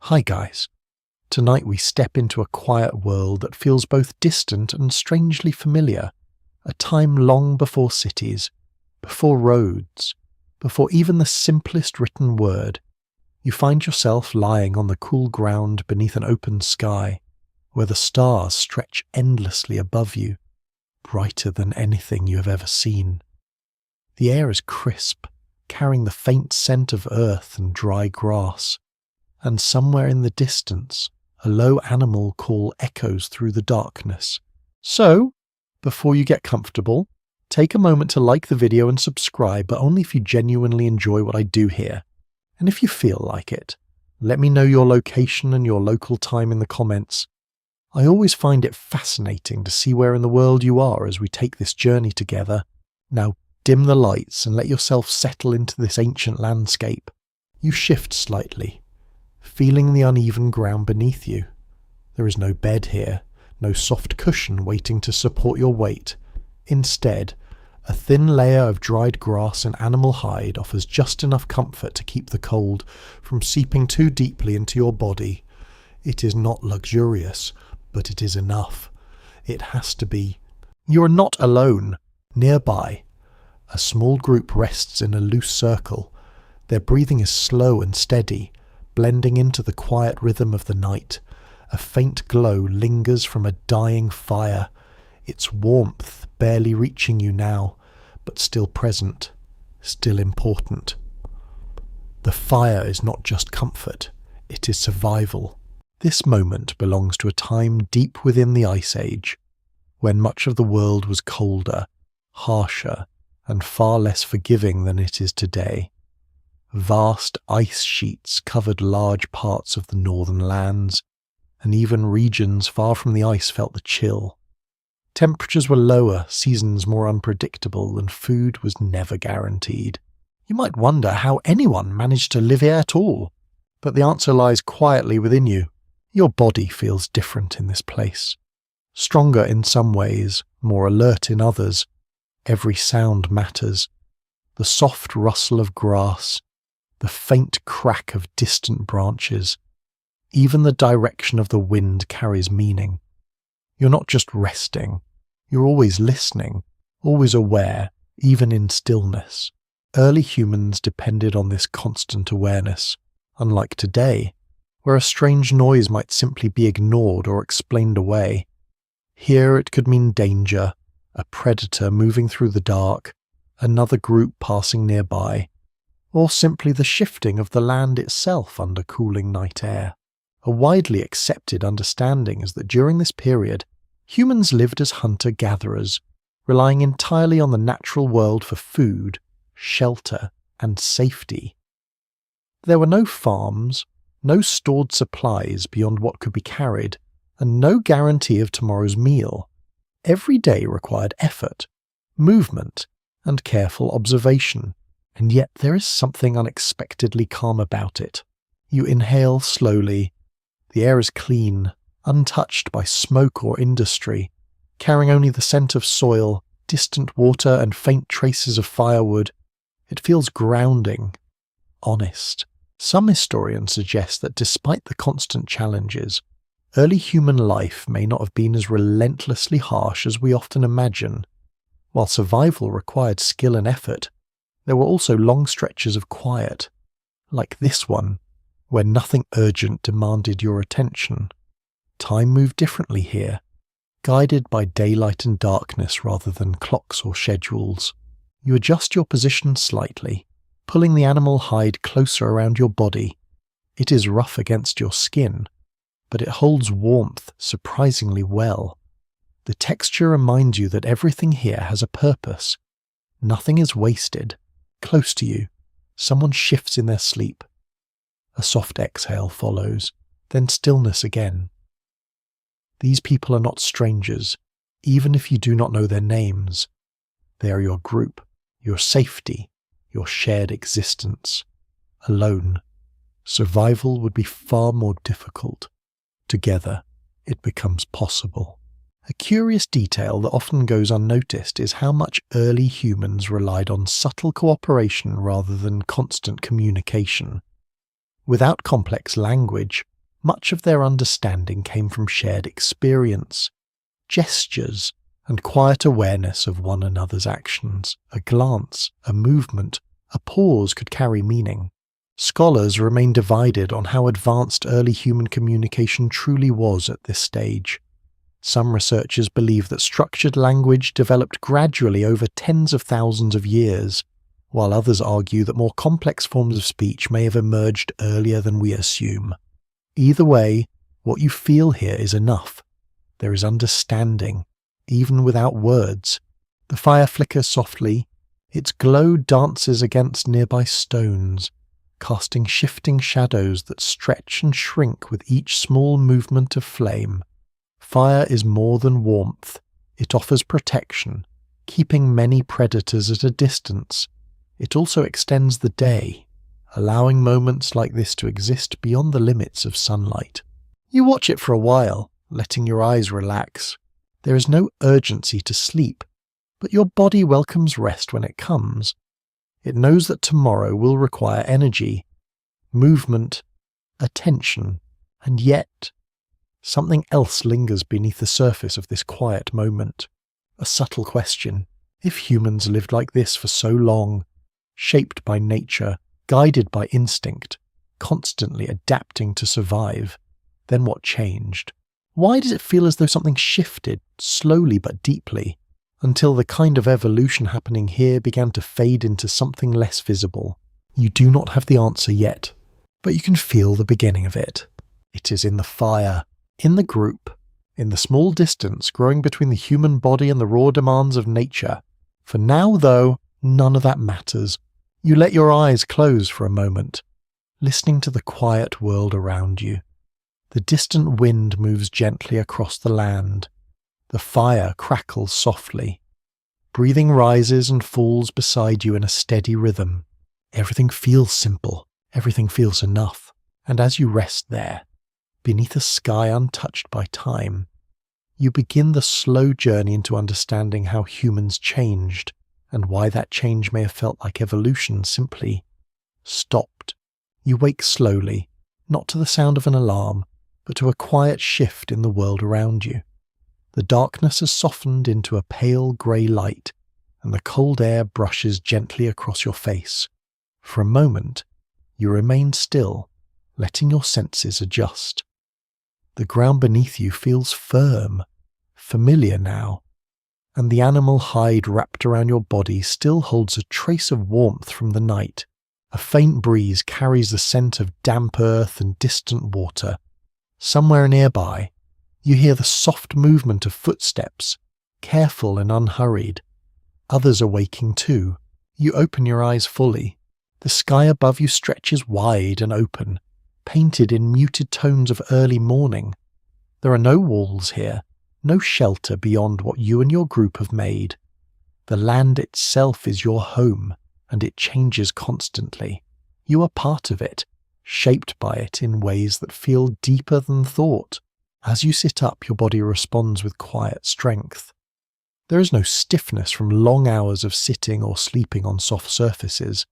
Hi guys. Tonight we step into a quiet world that feels both distant and strangely familiar, a time long before cities, before roads, before even the simplest written word. You find yourself lying on the cool ground beneath an open sky, where the stars stretch endlessly above you, brighter than anything you have ever seen. The air is crisp, carrying the faint scent of earth and dry grass. And somewhere in the distance, a low animal call echoes through the darkness. So, before you get comfortable, take a moment to like the video and subscribe, but only if you genuinely enjoy what I do here. And if you feel like it, let me know your location and your local time in the comments. I always find it fascinating to see where in the world you are as we take this journey together. Now, dim the lights and let yourself settle into this ancient landscape. You shift slightly, feeling the uneven ground beneath you. There is no bed here, no soft cushion waiting to support your weight. Instead, a thin layer of dried grass and animal hide offers just enough comfort to keep the cold from seeping too deeply into your body. It is not luxurious, but it is enough. It has to be. You are not alone. Nearby, a small group rests in a loose circle. Their breathing is slow and steady, blending into the quiet rhythm of the night. A faint glow lingers from a dying fire, its warmth barely reaching you now, but still present, still important. The fire is not just comfort, it is survival. This moment belongs to a time deep within the Ice Age, when much of the world was colder, harsher, and far less forgiving than it is today. Vast ice sheets covered large parts of the northern lands, and even regions far from the ice felt the chill. Temperatures were lower, seasons more unpredictable, and food was never guaranteed. You might wonder how anyone managed to live here at all, but the answer lies quietly within you. Your body feels different in this place. Stronger in some ways, more alert in others. Every sound matters. The soft rustle of grass, the faint crack of distant branches. Even the direction of the wind carries meaning. You're not just resting. You're always listening, always aware, even in stillness. Early humans depended on this constant awareness, unlike today, where a strange noise might simply be ignored or explained away. Here it could mean danger, a predator moving through the dark, another group passing nearby, or simply the shifting of the land itself under cooling night air. A widely accepted understanding is that during this period, humans lived as hunter-gatherers, relying entirely on the natural world for food, shelter, and safety. There were no farms, no stored supplies beyond what could be carried, and no guarantee of tomorrow's meal. Every day required effort, movement, and careful observation. And yet there is something unexpectedly calm about it. You inhale slowly. The air is clean, untouched by smoke or industry, carrying only the scent of soil, distant water, and faint traces of firewood. It feels grounding, honest. Some historians suggest that despite the constant challenges, early human life may not have been as relentlessly harsh as we often imagine. While survival required skill and effort, there were also long stretches of quiet, like this one, where nothing urgent demanded your attention. Time moved differently here, guided by daylight and darkness rather than clocks or schedules. You adjust your position slightly, pulling the animal hide closer around your body. It is rough against your skin, but it holds warmth surprisingly well. The texture reminds you that everything here has a purpose. Nothing is wasted. Close to you, someone shifts in their sleep. A soft exhale follows, then stillness again. These people are not strangers, even if you do not know their names. They are your group, your safety, your shared existence. Alone, survival would be far more difficult. Together, it becomes possible. A curious detail that often goes unnoticed is how much early humans relied on subtle cooperation rather than constant communication. Without complex language, Much of their understanding came from shared experience, gestures, and quiet awareness of one another's actions. A glance, a movement, a pause could carry meaning. Scholars remain divided on how advanced early human communication truly was at this stage. Some researchers believe that structured language developed gradually over tens of thousands of years, while others argue that more complex forms of speech may have emerged earlier than we assume. Either way, what you feel here is enough. There is understanding, even without words. The fire flickers softly, its glow dances against nearby stones, casting shifting shadows that stretch and shrink with each small movement of flame. Fire is more than warmth. It offers protection, keeping many predators at a distance. It also extends the day, allowing moments like this to exist beyond the limits of sunlight. You watch it for a while, letting your eyes relax. There is no urgency to sleep, but your body welcomes rest when it comes. It knows that tomorrow will require energy, movement, attention, and yet something else lingers beneath the surface of this quiet moment. A subtle question. If humans lived like this for so long, shaped by nature, guided by instinct, constantly adapting to survive, then what changed? Why does it feel as though something shifted, slowly but deeply, until the kind of evolution happening here began to fade into something less visible? You do not have the answer yet, but you can feel the beginning of it. It is in the fire, in the group, in the small distance growing between the human body and the raw demands of nature. For now, though, none of that matters. You let your eyes close for a moment, listening to the quiet world around you. The distant wind moves gently across the land. The fire crackles softly. Breathing rises and falls beside you in a steady rhythm. Everything feels simple. Everything feels enough. And as you rest there, beneath a sky untouched by time, you begin the slow journey into understanding how humans changed, and why that change may have felt like evolution simply stopped. You wake slowly, not to the sound of an alarm, but to a quiet shift in the world around you. The darkness has softened into a pale grey light, and the cold air brushes gently across your face. For a moment, you remain still, letting your senses adjust. The ground beneath you feels firm, familiar now, and the animal hide wrapped around your body still holds a trace of warmth from the night. A faint breeze carries the scent of damp earth and distant water. Somewhere nearby, you hear the soft movement of footsteps, careful and unhurried. Others are waking too. You open your eyes fully. The sky above you stretches wide and open, painted in muted tones of early morning. There are no walls here, no shelter beyond what you and your group have made. The land itself is your home, and it changes constantly. You are part of it, shaped by it in ways that feel deeper than thought. As you sit up, your body responds with quiet strength. There is no stiffness from long hours of sitting or sleeping on soft surfaces.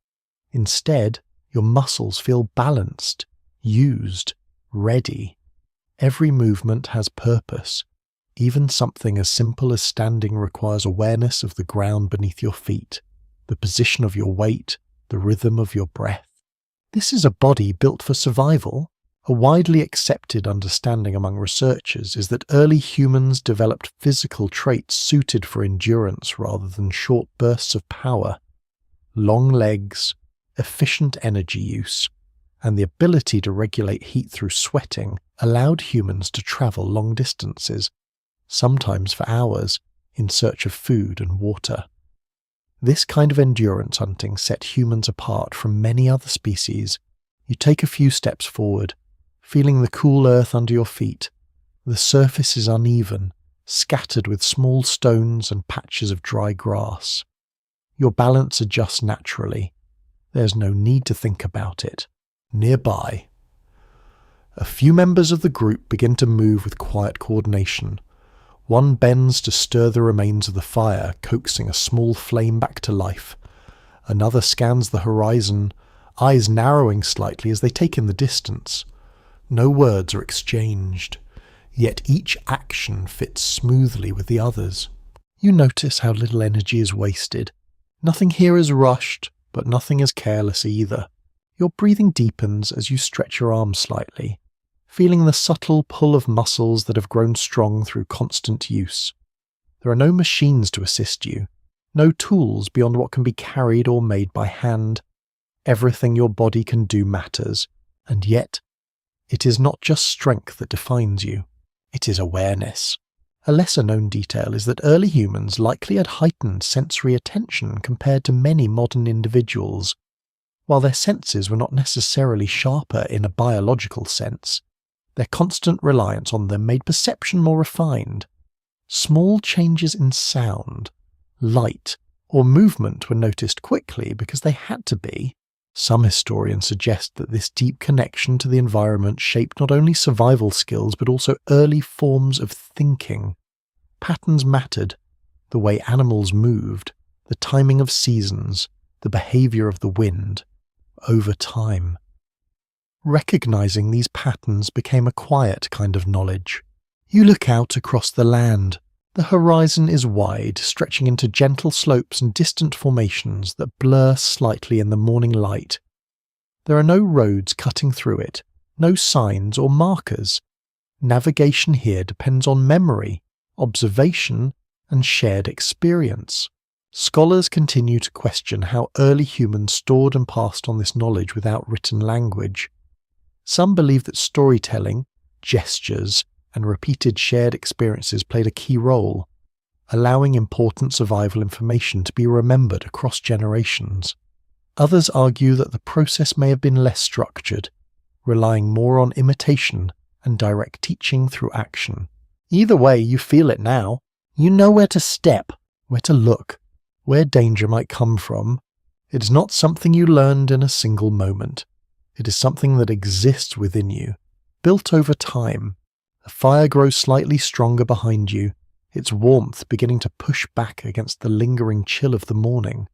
Instead, your muscles feel balanced, used, ready. Every movement has purpose. Even something as simple as standing requires awareness of the ground beneath your feet, the position of your weight, the rhythm of your breath. This is a body built for survival. A widely accepted understanding among researchers is that early humans developed physical traits suited for endurance rather than short bursts of power. Long legs, efficient energy use, and the ability to regulate heat through sweating allowed humans to travel long distances, sometimes for hours, in search of food and water. This kind of endurance hunting set humans apart from many other species. You take a few steps forward, feeling the cool earth under your feet. The surface is uneven, scattered with small stones and patches of dry grass. Your balance adjusts naturally. There's no need to think about it. Nearby, a few members of the group begin to move with quiet coordination. One bends to stir the remains of the fire, coaxing a small flame back to life. Another scans the horizon, eyes narrowing slightly as they take in the distance. No words are exchanged, yet each action fits smoothly with the others. You notice how little energy is wasted. Nothing here is rushed, but nothing is careless either. Your breathing deepens as you stretch your arms slightly, feeling the subtle pull of muscles that have grown strong through constant use. There are no machines to assist you, no tools beyond what can be carried or made by hand. Everything your body can do matters, and yet, it is not just strength that defines you, it is awareness. A lesser-known detail is that early humans likely had heightened sensory attention compared to many modern individuals. While their senses were not necessarily sharper in a biological sense, their constant reliance on them made perception more refined. Small changes in sound, light, or movement were noticed quickly because they had to be. Some historians suggest that this deep connection to the environment shaped not only survival skills but also early forms of thinking. Patterns mattered, the way animals moved, the timing of seasons, the behavior of the wind, over time. Recognizing these patterns became a quiet kind of knowledge. You look out across the land. The horizon is wide, stretching into gentle slopes and distant formations that blur slightly in the morning light. There are no roads cutting through it, no signs or markers. Navigation here depends on memory, observation, and shared experience. Scholars continue to question how early humans stored and passed on this knowledge without written language. Some believe that storytelling, gestures, and repeated shared experiences played a key role, allowing important survival information to be remembered across generations. Others argue that the process may have been less structured, relying more on imitation and direct teaching through action. Either way, you feel it now. You know where to step, where to look, where danger might come from. It is not something you learned in a single moment. It is something that exists within you, built over time. The fire grows slightly stronger behind you, its warmth beginning to push back against the lingering chill of the morning.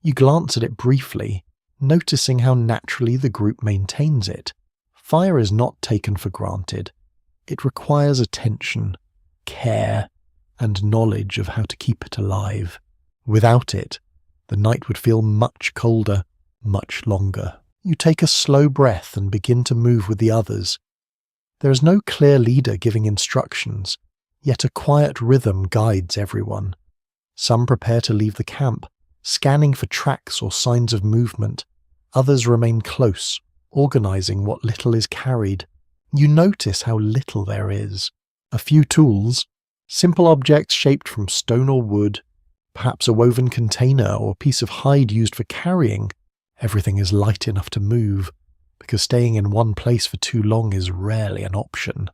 You glance at it briefly, noticing how naturally the group maintains it. Fire is not taken for granted. It requires attention, care, and knowledge of how to keep it alive. Without it, the night would feel much colder, much longer. You take a slow breath and begin to move with the others. There is no clear leader giving instructions, yet a quiet rhythm guides everyone. Some prepare to leave the camp, scanning for tracks or signs of movement. Others remain close, organizing what little is carried. You notice how little there is. A few tools, simple objects shaped from stone or wood, perhaps a woven container or a piece of hide used for carrying. Everything is light enough to move, because staying in one place for too long is rarely an option.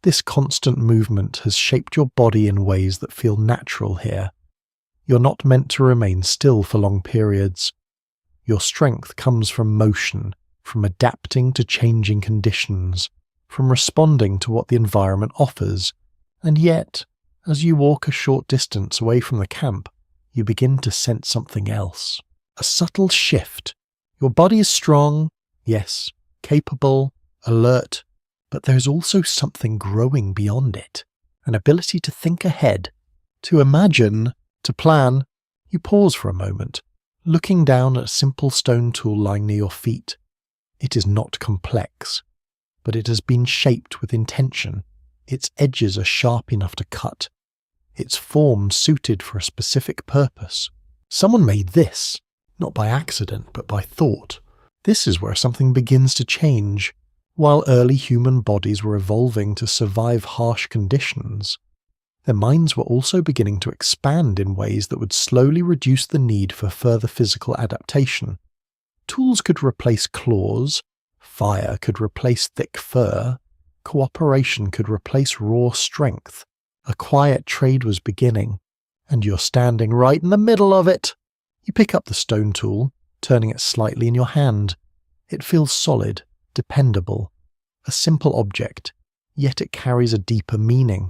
This constant movement has shaped your body in ways that feel natural here. You're not meant to remain still for long periods. Your strength comes from motion, from adapting to changing conditions, from responding to what the environment offers. And yet, as you walk a short distance away from the camp, you begin to sense something else. A subtle shift. Your body is strong, yes, capable, alert, but there's also something growing beyond it. An ability to think ahead, to imagine, to plan. You pause for a moment, looking down at a simple stone tool lying near your feet. It is not complex, but it has been shaped with intention. Its edges are sharp enough to cut. Its form suited for a specific purpose. Someone made this, not by accident, but by thought. This is where something begins to change. While early human bodies were evolving to survive harsh conditions, their minds were also beginning to expand in ways that would slowly reduce the need for further physical adaptation. Tools could replace claws, fire could replace thick fur, cooperation could replace raw strength. A quiet trade was beginning, and you're standing right in the middle of it. You pick up the stone tool, turning it slightly in your hand. It feels solid, dependable, a simple object, yet it carries a deeper meaning.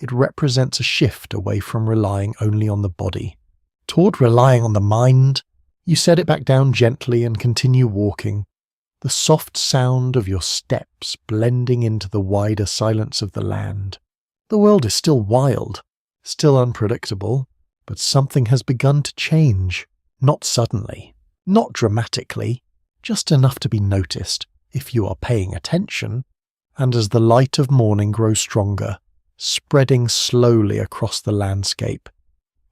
It represents a shift away from relying only on the body, toward relying on the mind. You set it back down gently and continue walking. the soft sound of your steps blending into the wider silence of the land. The world is still wild, still unpredictable, but something has begun to change. Not suddenly, not dramatically, just enough to be noticed if you are paying attention. And as the light of morning grows stronger, spreading slowly across the landscape,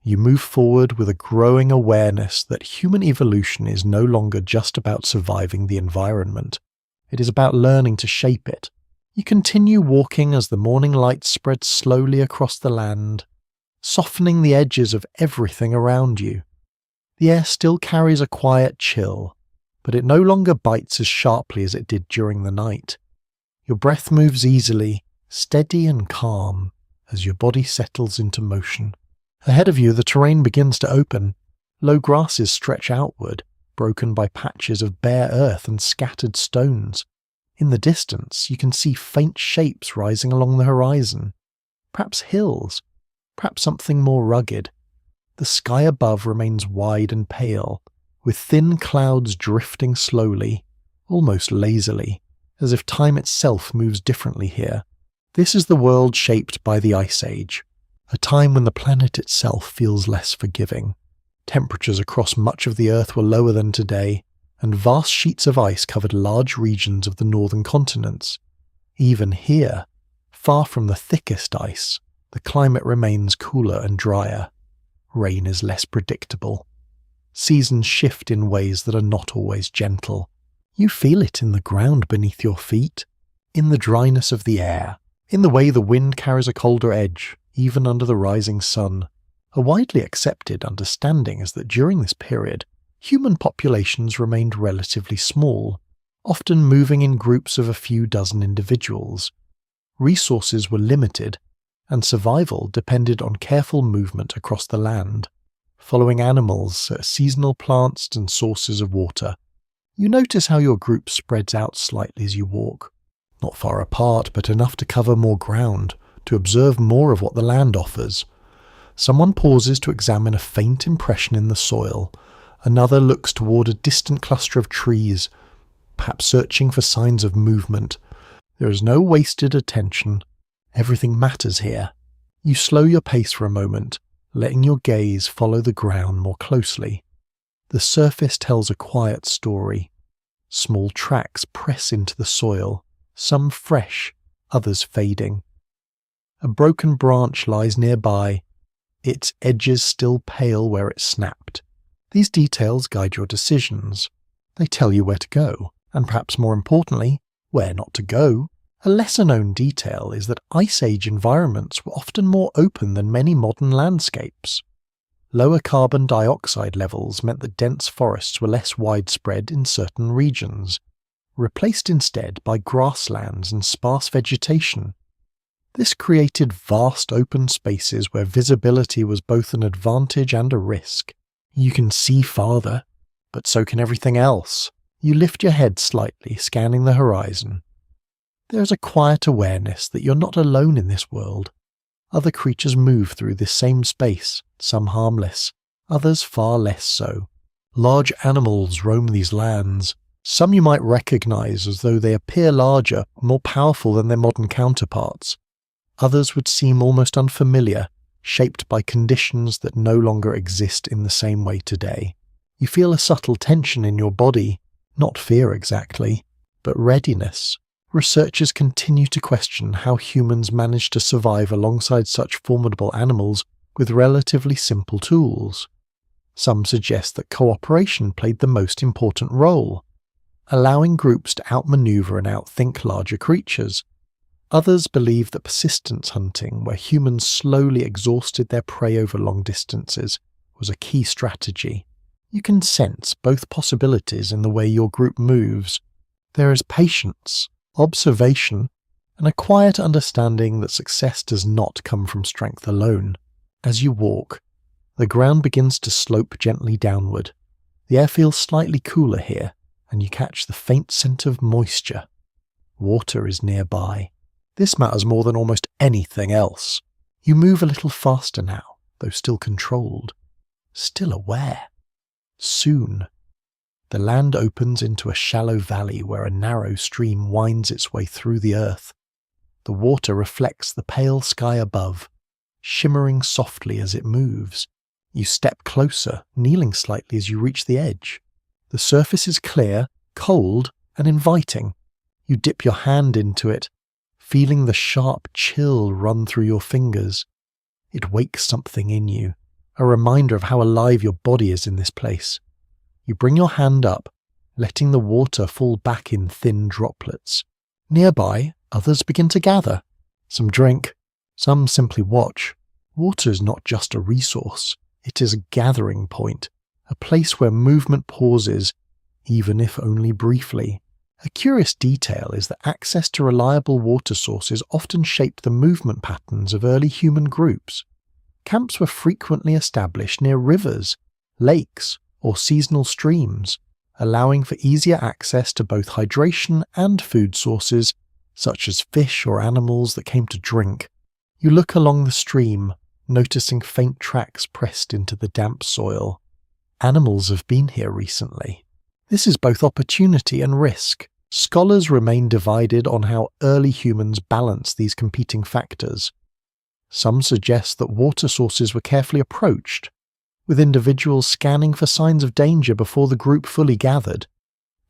you move forward with a growing awareness that human evolution is no longer just about surviving the environment. It is about learning to shape it. You continue walking as the morning light spreads slowly across the land, softening the edges of everything around you. The air still carries a quiet chill, but it no longer bites as sharply as it did during the night. Your breath moves easily, steady and calm, as your body settles into motion. Ahead of you, the terrain begins to open. Low grasses stretch outward, broken by patches of bare earth and scattered stones. In the distance, you can see faint shapes rising along the horizon. Perhaps hills, perhaps something more rugged. The sky above remains wide and pale, with thin clouds drifting slowly, almost lazily, as if time itself moves differently here. This is the world shaped by the Ice Age, a time when the planet itself feels less forgiving. Temperatures across much of the Earth were lower than today, and vast sheets of ice covered large regions of the northern continents. Even here, far from the thickest ice, the climate remains cooler and drier. Rain is less predictable. Seasons shift in ways that are not always gentle. You feel it in the ground beneath your feet, in the dryness of the air, in the way the wind carries a colder edge, even under the rising sun. A widely accepted understanding is that during this period, human populations remained relatively small, often moving in groups of a few dozen individuals. Resources were limited, and survival depended on careful movement across the land, following animals, seasonal plants and sources of water. You notice how your group spreads out slightly as you walk, not far apart, but enough to cover more ground, to observe more of what the land offers. Someone pauses to examine a faint impression in the soil. Another looks toward a distant cluster of trees, perhaps searching for signs of movement. There is no wasted attention. Everything matters here. You slow your pace for a moment, letting your gaze follow the ground more closely. The surface tells a quiet story. Small tracks press into the soil, some fresh, others fading. A broken branch lies nearby, its edges still pale where it snapped. These details guide your decisions. They tell you where to go, and perhaps more importantly, where not to go. A lesser-known detail is that Ice Age environments were often more open than many modern landscapes. Lower carbon dioxide levels meant that dense forests were less widespread in certain regions, replaced instead by grasslands and sparse vegetation. This created vast open spaces where visibility was both an advantage and a risk. You can see farther, but so can everything else. You lift your head slightly, scanning the horizon. There is a quiet awareness that you're not alone in this world. Other creatures move through this same space, some harmless, others far less so. Large animals roam these lands. Some you might recognize as though they appear larger, more powerful than their modern counterparts. Others would seem almost unfamiliar, shaped by conditions that no longer exist in the same way today. You feel a subtle tension in your body, not fear exactly, but readiness. Researchers continue to question how humans managed to survive alongside such formidable animals with relatively simple tools. Some suggest that cooperation played the most important role, allowing groups to outmaneuver and outthink larger creatures. Others believe that persistence hunting, where humans slowly exhausted their prey over long distances, was a key strategy. You can sense both possibilities in the way your group moves. There is patience, observation, and a quiet understanding that success does not come from strength alone. As you walk, the ground begins to slope gently downward. The air feels slightly cooler here, and you catch the faint scent of moisture. Water is nearby. This matters more than almost anything else. You move a little faster now, though still controlled, still aware. Soon, The land opens into a shallow valley where a narrow stream winds its way through the earth. The water reflects the pale sky above, shimmering softly as it moves. You step closer, kneeling slightly as you reach the edge. The surface is clear, cold, and inviting. You dip your hand into it, feeling the sharp chill run through your fingers. It wakes something in you, a reminder of how alive your body is in this place. You bring your hand up, letting the water fall back in thin droplets. Nearby, others begin to gather. Some drink, some simply watch. Water is not just a resource, it is a gathering point, a place where movement pauses, even if only briefly. A curious detail is that access to reliable water sources often shaped the movement patterns of early human groups. Camps were frequently established near rivers, lakes, or seasonal streams, allowing for easier access to both hydration and food sources, such as fish or animals that came to drink. You look along the stream, noticing faint tracks pressed into the damp soil. Animals have been here recently. This is both opportunity and risk. Scholars remain divided on how early humans balance these competing factors. Some suggest that water sources were carefully approached, with individuals scanning for signs of danger before the group fully gathered.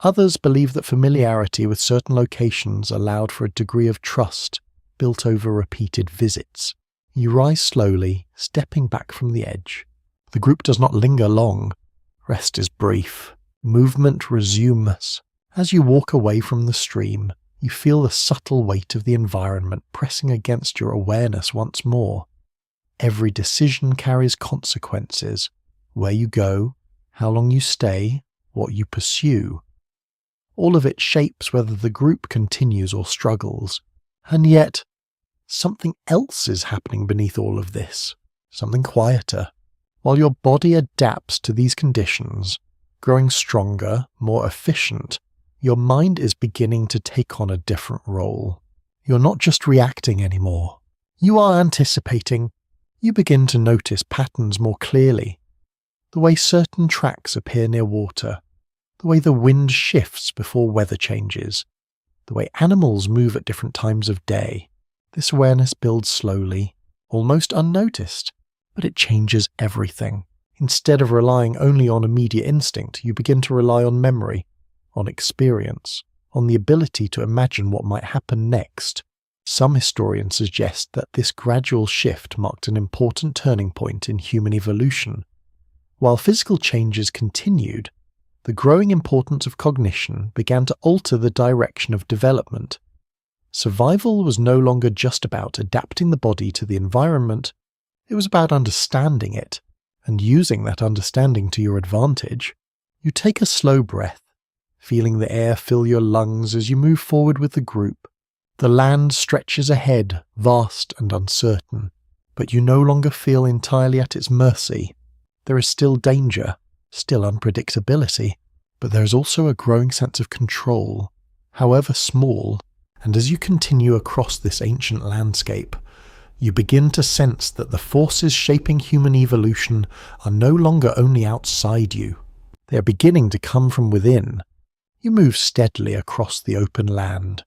Others believe that familiarity with certain locations allowed for a degree of trust built over repeated visits. You rise slowly, stepping back from the edge. The group does not linger long. Rest is brief. Movement resumes. As you walk away from the stream, you feel the subtle weight of the environment pressing against your awareness once more. Every decision carries consequences. Where you go, how long you stay, what you pursue. All of it shapes whether the group continues or struggles. And yet, something else is happening beneath all of this. Something quieter. While your body adapts to these conditions, growing stronger, more efficient, your mind is beginning to take on a different role. You're not just reacting anymore. You are anticipating. You begin to notice patterns more clearly. The way certain tracks appear near water, the way the wind shifts before weather changes, the way animals move at different times of day. This awareness builds slowly, almost unnoticed, but it changes everything. Instead of relying only on immediate instinct, you begin to rely on memory, on experience, on the ability to imagine what might happen next. Some historians suggest that this gradual shift marked an important turning point in human evolution. While physical changes continued, the growing importance of cognition began to alter the direction of development. Survival was no longer just about adapting the body to the environment, it was about understanding it, and using that understanding to your advantage. You take a slow breath, feeling the air fill your lungs as you move forward with the group. The land stretches ahead, vast and uncertain, but you no longer feel entirely at its mercy. There is still danger, still unpredictability, but there is also a growing sense of control, however small, and as you continue across this ancient landscape, you begin to sense that the forces shaping human evolution are no longer only outside you. They are beginning to come from within. You move steadily across the open land,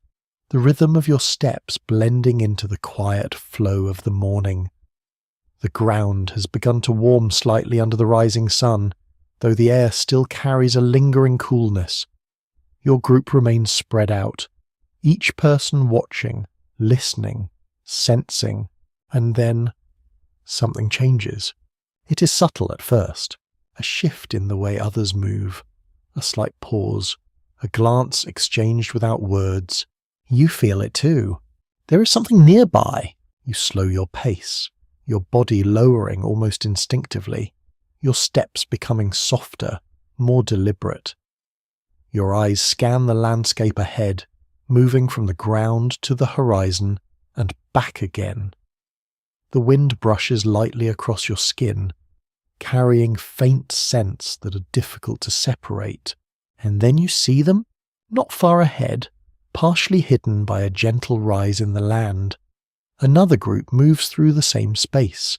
the rhythm of your steps blending into the quiet flow of the morning. The ground has begun to warm slightly under the rising sun, though the air still carries a lingering coolness. Your group remains spread out, each person watching, listening, sensing, and then something changes. It is subtle at first, a shift in the way others move, a slight pause, a glance exchanged without words. You feel it too. There is something nearby. You slow your pace, your body lowering almost instinctively, your steps becoming softer, more deliberate. Your eyes scan the landscape ahead, moving from the ground to the horizon and back again. The wind brushes lightly across your skin, carrying faint scents that are difficult to separate. And then you see them, not far ahead, partially hidden by a gentle rise in the land. Another group moves through the same space.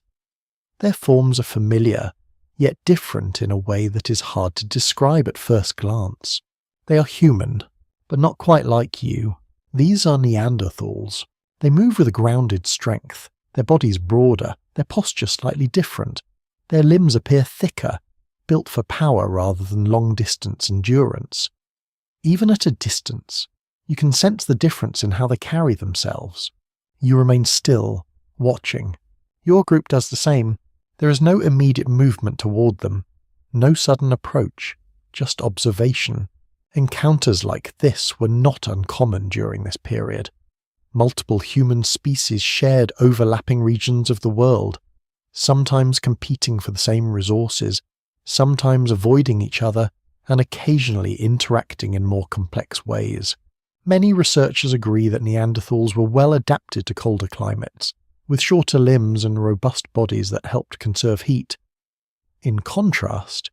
Their forms are familiar, yet different in a way that is hard to describe at first glance. They are human, but not quite like you. These are Neanderthals. They move with a grounded strength, their bodies broader, their posture slightly different. Their limbs appear thicker, built for power rather than long-distance endurance. Even at a distance, you can sense the difference in how they carry themselves. You remain still, watching. Your group does the same. There is no immediate movement toward them, no sudden approach, just observation. Encounters like this were not uncommon during this period. Multiple human species shared overlapping regions of the world, sometimes competing for the same resources, sometimes avoiding each other, and occasionally interacting in more complex ways. Many researchers agree that Neanderthals were well adapted to colder climates, with shorter limbs and robust bodies that helped conserve heat. In contrast,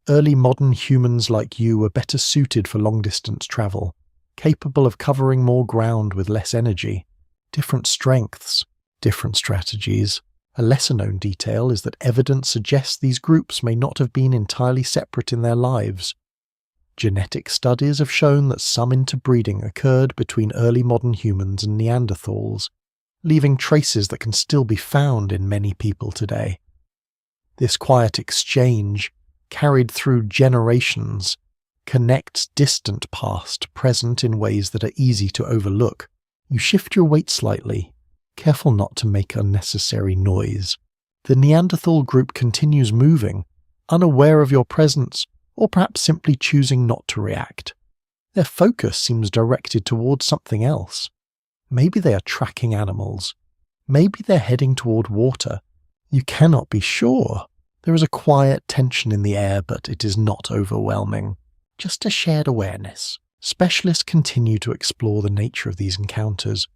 early modern humans like you were better suited for long-distance travel, capable of covering more ground with less energy. Different strengths, different strategies. A lesser-known detail is that evidence suggests these groups may not have been entirely separate in their lives. Genetic studies have shown that some interbreeding occurred between early modern humans and Neanderthals, leaving traces that can still be found in many people today. This quiet exchange, carried through generations, connects distant past present in ways that are easy to overlook. You shift your weight slightly, careful not to make unnecessary noise. The Neanderthal group continues moving, unaware of your presence, or perhaps simply choosing not to react. Their focus seems directed towards something else. Maybe they are tracking animals. Maybe they're heading toward water. You cannot be sure. There is a quiet tension in the air, but it is not overwhelming. Just a shared awareness. Specialists continue to explore the nature of these encounters.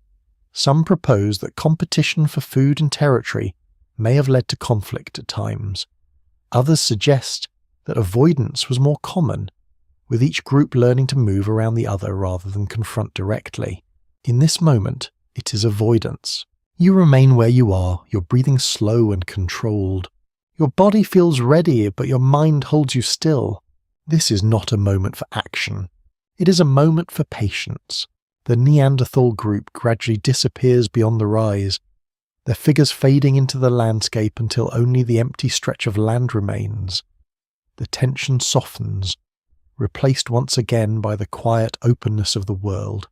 Some propose that competition for food and territory may have led to conflict at times. Others suggest that avoidance was more common, with each group learning to move around the other rather than confront directly. In this moment, it is avoidance. You remain where you are, your breathing slow and controlled. Your body feels ready, but your mind holds you still. This is not a moment for action. It is a moment for patience. The Neanderthal group gradually disappears beyond the rise, their figures fading into the landscape until only the empty stretch of land remains. The tension softens, replaced once again by the quiet openness of the world.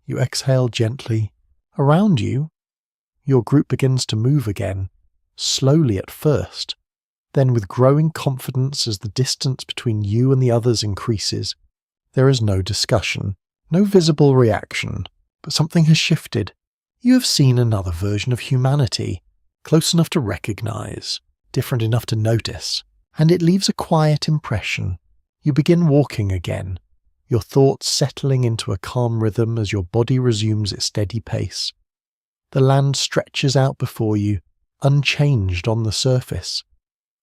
You exhale gently. Around you, your group begins to move again, slowly at first, then with growing confidence as the distance between you and the others increases. There is no discussion, no visible reaction, but something has shifted. You have seen another version of humanity, close enough to recognize, different enough to notice, and it leaves a quiet impression. You begin walking again, your thoughts settling into a calm rhythm as your body resumes its steady pace. The land stretches out before you, unchanged on the surface,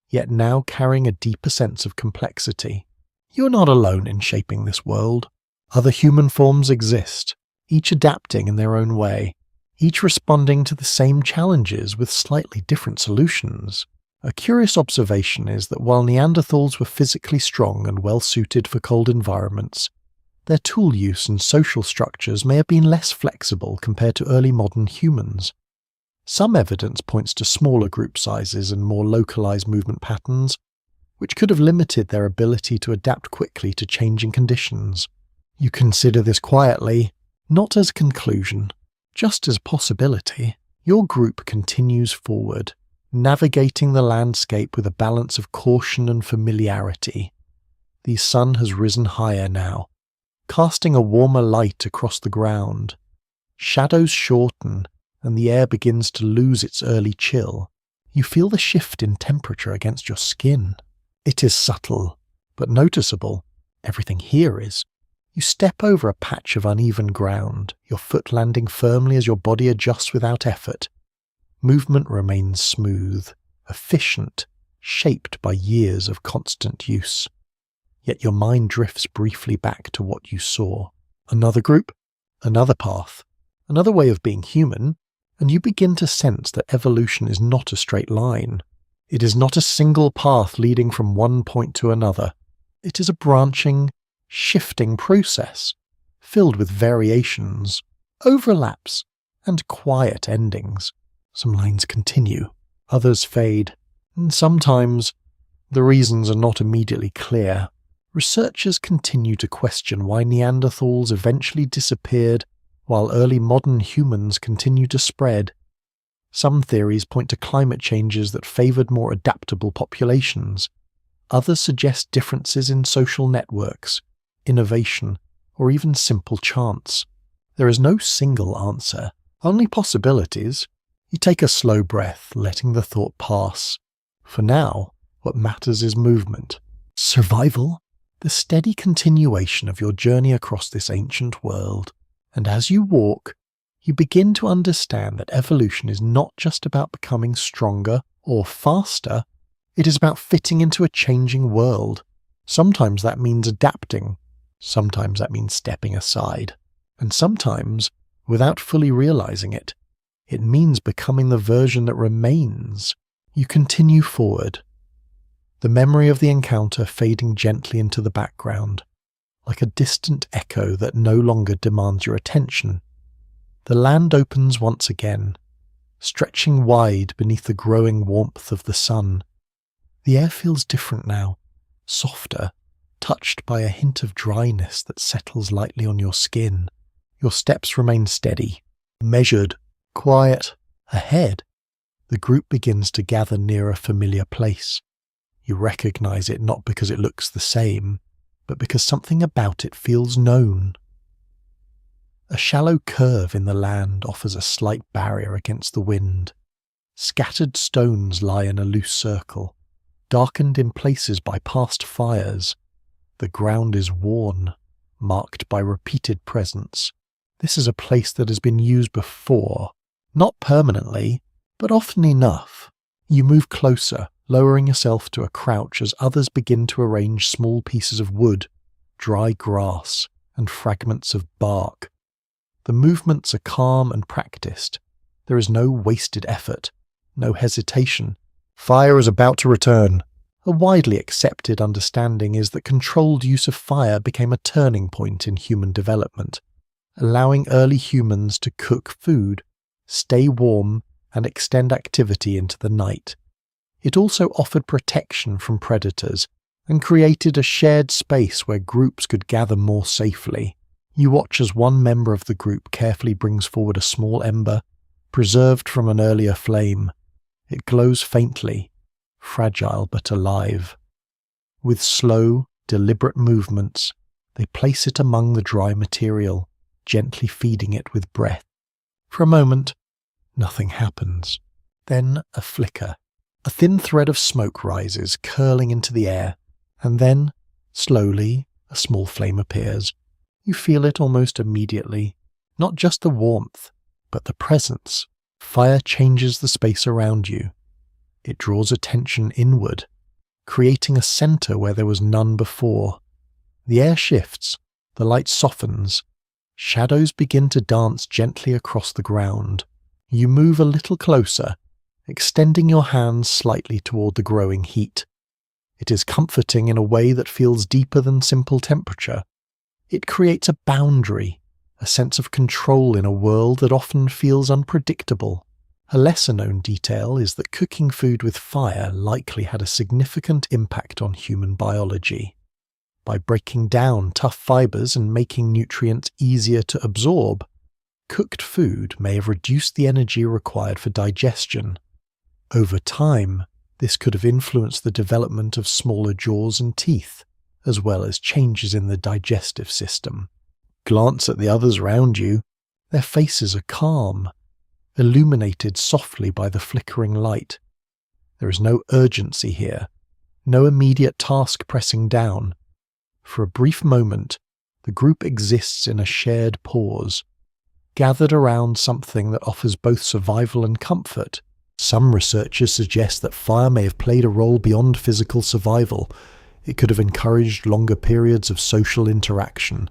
yet now carrying a deeper sense of complexity. You're not alone in shaping this world. Other human forms exist, each adapting in their own way, each responding to the same challenges with slightly different solutions. A curious observation is that while Neanderthals were physically strong and well suited for cold environments, their tool use and social structures may have been less flexible compared to early modern humans. Some evidence points to smaller group sizes and more localized movement patterns, which could have limited their ability to adapt quickly to changing conditions. You consider this quietly, not as a conclusion, just as a possibility. Your group continues forward, navigating the landscape with a balance of caution and familiarity. The sun has risen higher now, casting a warmer light across the ground. Shadows shorten, and the air begins to lose its early chill. You feel the shift in temperature against your skin. It is subtle, but noticeable. Everything here is. You step over a patch of uneven ground, your foot landing firmly as your body adjusts without effort. Movement remains smooth, efficient, shaped by years of constant use. Yet your mind drifts briefly back to what you saw. Another group, another path, another way of being human, and you begin to sense that evolution is not a straight line. It is not a single path leading from one point to another. It is a branching, shifting process, filled with variations, overlaps, and quiet endings. Some lines continue, others fade, and sometimes the reasons are not immediately clear. Researchers continue to question why Neanderthals eventually disappeared while early modern humans continue to spread. Some theories point to climate changes that favoured more adaptable populations. Others suggest differences in social networks, innovation, or even simple chance. There is no single answer, only possibilities. You take a slow breath, letting the thought pass. For now, what matters is movement. Survival, the steady continuation of your journey across this ancient world. And as you walk, you begin to understand that evolution is not just about becoming stronger or faster, it is about fitting into a changing world. Sometimes that means adapting, sometimes that means stepping aside, and sometimes, without fully realizing it, it means becoming the version that remains. You continue forward, the memory of the encounter fading gently into the background, like a distant echo that no longer demands your attention. The land opens once again, stretching wide beneath the growing warmth of the sun. The air feels different now, softer, touched by a hint of dryness that settles lightly on your skin. Your steps remain steady, measured, quiet. Ahead, the group begins to gather near a familiar place. You recognize it not because it looks the same, but because something about it feels known. A shallow curve in the land offers a slight barrier against the wind. Scattered stones lie in a loose circle, darkened in places by past fires. The ground is worn, marked by repeated presence. This is a place that has been used before, not permanently, but often enough. You move closer, lowering yourself to a crouch as others begin to arrange small pieces of wood, dry grass, and fragments of bark. The movements are calm and practiced. There is no wasted effort, no hesitation. Fire is about to return. A widely accepted understanding is that controlled use of fire became a turning point in human development, allowing early humans to cook food, stay warm, and extend activity into the night. It also offered protection from predators and created a shared space where groups could gather more safely. You watch as one member of the group carefully brings forward a small ember, preserved from an earlier flame. It glows faintly, fragile but alive. With slow, deliberate movements, they place it among the dry material, gently feeding it with breath. For a moment, nothing happens. Then a flicker. A thin thread of smoke rises, curling into the air, and then, slowly, a small flame appears. You feel it almost immediately. Not just the warmth, but the presence. Fire changes the space around you. It draws attention inward, creating a center where there was none before. The air shifts, the light softens. Shadows begin to dance gently across the ground. You move a little closer, extending your hands slightly toward the growing heat. It is comforting in a way that feels deeper than simple temperature. It creates a boundary, a sense of control in a world that often feels unpredictable. A lesser-known detail is that cooking food with fire likely had a significant impact on human biology. By breaking down tough fibers and making nutrients easier to absorb, cooked food may have reduced the energy required for digestion. Over time, this could have influenced the development of smaller jaws and teeth, as well as changes in the digestive system. Glance at the others around you. Their faces are calm, illuminated softly by the flickering light. There is no urgency here, no immediate task pressing down. For a brief moment, the group exists in a shared pause, gathered around something that offers both survival and comfort. Some researchers suggest that fire may have played a role beyond physical survival. It could have encouraged longer periods of social interaction,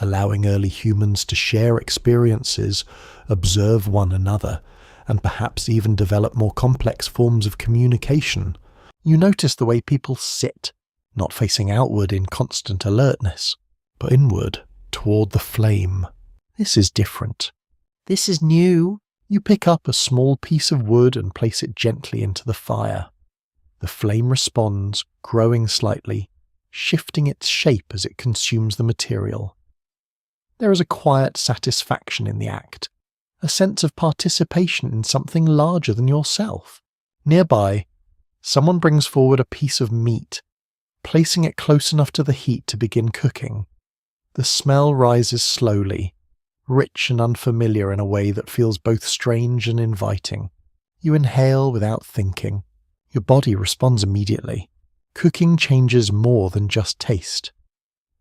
allowing early humans to share experiences, observe one another, and perhaps even develop more complex forms of communication. You notice the way people sit, not facing outward in constant alertness, but inward, toward the flame. This is different. This is new. You pick up a small piece of wood and place it gently into the fire. The flame responds, growing slightly, shifting its shape as it consumes the material. There is a quiet satisfaction in the act, a sense of participation in something larger than yourself. Nearby, someone brings forward a piece of meat, placing it close enough to the heat to begin cooking. The smell rises slowly, rich and unfamiliar in a way that feels both strange and inviting. You inhale without thinking. Your body responds immediately. Cooking changes more than just taste.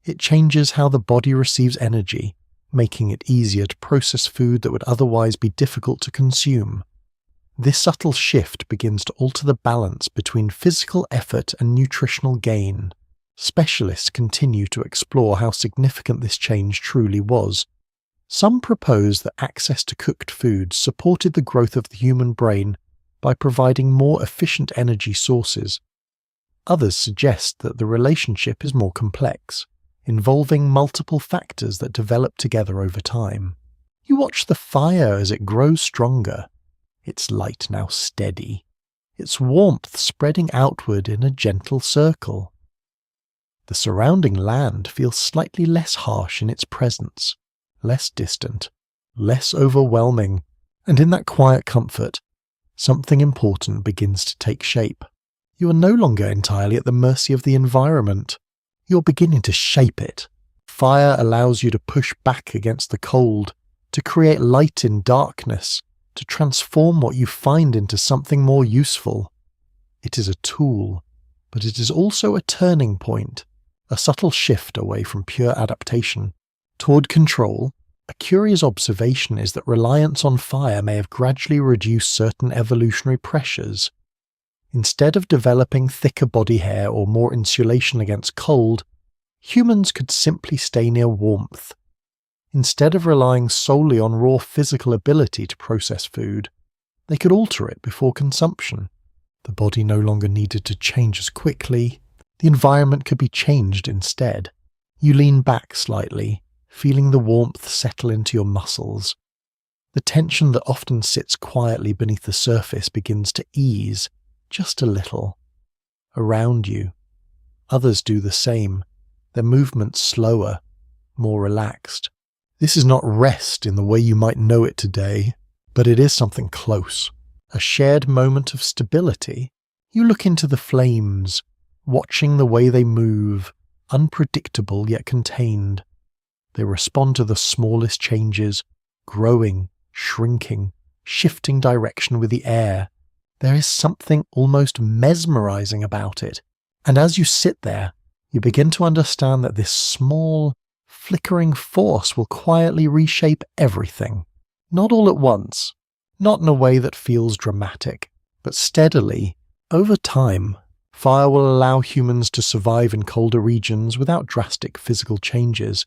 It changes how the body receives energy, making it easier to process food that would otherwise be difficult to consume. This subtle shift begins to alter the balance between physical effort and nutritional gain. Specialists continue to explore how significant this change truly was. Some propose that access to cooked foods supported the growth of the human brain by providing more efficient energy sources. Others suggest that the relationship is more complex, involving multiple factors that develop together over time. You watch the fire as it grows stronger, its light now steady, its warmth spreading outward in a gentle circle. The surrounding land feels slightly less harsh in its presence, less distant, less overwhelming, and in that quiet comfort, something important begins to take shape. You are no longer entirely at the mercy of the environment. You're beginning to shape it. Fire allows you to push back against the cold, to create light in darkness, to transform what you find into something more useful. It is a tool, but it is also a turning point, a subtle shift away from pure adaptation toward control. A curious observation is that reliance on fire may have gradually reduced certain evolutionary pressures. Instead of developing thicker body hair or more insulation against cold, humans could simply stay near warmth. Instead of relying solely on raw physical ability to process food, they could alter it before consumption. The body no longer needed to change as quickly. The environment could be changed instead. You lean back slightly, feeling the warmth settle into your muscles. The tension that often sits quietly beneath the surface begins to ease, just a little. Around you, others do the same, their movements slower, more relaxed. This is not rest in the way you might know it today, but it is something close, a shared moment of stability. You look into the flames, watching the way they move, unpredictable yet contained. They respond to the smallest changes, growing, shrinking, shifting direction with the air. There is something almost mesmerizing about it, and as you sit there, you begin to understand that this small, flickering force will quietly reshape everything. Not all at once, not in a way that feels dramatic, but steadily, over time. Fire will allow humans to survive in colder regions without drastic physical changes.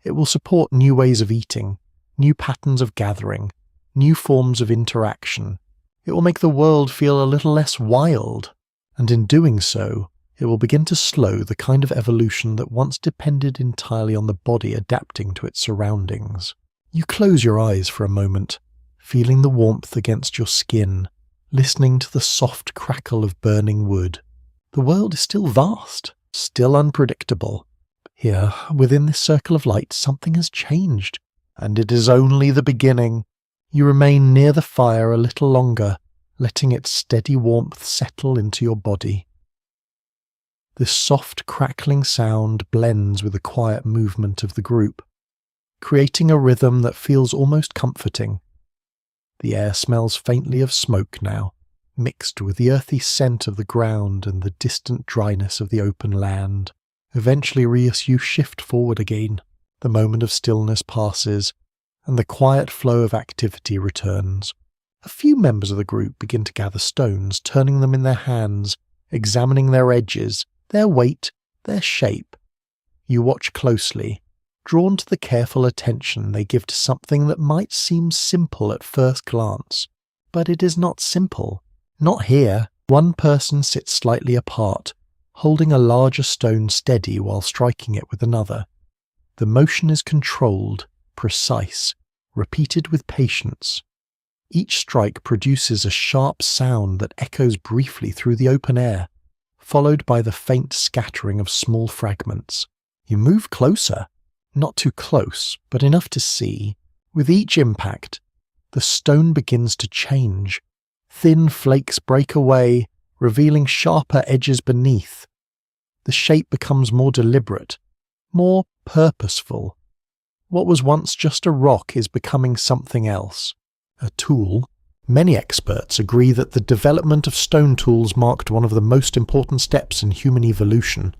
It will support new ways of eating, new patterns of gathering, new forms of interaction. It will make the world feel a little less wild, and in doing so, it will begin to slow the kind of evolution that once depended entirely on the body adapting to its surroundings. You close your eyes for a moment, feeling the warmth against your skin, listening to the soft crackle of burning wood. The world is still vast, still unpredictable. Here, within this circle of light, something has changed, and it is only the beginning. You remain near the fire a little longer, letting its steady warmth settle into your body. This soft crackling sound blends with the quiet movement of the group, creating a rhythm that feels almost comforting. The air smells faintly of smoke now, mixed with the earthy scent of the ground and the distant dryness of the open land. Eventually you shift forward again. The moment of stillness passes, and the quiet flow of activity returns. A few members of the group begin to gather stones, turning them in their hands, examining their edges, their weight, their shape. You watch closely, drawn to the careful attention they give to something that might seem simple at first glance. But it is not simple. Not here. One person sits slightly apart, holding a larger stone steady while striking it with another. The motion is controlled, precise, repeated with patience. Each strike produces a sharp sound that echoes briefly through the open air, followed by the faint scattering of small fragments. You move closer, not too close, but enough to see. With each impact, the stone begins to change. Thin flakes break away, revealing sharper edges beneath. The shape becomes more deliberate, more purposeful. What was once just a rock is becoming something else. A tool. Many experts agree that the development of stone tools marked one of the most important steps in human evolution.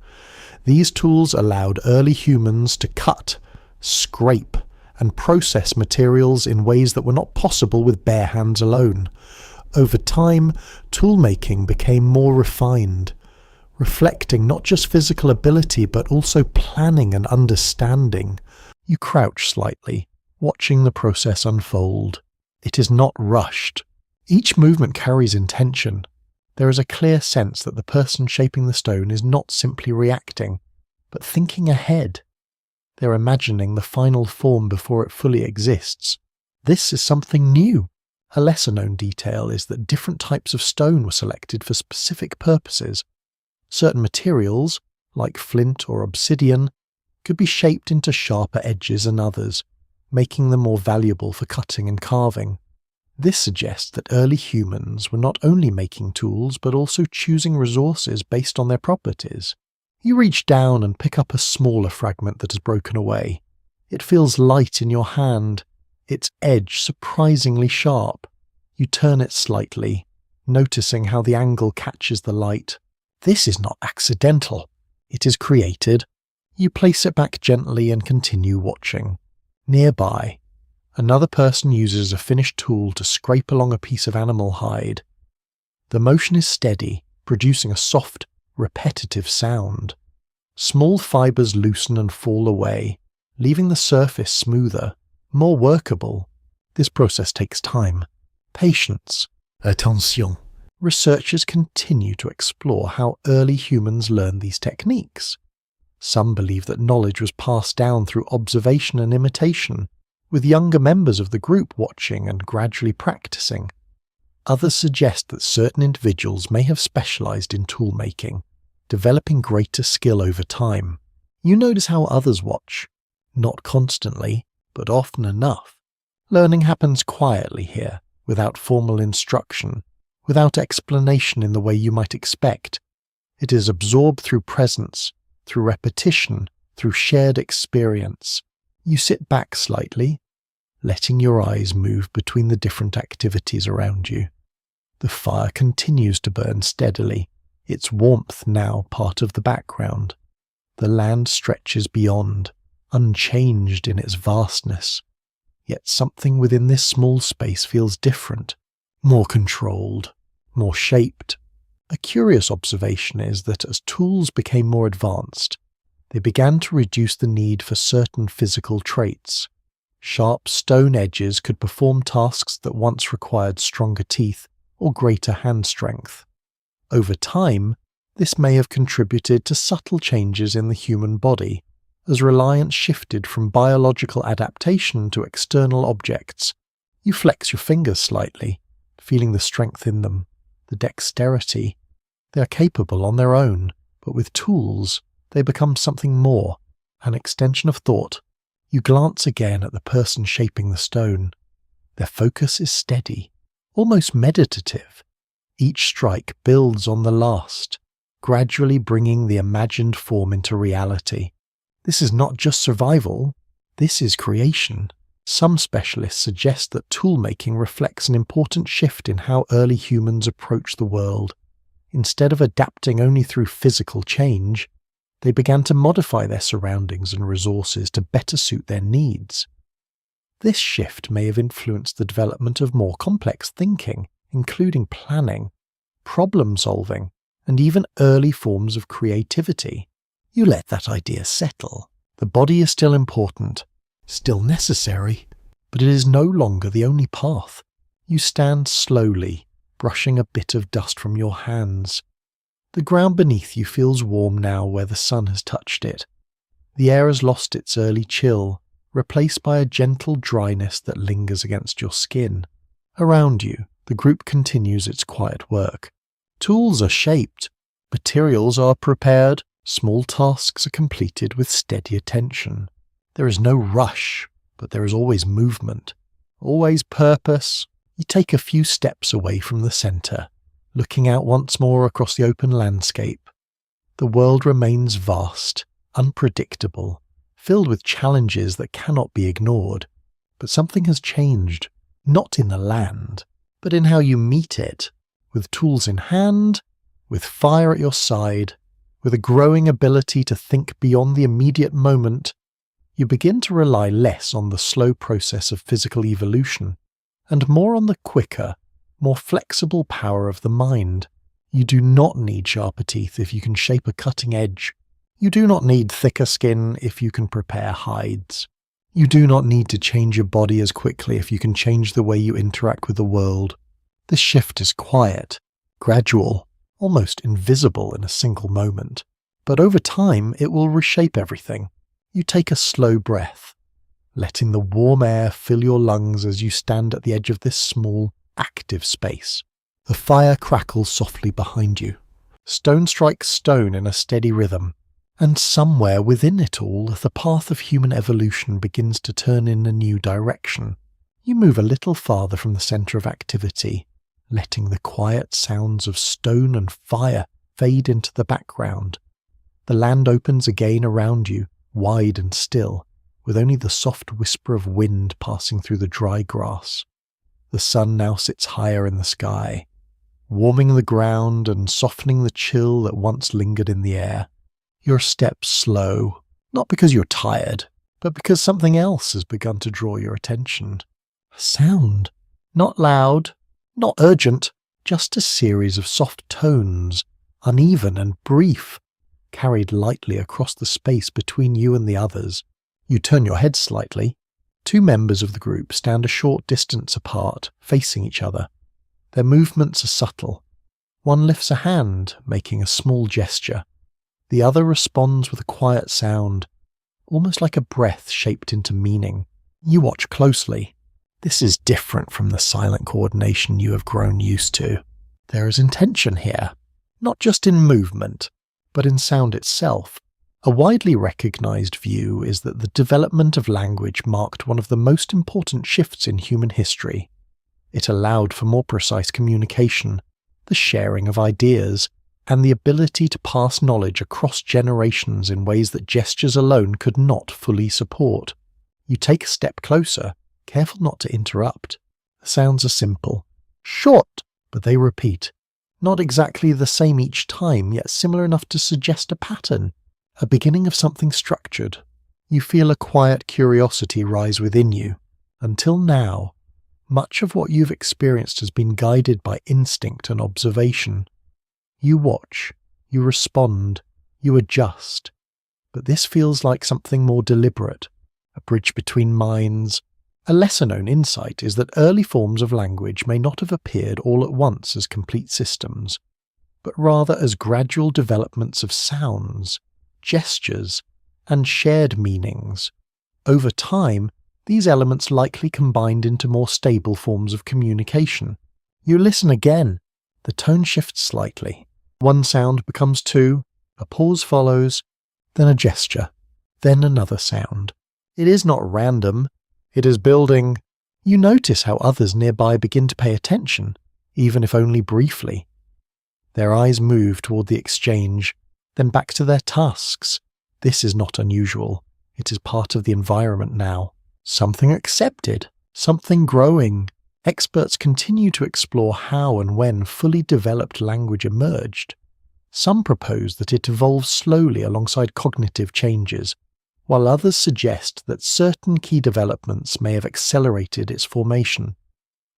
These tools allowed early humans to cut, scrape, and process materials in ways that were not possible with bare hands alone. Over time, tool-making became more refined, reflecting not just physical ability but also planning and understanding. You crouch slightly, watching the process unfold. It is not rushed. Each movement carries intention. There is a clear sense that the person shaping the stone is not simply reacting, but thinking ahead. They're imagining the final form before it fully exists. This is something new. A lesser-known detail is that different types of stone were selected for specific purposes. Certain materials, like flint or obsidian, could be shaped into sharper edges than others, making them more valuable for cutting and carving. This suggests that early humans were not only making tools but also choosing resources based on their properties. You reach down and pick up a smaller fragment that has broken away. It feels light in your hand, its edge surprisingly sharp. You turn it slightly, noticing how the angle catches the light. This is not accidental. It is created. You place it back gently and continue watching. Nearby, another person uses a finished tool to scrape along a piece of animal hide. The motion is steady, producing a soft, repetitive sound. Small fibers loosen and fall away, leaving the surface smoother, more workable. This process takes time, patience, attention. Researchers continue to explore how early humans learned these techniques. Some believe that knowledge was passed down through observation and imitation, with younger members of the group watching and gradually practicing. Others suggest that certain individuals may have specialized in tool making, developing greater skill over time. You notice how others watch. Not constantly, but often enough. Learning happens quietly here, without formal instruction, without explanation in the way you might expect. It is absorbed through presence, through repetition, through shared experience. You sit back slightly, letting your eyes move between the different activities around you. The fire continues to burn steadily, its warmth now part of the background. The land stretches beyond, unchanged in its vastness. Yet something within this small space feels different, more controlled, more shaped. A curious observation is that as tools became more advanced, they began to reduce the need for certain physical traits. Sharp stone edges could perform tasks that once required stronger teeth or greater hand strength. Over time, this may have contributed to subtle changes in the human body, as reliance shifted from biological adaptation to external objects. You flex your fingers slightly, feeling the strength in them, the dexterity. They are capable on their own, but with tools, they become something more, an extension of thought. You glance again at the person shaping the stone. Their focus is steady, almost meditative. Each strike builds on the last, gradually bringing the imagined form into reality. This is not just survival, this is creation. Some specialists suggest that tool-making reflects an important shift in how early humans approach the world. Instead of adapting only through physical change, they began to modify their surroundings and resources to better suit their needs. This shift may have influenced the development of more complex thinking, including planning, problem-solving, and even early forms of creativity. You let that idea settle. The body is still important, still necessary, but it is no longer the only path. You stand slowly, brushing a bit of dust from your hands. The ground beneath you feels warm now where the sun has touched it. The air has lost its early chill, replaced by a gentle dryness that lingers against your skin. Around you, the group continues its quiet work. Tools are shaped, materials are prepared, small tasks are completed with steady attention. There is no rush, but there is always movement, always purpose. You take a few steps away from the centre, looking out once more across the open landscape. The world remains vast, unpredictable, filled with challenges that cannot be ignored. But something has changed, not in the land, but in how you meet it, with tools in hand, with fire at your side, with a growing ability to think beyond the immediate moment. You begin to rely less on the slow process of physical evolution, and more on the quicker, more flexible power of the mind. You do not need sharper teeth if you can shape a cutting edge. You do not need thicker skin if you can prepare hides. You do not need to change your body as quickly if you can change the way you interact with the world. This shift is quiet, gradual, almost invisible in a single moment. But over time, it will reshape everything. You take a slow breath, letting the warm air fill your lungs as you stand at the edge of this small, active space. The fire crackles softly behind you. Stone strikes stone in a steady rhythm, and somewhere within it all, the path of human evolution begins to turn in a new direction. You move a little farther from the centre of activity, letting the quiet sounds of stone and fire fade into the background. The land opens again around you, wide and still, with only the soft whisper of wind passing through the dry grass. The sun now sits higher in the sky, warming the ground and softening the chill that once lingered in the air. Your steps slow, not because you're tired, but because something else has begun to draw your attention. A sound, not loud, not urgent, just a series of soft tones, uneven and brief, carried lightly across the space between you and the others. You turn your head slightly. Two members of the group stand a short distance apart, facing each other. Their movements are subtle. One lifts a hand, making a small gesture. The other responds with a quiet sound, almost like a breath shaped into meaning. You watch closely. This is different from the silent coordination you have grown used to. There is intention here, not just in movement, but in sound itself. A widely recognized view is that the development of language marked one of the most important shifts in human history. It allowed for more precise communication, the sharing of ideas, and the ability to pass knowledge across generations in ways that gestures alone could not fully support. You take a step closer, careful not to interrupt. The sounds are simple, short, but they repeat. Not exactly the same each time, yet similar enough to suggest a pattern, a beginning of something structured. You feel a quiet curiosity rise within you. Until now, much of what you've experienced has been guided by instinct and observation. You watch, you respond, you adjust. But this feels like something more deliberate, a bridge between minds. A lesser-known insight is that early forms of language may not have appeared all at once as complete systems, but rather as gradual developments of sounds, gestures, and shared meanings. Over time, these elements likely combined into more stable forms of communication. You listen again. The tone shifts slightly. One sound becomes two, a pause follows, then a gesture, then another sound. It is not random. It is building. You notice how others nearby begin to pay attention, even if only briefly. Their eyes move toward the exchange, then back to their tasks. This is not unusual. It is part of the environment now. Something accepted, something growing. Experts continue to explore how and when fully developed language emerged. Some propose that it evolves slowly alongside cognitive changes, while others suggest that certain key developments may have accelerated its formation.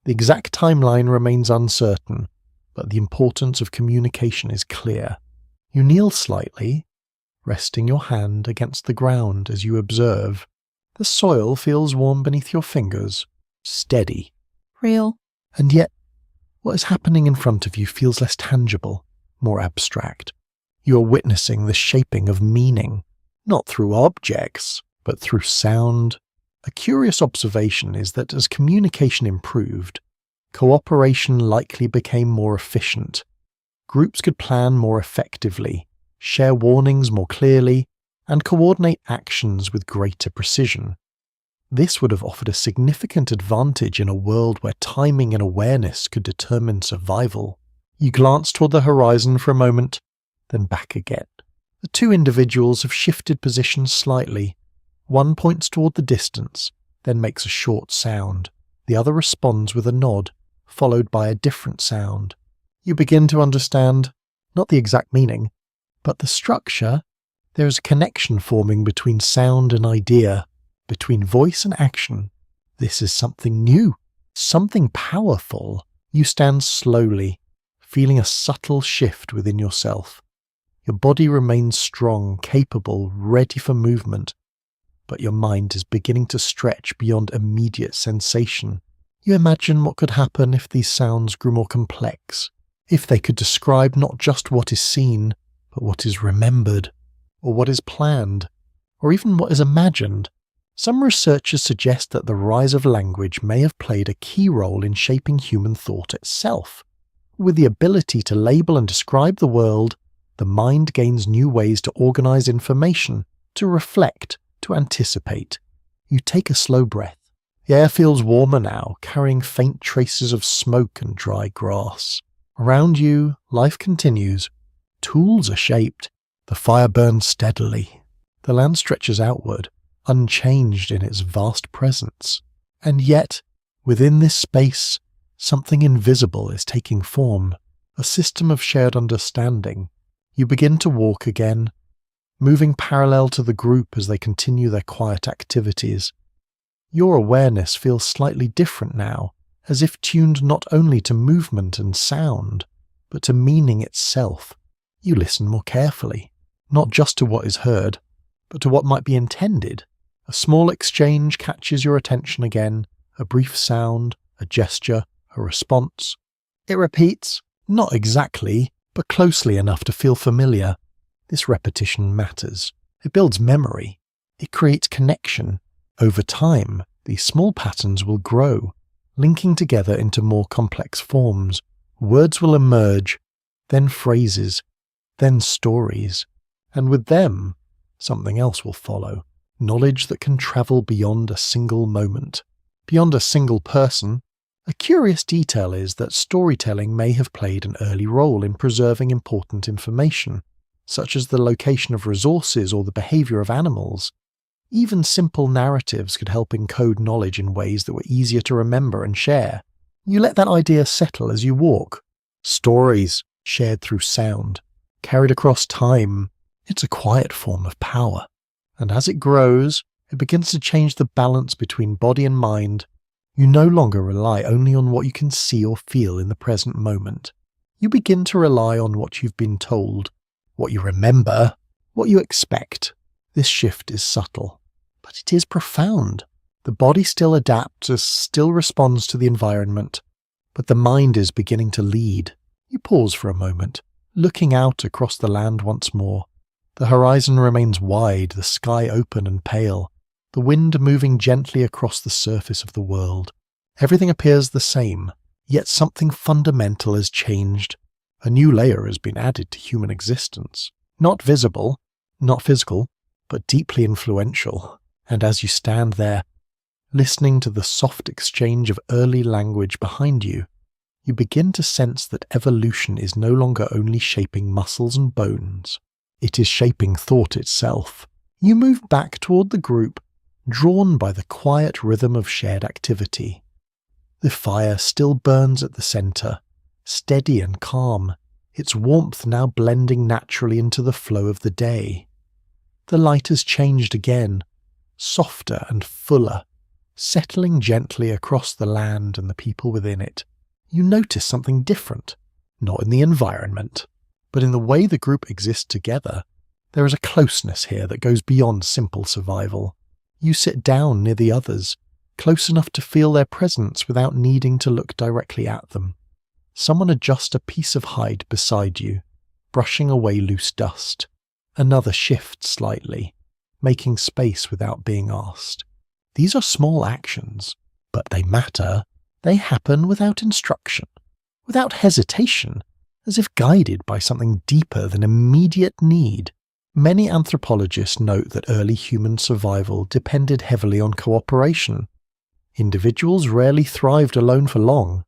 The exact timeline remains uncertain, but the importance of communication is clear. You kneel slightly, resting your hand against the ground as you observe. The soil feels warm beneath your fingers, steady. Real. And yet, what is happening in front of you feels less tangible, more abstract. You are witnessing the shaping of meaning, not through objects, but through sound. A curious observation is that as communication improved, cooperation likely became more efficient. Groups could plan more effectively, share warnings more clearly, and coordinate actions with greater precision. This would have offered a significant advantage in a world where timing and awareness could determine survival. You glance toward the horizon for a moment, then back again. The two individuals have shifted positions slightly. One points toward the distance, then makes a short sound. The other responds with a nod, followed by a different sound. You begin to understand, not the exact meaning, but the structure. There is a connection forming between sound and idea, between voice and action. This is something new, something powerful. You stand slowly, feeling a subtle shift within yourself. Your body remains strong, capable, ready for movement, but your mind is beginning to stretch beyond immediate sensation. You imagine what could happen if these sounds grew more complex, if they could describe not just what is seen, but what is remembered, or what is planned, or even what is imagined. Some researchers suggest that the rise of language may have played a key role in shaping human thought itself. With the ability to label and describe the world, the mind gains new ways to organize information, to reflect, to anticipate. You take a slow breath. The air feels warmer now, carrying faint traces of smoke and dry grass. Around you, life continues. Tools are shaped. The fire burns steadily. The land stretches outward, unchanged in its vast presence. And yet, within this space, something invisible is taking form, a system of shared understanding. You begin to walk again, moving parallel to the group as they continue their quiet activities. Your awareness feels slightly different now, as if tuned not only to movement and sound, but to meaning itself. You listen more carefully, not just to what is heard, but to what might be intended. A small exchange catches your attention again, a brief sound, a gesture, a response. It repeats, not exactly, but closely enough to feel familiar. This repetition matters. It builds memory. It creates connection. Over time, these small patterns will grow, linking together into more complex forms. Words will emerge, then phrases, then stories, and with them, something else will follow. Knowledge that can travel beyond a single moment, beyond a single person. A curious detail is that storytelling may have played an early role in preserving important information, such as the location of resources or the behavior of animals. Even simple narratives could help encode knowledge in ways that were easier to remember and share. You let that idea settle as you walk. Stories, shared through sound, carried across time. It's a quiet form of power. And as it grows, it begins to change the balance between body and mind. You no longer rely only on what you can see or feel in the present moment. You begin to rely on what you've been told, what you remember, what you expect. This shift is subtle, but it is profound. The body still adapts, still responds to the environment, but the mind is beginning to lead. You pause for a moment, looking out across the land once more. The horizon remains wide, the sky open and pale, the wind moving gently across the surface of the world. Everything appears the same, yet something fundamental has changed. A new layer has been added to human existence. Not visible, not physical, but deeply influential. And as you stand there, listening to the soft exchange of early language behind you, you begin to sense that evolution is no longer only shaping muscles and bones. It is shaping thought itself. You move back toward the group, drawn by the quiet rhythm of shared activity. The fire still burns at the center, steady and calm, its warmth now blending naturally into the flow of the day. The light has changed again, softer and fuller, settling gently across the land and the people within it. You notice something different, not in the environment, but in the way the group exists together. There is a closeness here that goes beyond simple survival. You sit down near the others, close enough to feel their presence without needing to look directly at them. Someone adjusts a piece of hide beside you, brushing away loose dust. Another shifts slightly, making space without being asked. These are small actions, but they matter. They happen without instruction, without hesitation, as if guided by something deeper than immediate need. Many anthropologists note that early human survival depended heavily on cooperation. Individuals rarely thrived alone for long.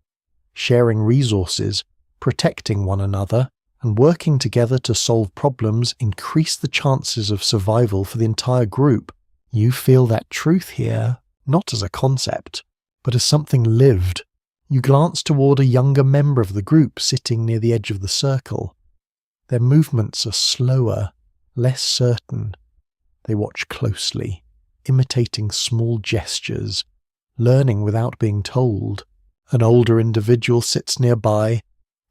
Sharing resources, protecting one another, and working together to solve problems increased the chances of survival for the entire group. You feel that truth here, not as a concept, but as something lived. You glance toward a younger member of the group sitting near the edge of the circle. Their movements are slower, less certain. They watch closely, imitating small gestures, learning without being told. An older individual sits nearby,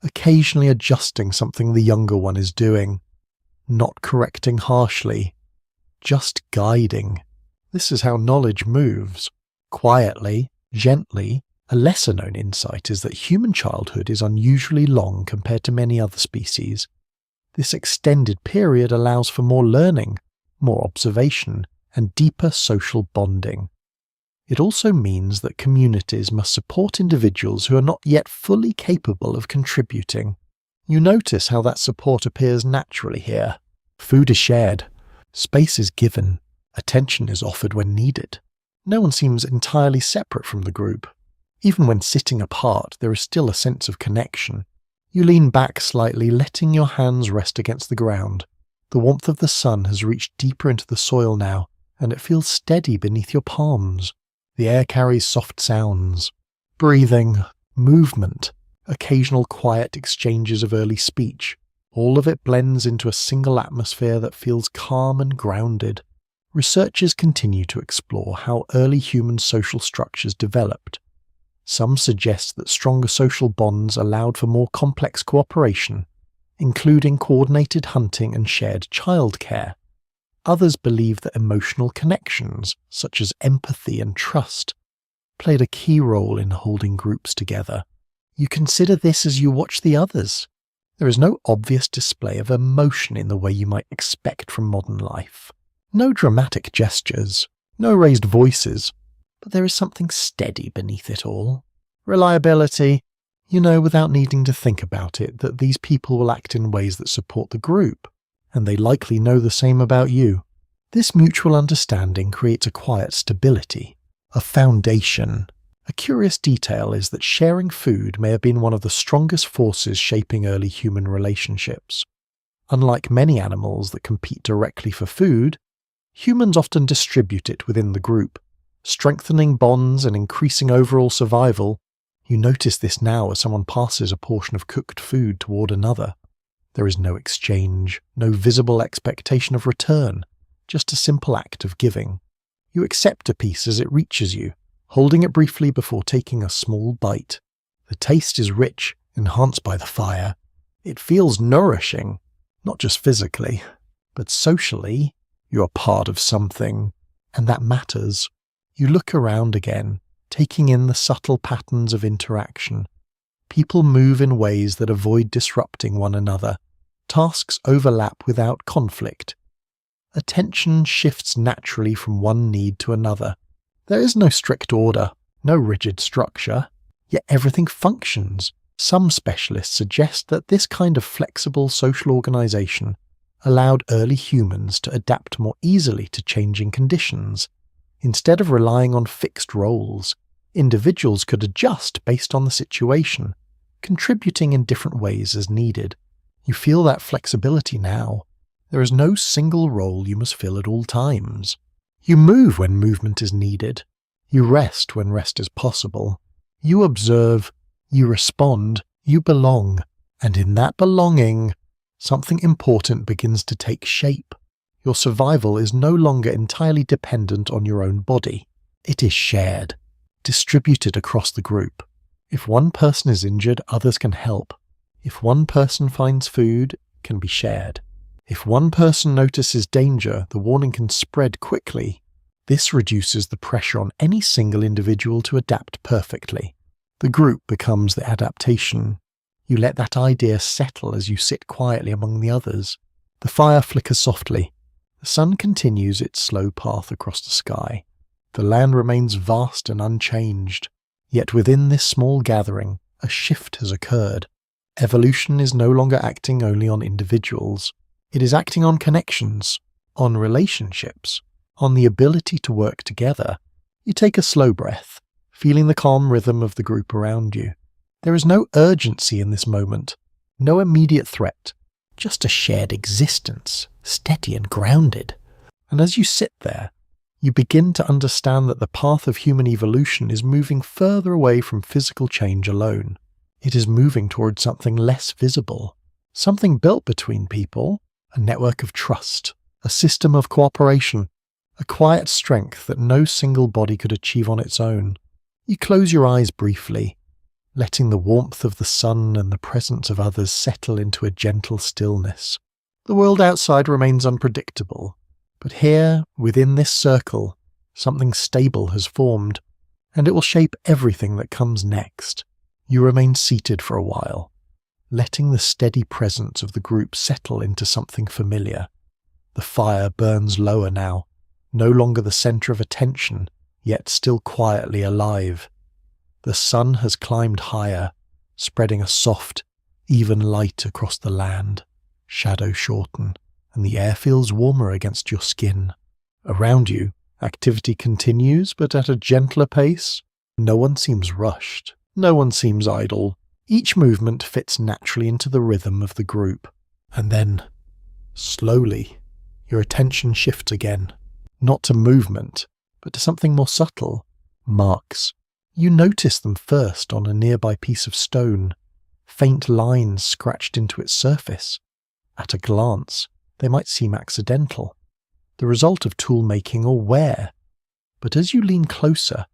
occasionally adjusting something the younger one is doing, not correcting harshly, just guiding. This is how knowledge moves. Quietly, gently. A lesser-known insight is that human childhood is unusually long compared to many other species. This extended period allows for more learning, more observation, and deeper social bonding. It also means that communities must support individuals who are not yet fully capable of contributing. You notice how that support appears naturally here. Food is shared, space is given, attention is offered when needed. No one seems entirely separate from the group. Even when sitting apart, there is still a sense of connection. You lean back slightly, letting your hands rest against the ground. The warmth of the sun has reached deeper into the soil now, and it feels steady beneath your palms. The air carries soft sounds. Breathing, movement, occasional quiet exchanges of early speech. All of it blends into a single atmosphere that feels calm and grounded. Researchers continue to explore how early human social structures developed. Some suggest that stronger social bonds allowed for more complex cooperation, including coordinated hunting and shared childcare. Others believe that emotional connections, such as empathy and trust, played a key role in holding groups together. You consider this as you watch the others. There is no obvious display of emotion in the way you might expect from modern life. No dramatic gestures, no raised voices, but there is something steady beneath it all. Reliability. You know without needing to think about it that these people will act in ways that support the group, and they likely know the same about you. This mutual understanding creates a quiet stability, a foundation. A curious detail is that sharing food may have been one of the strongest forces shaping early human relationships. Unlike many animals that compete directly for food, humans often distribute it within the group, strengthening bonds and increasing overall survival. You notice this now as someone passes a portion of cooked food toward another. There is no exchange, no visible expectation of return, just a simple act of giving. You accept a piece as it reaches you, holding it briefly before taking a small bite. The taste is rich, enhanced by the fire. It feels nourishing, not just physically, but socially. You are part of something, and that matters. You look around again, taking in the subtle patterns of interaction. People move in ways that avoid disrupting one another. Tasks overlap without conflict. Attention shifts naturally from one need to another. There is no strict order, no rigid structure, yet everything functions. Some specialists suggest that this kind of flexible social organization allowed early humans to adapt more easily to changing conditions. Instead of relying on fixed roles, individuals could adjust based on the situation, contributing in different ways as needed. You feel that flexibility now. There is no single role you must fill at all times. You move when movement is needed. You rest when rest is possible. You observe, you respond, you belong, and in that belonging, something important begins to take shape. Your survival is no longer entirely dependent on your own body. It is shared, distributed across the group. If one person is injured, others can help. If one person finds food, it can be shared. If one person notices danger, the warning can spread quickly. This reduces the pressure on any single individual to adapt perfectly. The group becomes the adaptation. You let that idea settle as you sit quietly among the others. The fire flickers softly. The sun continues its slow path across the sky. The land remains vast and unchanged. Yet within this small gathering, a shift has occurred. Evolution is no longer acting only on individuals. It is acting on connections, on relationships, on the ability to work together. You take a slow breath, feeling the calm rhythm of the group around you. There is no urgency in this moment, no immediate threat, just a shared existence, steady and grounded. And as you sit there, you begin to understand that the path of human evolution is moving further away from physical change alone. It is moving towards something less visible, something built between people, a network of trust, a system of cooperation, a quiet strength that no single body could achieve on its own. You close your eyes briefly, letting the warmth of the sun and the presence of others settle into a gentle stillness. The world outside remains unpredictable, but here, within this circle, something stable has formed, and it will shape everything that comes next. You remain seated for a while, letting the steady presence of the group settle into something familiar. The fire burns lower now, no longer the center of attention, yet still quietly alive. The sun has climbed higher, spreading a soft, even light across the land. Shadows shorten, and the air feels warmer against your skin. Around you, activity continues, but at a gentler pace. No one seems rushed. No one seems idle. Each movement fits naturally into the rhythm of the group. And then, slowly, your attention shifts again. Not to movement, but to something more subtle. Marks. You notice them first on a nearby piece of stone. Faint lines scratched into its surface. At a glance, they might seem accidental, the result of tool making or wear. But as you lean closer,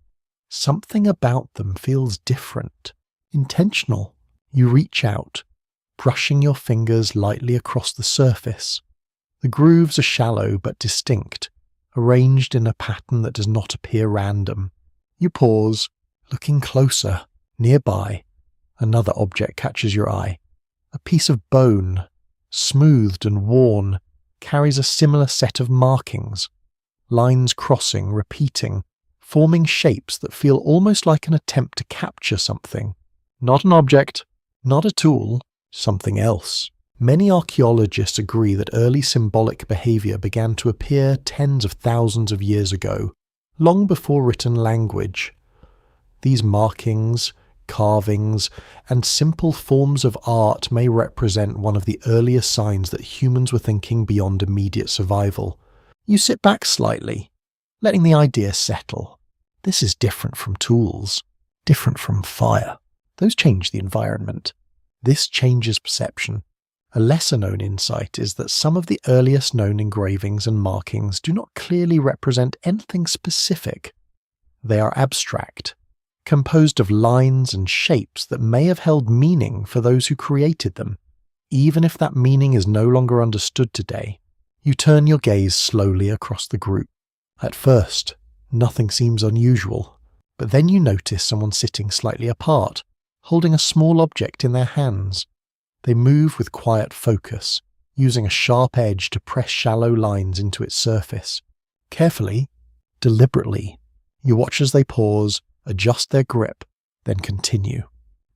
something about them feels different, intentional. You reach out, brushing your fingers lightly across the surface. The grooves are shallow but distinct, arranged in a pattern that does not appear random. You pause, looking closer. Nearby, another object catches your eye. A piece of bone, smoothed and worn, carries a similar set of markings. Lines crossing, repeating, forming shapes that feel almost like an attempt to capture something. Not an object, not a tool, something else. Many archaeologists agree that early symbolic behavior began to appear tens of thousands of years ago, long before written language. These markings, carvings, and simple forms of art may represent one of the earliest signs that humans were thinking beyond immediate survival. You sit back slightly, letting the idea settle. This is different from tools, different from fire. Those change the environment. This changes perception. A lesser-known insight is that some of the earliest known engravings and markings do not clearly represent anything specific. They are abstract, composed of lines and shapes that may have held meaning for those who created them. Even if that meaning is no longer understood today, you turn your gaze slowly across the group. At first, nothing seems unusual, but then you notice someone sitting slightly apart, holding a small object in their hands. They move with quiet focus, using a sharp edge to press shallow lines into its surface. Carefully, deliberately, you watch as they pause, adjust their grip, then continue.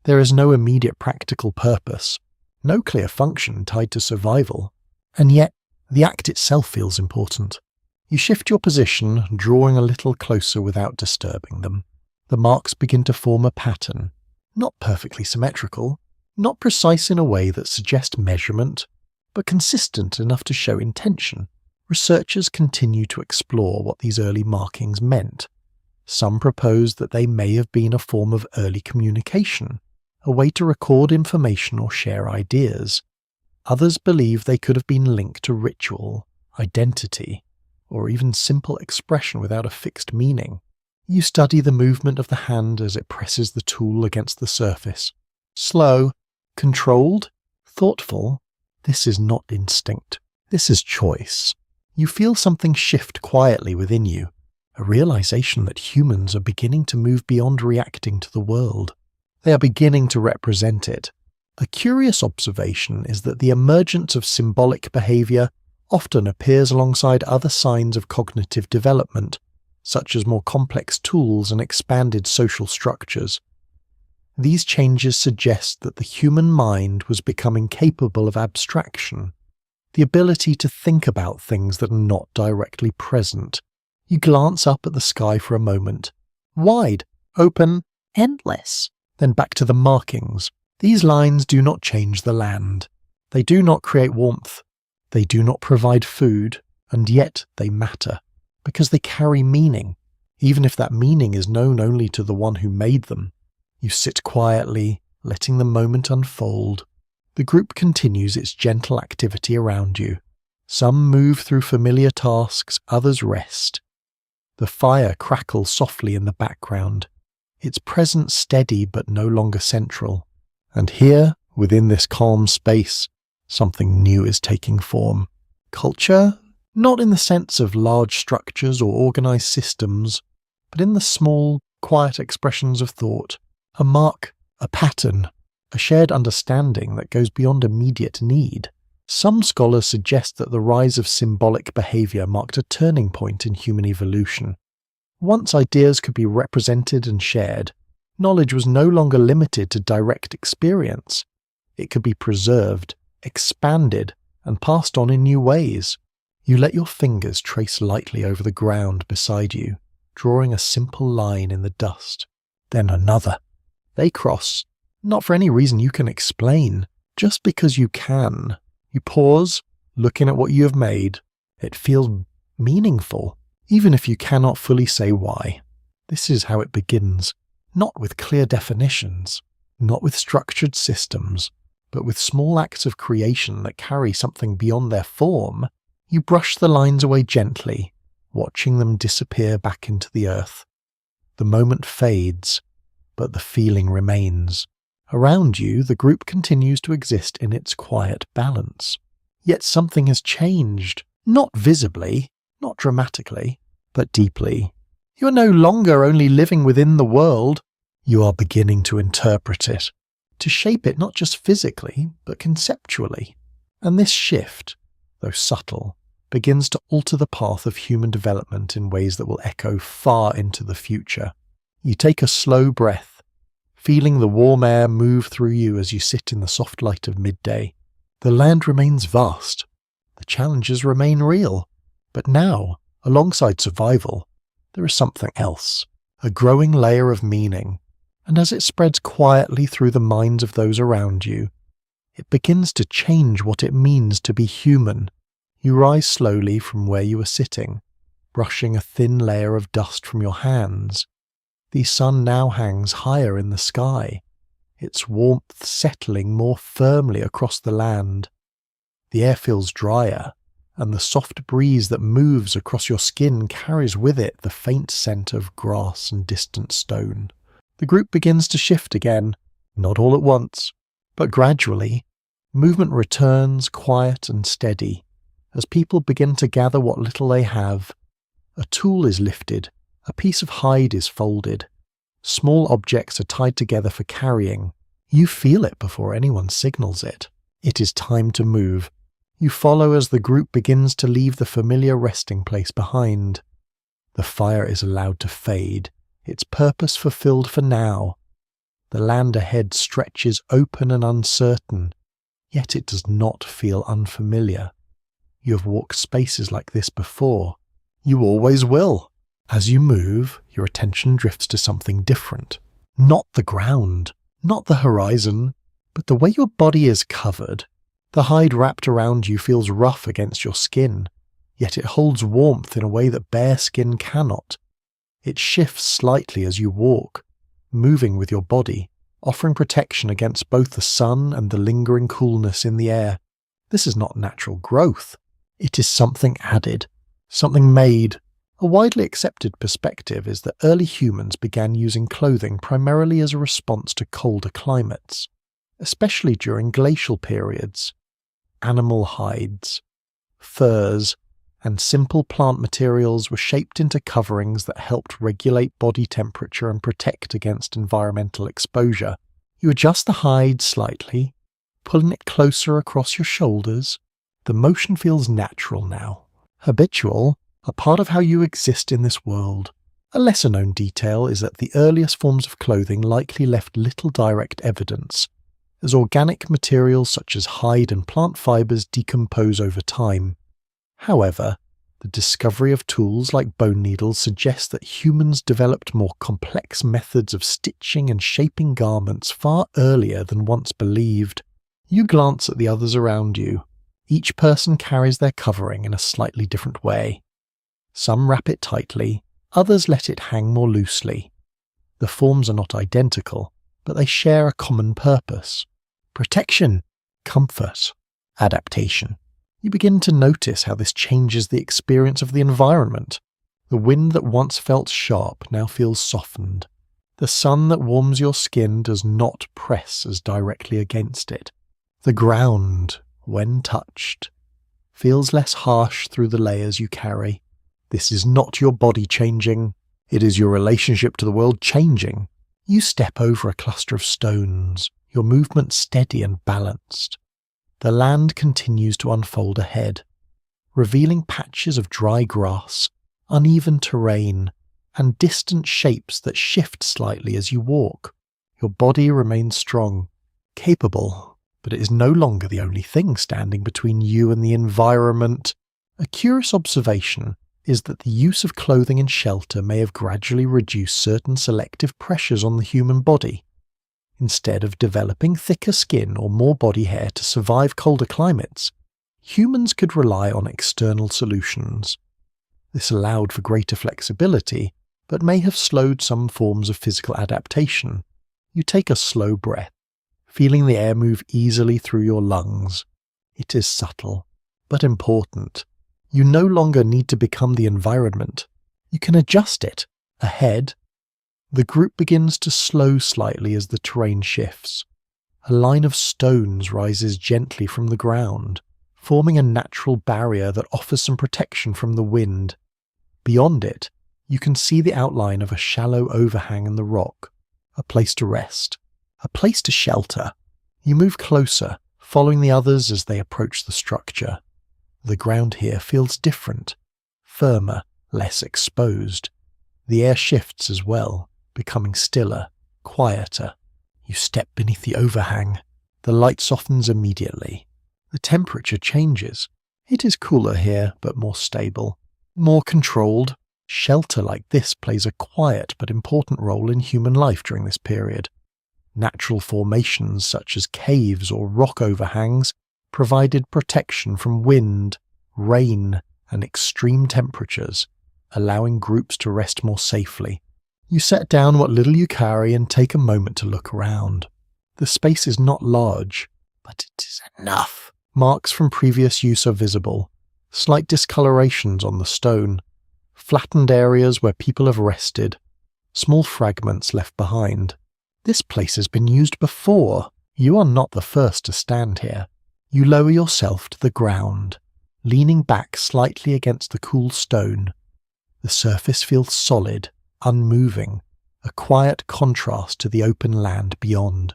There is no immediate practical purpose, no clear function tied to survival, and yet the act itself feels important. You shift your position, drawing a little closer without disturbing them. The marks begin to form a pattern, not perfectly symmetrical, not precise in a way that suggests measurement, but consistent enough to show intention. Researchers continue to explore what these early markings meant. Some propose that they may have been a form of early communication, a way to record information or share ideas. Others believe they could have been linked to ritual, identity, or even simple expression without a fixed meaning. You study the movement of the hand as it presses the tool against the surface. Slow, controlled, thoughtful. This is not instinct. This is choice. You feel something shift quietly within you. a realization that humans are beginning to move beyond reacting to the world. They are beginning to represent it. A curious observation is that the emergence of symbolic behavior often appears alongside other signs of cognitive development, such as more complex tools and expanded social structures. These changes suggest that the human mind was becoming capable of abstraction, the ability to think about things that are not directly present. You glance up at the sky for a moment. Wide, open, endless. Then back to the markings. These lines do not change the land. They do not create warmth. They do not provide food, and yet they matter, because they carry meaning, even if that meaning is known only to the one who made them. You sit quietly, letting the moment unfold. The group continues its gentle activity around you. Some move through familiar tasks, others rest. The fire crackles softly in the background, its presence steady but no longer central. And here, within this calm space, something new is taking form. Culture, not in the sense of large structures or organized systems, but in the small, quiet expressions of thought. A mark, a pattern, a shared understanding that goes beyond immediate need. Some scholars suggest that the rise of symbolic behavior marked a turning point in human evolution. Once ideas could be represented and shared, knowledge was no longer limited to direct experience. It could be preserved, expanded, and passed on in new ways. You let your fingers trace lightly over the ground beside you, drawing a simple line in the dust. Then another. They cross, not for any reason you can explain, just because you can. You pause, looking at what you have made. It feels meaningful, even if you cannot fully say why. This is how it begins, not with clear definitions, not with structured systems, but with small acts of creation that carry something beyond their form. You brush the lines away gently, watching them disappear back into the earth. The moment fades, but the feeling remains. Around you, the group continues to exist in its quiet balance. Yet something has changed, not visibly, not dramatically, but deeply. You are no longer only living within the world, you are beginning to interpret it, to shape it not just physically, but conceptually. And this shift, though subtle, begins to alter the path of human development in ways that will echo far into the future. You take a slow breath, feeling the warm air move through you as you sit in the soft light of midday. The land remains vast. The challenges remain real. But now, alongside survival, there is something else, a growing layer of meaning. And as it spreads quietly through the minds of those around you, it begins to change what it means to be human. You rise slowly from where you are sitting, brushing a thin layer of dust from your hands. The sun now hangs higher in the sky, its warmth settling more firmly across the land. The air feels drier, and the soft breeze that moves across your skin carries with it the faint scent of grass and distant stone. The group begins to shift again, not all at once, but gradually. Movement returns quiet and steady, as people begin to gather what little they have. A tool is lifted, a piece of hide is folded. Small objects are tied together for carrying. You feel it before anyone signals it. It is time to move. You follow as the group begins to leave the familiar resting place behind. The fire is allowed to fade, its purpose fulfilled for now. The land ahead stretches open and uncertain, yet it does not feel unfamiliar. You have walked spaces like this before. You always will. As you move, your attention drifts to something different. Not the ground, not the horizon, but the way your body is covered. The hide wrapped around you feels rough against your skin, yet it holds warmth in a way that bare skin cannot. It shifts slightly as you walk, moving with your body, offering protection against both the sun and the lingering coolness in the air. This is not natural growth. It is something added, something made. A widely accepted perspective is that early humans began using clothing primarily as a response to colder climates, especially during glacial periods. Animal hides, furs, and simple plant materials were shaped into coverings that helped regulate body temperature and protect against environmental exposure. You adjust the hide slightly, pulling it closer across your shoulders. The motion feels natural now, habitual, a part of how you exist in this world. A lesser-known detail is that the earliest forms of clothing likely left little direct evidence, as organic materials such as hide and plant fibers decompose over time. However, the discovery of tools like bone needles suggests that humans developed more complex methods of stitching and shaping garments far earlier than once believed. You glance at the others around you. Each person carries their covering in a slightly different way. Some wrap it tightly, others let it hang more loosely. The forms are not identical, but they share a common purpose: protection, comfort, adaptation. You begin to notice how this changes the experience of the environment. The wind that once felt sharp now feels softened. The sun that warms your skin does not press as directly against it. The ground, when touched, feels less harsh through the layers you carry. This is not your body changing, it is your relationship to the world changing. You step over a cluster of stones, your movement steady and balanced. The land continues to unfold ahead, revealing patches of dry grass, uneven terrain, and distant shapes that shift slightly as you walk. Your body remains strong, capable, but it is no longer the only thing standing between you and the environment. A curious observation is that the use of clothing and shelter may have gradually reduced certain selective pressures on the human body. Instead of developing thicker skin or more body hair to survive colder climates, humans could rely on external solutions. This allowed for greater flexibility, but may have slowed some forms of physical adaptation. You take a slow breath, feeling the air move easily through your lungs. It is subtle, but important. You no longer need to become the environment. You can adjust it. Ahead, the group begins to slow slightly as the terrain shifts. A line of stones rises gently from the ground, forming a natural barrier that offers some protection from the wind. Beyond it, you can see the outline of a shallow overhang in the rock, a place to rest, a place to shelter. You move closer, following the others as they approach the structure. The ground here feels different, firmer, less exposed. The air shifts as well, becoming stiller, quieter. You step beneath the overhang. The light softens immediately. The temperature changes. It is cooler here, but more stable, more controlled. Shelter like this plays a quiet but important role in human life during this period. Natural formations such as caves or rock overhangs provided protection from wind, rain, and extreme temperatures, allowing groups to rest more safely. You set down what little you carry and take a moment to look around. The space is not large, but it is enough. Marks from previous use are visible, slight discolorations on the stone, flattened areas where people have rested, small fragments left behind. This place has been used before. You are not the first to stand here. You lower yourself to the ground, leaning back slightly against the cool stone. The surface feels solid, unmoving, a quiet contrast to the open land beyond.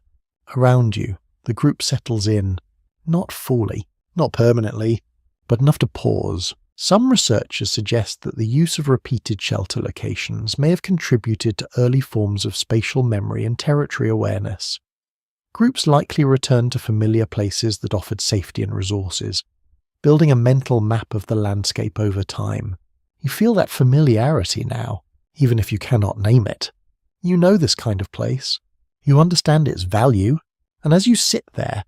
Around you, the group settles in, not fully, not permanently, but enough to pause. Some researchers suggest that the use of repeated shelter locations may have contributed to early forms of spatial memory and territory awareness. Groups likely returned to familiar places that offered safety and resources, building a mental map of the landscape over time. You feel that familiarity now, even if you cannot name it. You know this kind of place. You understand its value, and as you sit there,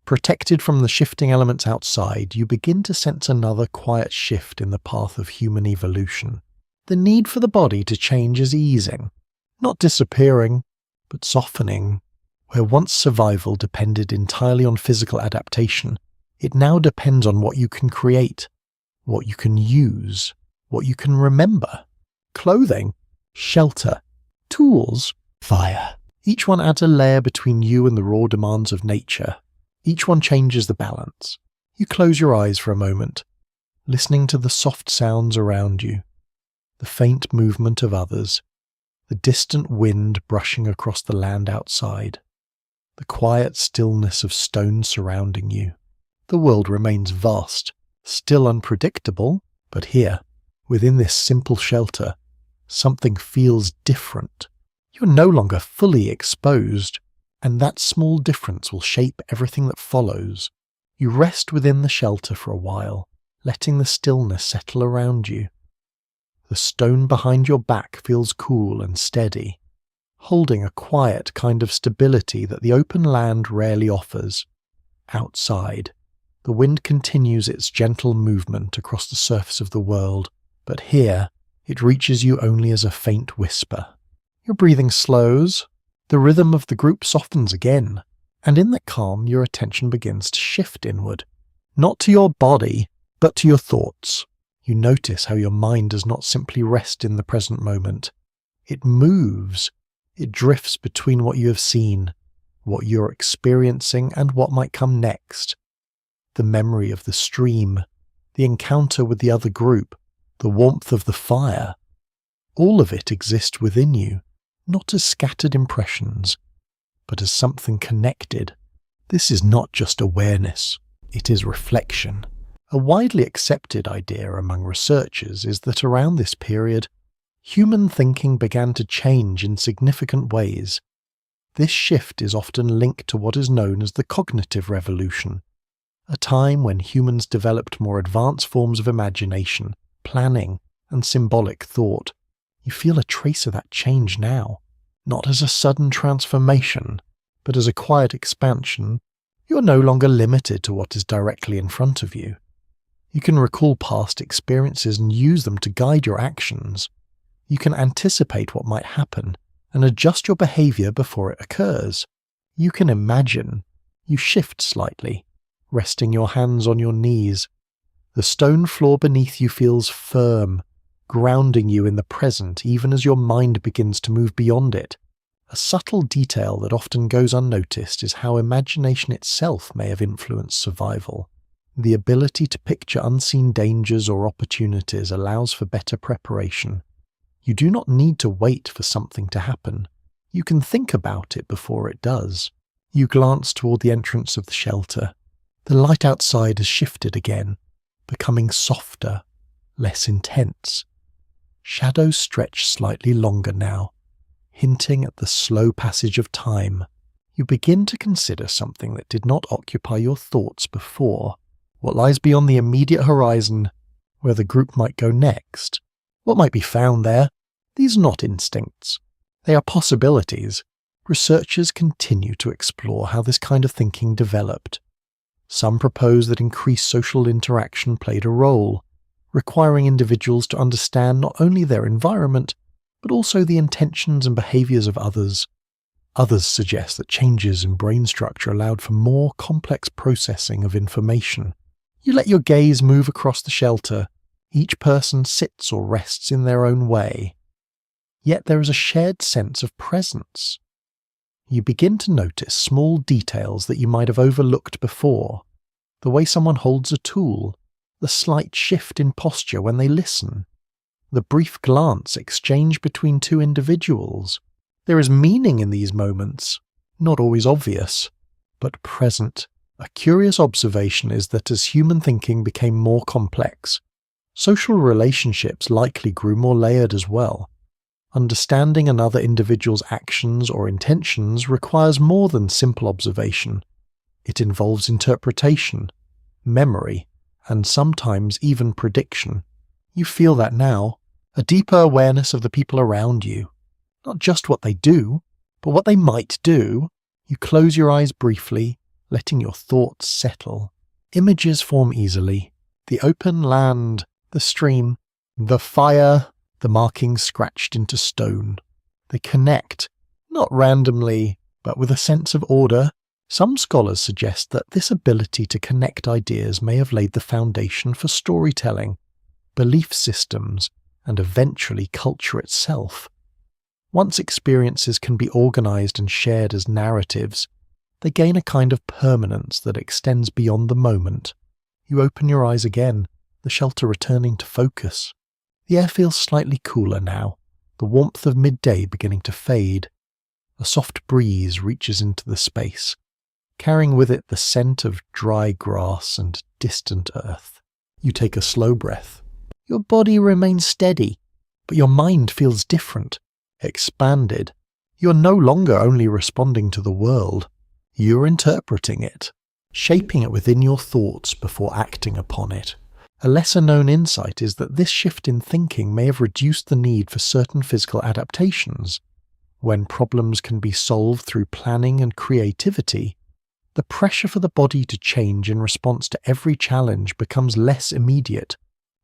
protected from the shifting elements outside, you begin to sense another quiet shift in the path of human evolution. The need for the body to change is easing, not disappearing, but softening. Where once survival depended entirely on physical adaptation, it now depends on what you can create, what you can use, what you can remember. Clothing, shelter, tools, fire. Each one adds a layer between you and the raw demands of nature. Each one changes the balance. You close your eyes for a moment, listening to the soft sounds around you, the faint movement of others, the distant wind brushing across the land outside, the quiet stillness of stone surrounding you. The world remains vast, still unpredictable, but here, within this simple shelter, something feels different. You're no longer fully exposed, and that small difference will shape everything that follows. You rest within the shelter for a while, letting the stillness settle around you. The stone behind your back feels cool and steady, holding a quiet kind of stability that the open land rarely offers. Outside, the wind continues its gentle movement across the surface of the world, but here it reaches you only as a faint whisper. Your breathing slows, the rhythm of the group softens again, and in that calm your attention begins to shift inward, not to your body, but to your thoughts. You notice how your mind does not simply rest in the present moment. It moves. It drifts between what you have seen, what you're experiencing, and what might come next. The memory of the stream, the encounter with the other group, the warmth of the fire, all of it exists within you, not as scattered impressions, but as something connected. This is not just awareness, it is reflection. A widely accepted idea among researchers is that around this period, human thinking began to change in significant ways. This shift is often linked to what is known as the cognitive revolution, a time when humans developed more advanced forms of imagination, planning, and symbolic thought. You feel a trace of that change now, not as a sudden transformation, but as a quiet expansion. You are no longer limited to what is directly in front of you. You can recall past experiences and use them to guide your actions. You can anticipate what might happen and adjust your behavior before it occurs. You can imagine. You shift slightly, resting your hands on your knees. The stone floor beneath you feels firm, grounding you in the present even as your mind begins to move beyond it. A subtle detail that often goes unnoticed is how imagination itself may have influenced survival. The ability to picture unseen dangers or opportunities allows for better preparation. You do not need to wait for something to happen. You can think about it before it does. You glance toward the entrance of the shelter. The light outside has shifted again, becoming softer, less intense. Shadows stretch slightly longer now, hinting at the slow passage of time. You begin to consider something that did not occupy your thoughts before. What lies beyond the immediate horizon, where the group might go next? What might be found there? These are not instincts. They are possibilities. Researchers continue to explore how this kind of thinking developed. Some propose that increased social interaction played a role, requiring individuals to understand not only their environment, but also the intentions and behaviors of others. Others suggest that changes in brain structure allowed for more complex processing of information. You let your gaze move across the shelter. Each person sits or rests in their own way. Yet there is a shared sense of presence. You begin to notice small details that you might have overlooked before. The way someone holds a tool, the slight shift in posture when they listen, the brief glance exchanged between two individuals. There is meaning in these moments, not always obvious, but present. A curious observation is that as human thinking became more complex, social relationships likely grew more layered as well. Understanding another individual's actions or intentions requires more than simple observation. It involves interpretation, memory, and sometimes even prediction. You feel that now, a deeper awareness of the people around you. Not just what they do, but what they might do. You close your eyes briefly, letting your thoughts settle. Images form easily. The open land, the stream, the fire, the markings scratched into stone. They connect, not randomly, but with a sense of order. Some scholars suggest that this ability to connect ideas may have laid the foundation for storytelling, belief systems, and eventually culture itself. Once experiences can be organized and shared as narratives, they gain a kind of permanence that extends beyond the moment. You open your eyes again. the shelter returning to focus. The air feels slightly cooler now, the warmth of midday beginning to fade. A soft breeze reaches into the space, carrying with it the scent of dry grass and distant earth. You take a slow breath. Your body remains steady, but your mind feels different, expanded. You're no longer only responding to the world, you're interpreting it, shaping it within your thoughts before acting upon it. A lesser-known insight is that this shift in thinking may have reduced the need for certain physical adaptations. When problems can be solved through planning and creativity, the pressure for the body to change in response to every challenge becomes less immediate.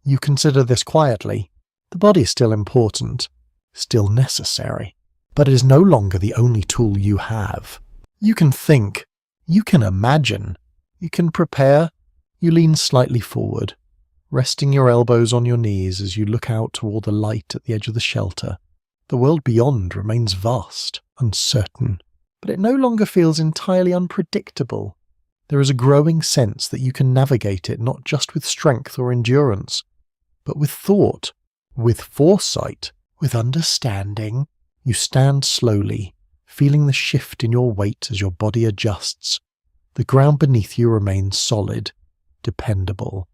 You consider this quietly. The body is still important, still necessary, but it is no longer the only tool you have. You can think, you can imagine, you can prepare. You lean slightly forward, resting your elbows on your knees as you look out toward the light at the edge of the shelter. The world beyond remains vast, uncertain, but it no longer feels entirely unpredictable. There is a growing sense that you can navigate it not just with strength or endurance, but with thought, with foresight, with understanding. You stand slowly, feeling the shift in your weight as your body adjusts. The ground beneath you remains solid, dependable.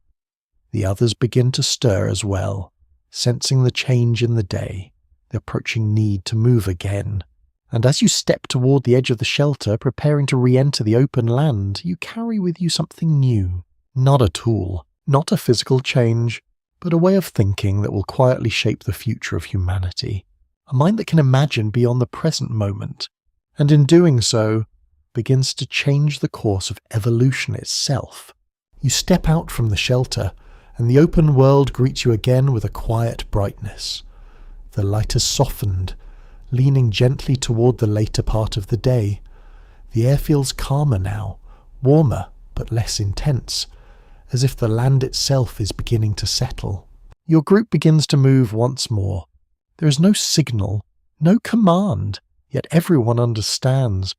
The others begin to stir as well, sensing the change in the day, the approaching need to move again. And as you step toward the edge of the shelter, preparing to re-enter the open land, you carry with you something new. Not a tool, not a physical change, but a way of thinking that will quietly shape the future of humanity. A mind that can imagine beyond the present moment, and in doing so, begins to change the course of evolution itself. You step out from the shelter, and the open world greets you again with a quiet brightness. The light has softened, leaning gently toward the later part of the day. The air feels calmer now, warmer but less intense, as if the land itself is beginning to settle. Your group begins to move once more. There is no signal, no command, yet everyone understands.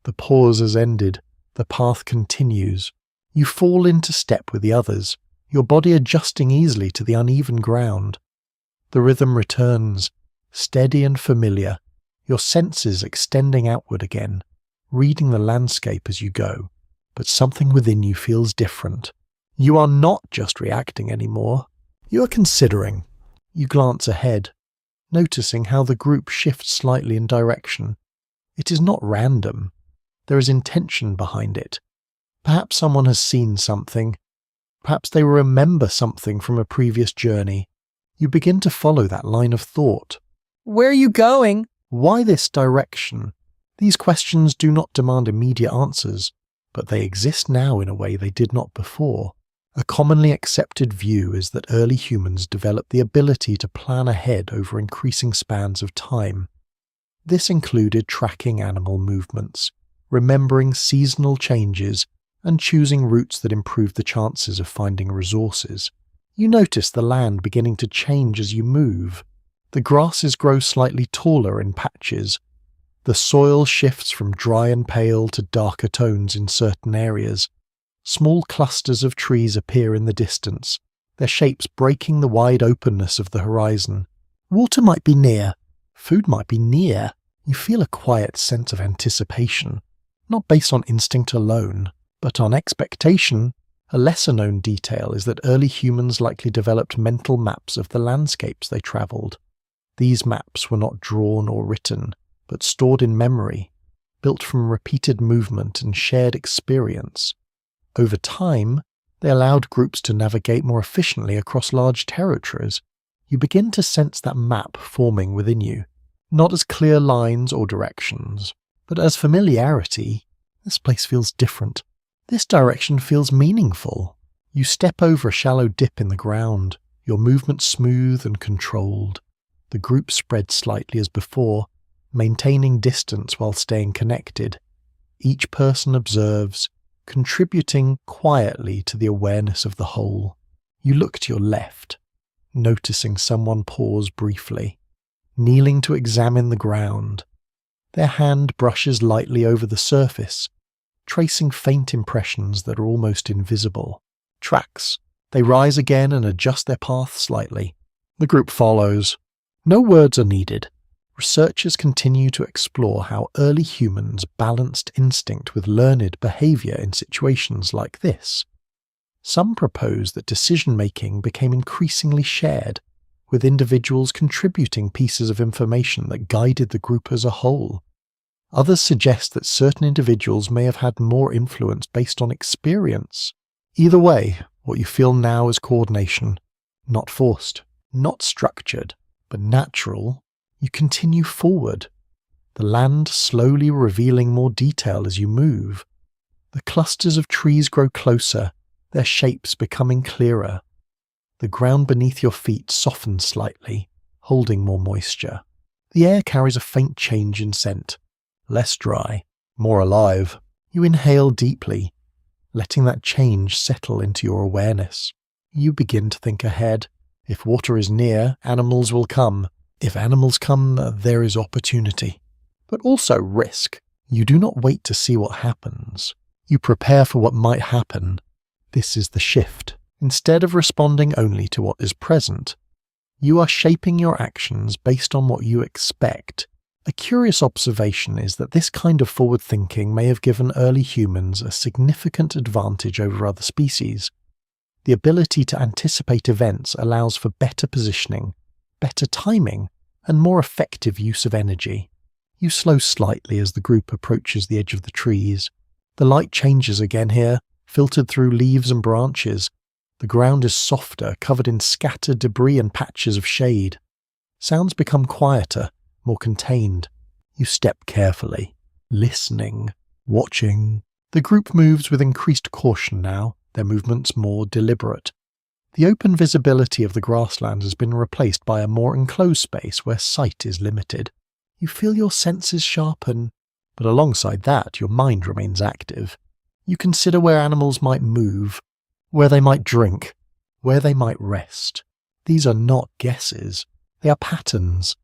The pause has ended, the path continues. You fall into step with the others, your body adjusting easily to the uneven ground. The rhythm returns, steady and familiar, your senses extending outward again, reading the landscape as you go. But something within you feels different. You are not just reacting anymore. You are considering. You glance ahead, noticing how the group shifts slightly in direction. It is not random. There is intention behind it. Perhaps someone has seen something. Perhaps they remember something from a previous journey. You begin to follow that line of thought. Where are you going? Why this direction? These questions do not demand immediate answers, but they exist now in a way they did not before. A commonly accepted view is that early humans developed the ability to plan ahead over increasing spans of time. This included tracking animal movements, remembering seasonal changes, and choosing routes that improved the chances of finding resources. You notice the land beginning to change as you move. The grasses grow slightly taller in patches. The soil shifts from dry and pale to darker tones in certain areas. Small clusters of trees appear in the distance, their shapes breaking the wide openness of the horizon. Water might be near. Food might be near. You feel a quiet sense of anticipation, not based on instinct alone, but on expectation. A lesser-known detail is that early humans likely developed mental maps of the landscapes they travelled. These maps were not drawn or written, but stored in memory, built from repeated movement and shared experience. Over time, they allowed groups to navigate more efficiently across large territories. You begin to sense that map forming within you, not as clear lines or directions, but as familiarity. This place feels different. This direction feels meaningful. You step over a shallow dip in the ground, your movement smooth and controlled. The group spreads slightly as before, maintaining distance while staying connected. Each person observes, contributing quietly to the awareness of the whole. You look to your left, noticing someone pause briefly, kneeling to examine the ground. Their hand brushes lightly over the surface, tracing faint impressions that are almost invisible. Tracks, They rise again and adjust their path slightly. The group follows. No words are needed. Researchers continue to explore how early humans balanced instinct with learned behavior in situations like this. Some propose that decision-making became increasingly shared, with individuals contributing pieces of information that guided the group as a whole. Others suggest that certain individuals may have had more influence based on experience. Either way, what you feel now is coordination, not forced, not structured, but natural. You continue forward, the land slowly revealing more detail as you move. The clusters of trees grow closer, their shapes becoming clearer. The ground beneath your feet softens slightly, holding more moisture. The air carries a faint change in scent, less dry, more alive. You inhale deeply, letting that change settle into your awareness. You begin to think ahead. If water is near, animals will come. If animals come, there is opportunity. But also risk. You do not wait to see what happens. You prepare for what might happen. This is the shift. Instead of responding only to what is present, you are shaping your actions based on what you expect. A curious observation is that this kind of forward thinking may have given early humans a significant advantage over other species. The ability to anticipate events allows for better positioning, better timing, and more effective use of energy. You slow slightly as the group approaches the edge of the trees. The light changes again here, filtered through leaves and branches. The ground is softer, covered in scattered debris and patches of shade. Sounds become quieter, more contained. You step carefully, listening, watching. The group moves with increased caution now, their movements more deliberate. The open visibility of the grassland has been replaced by a more enclosed space where sight is limited. You feel your senses sharpen, but alongside that, your mind remains active. You consider where animals might move, where they might drink, where they might rest. These are not guesses. They are patterns,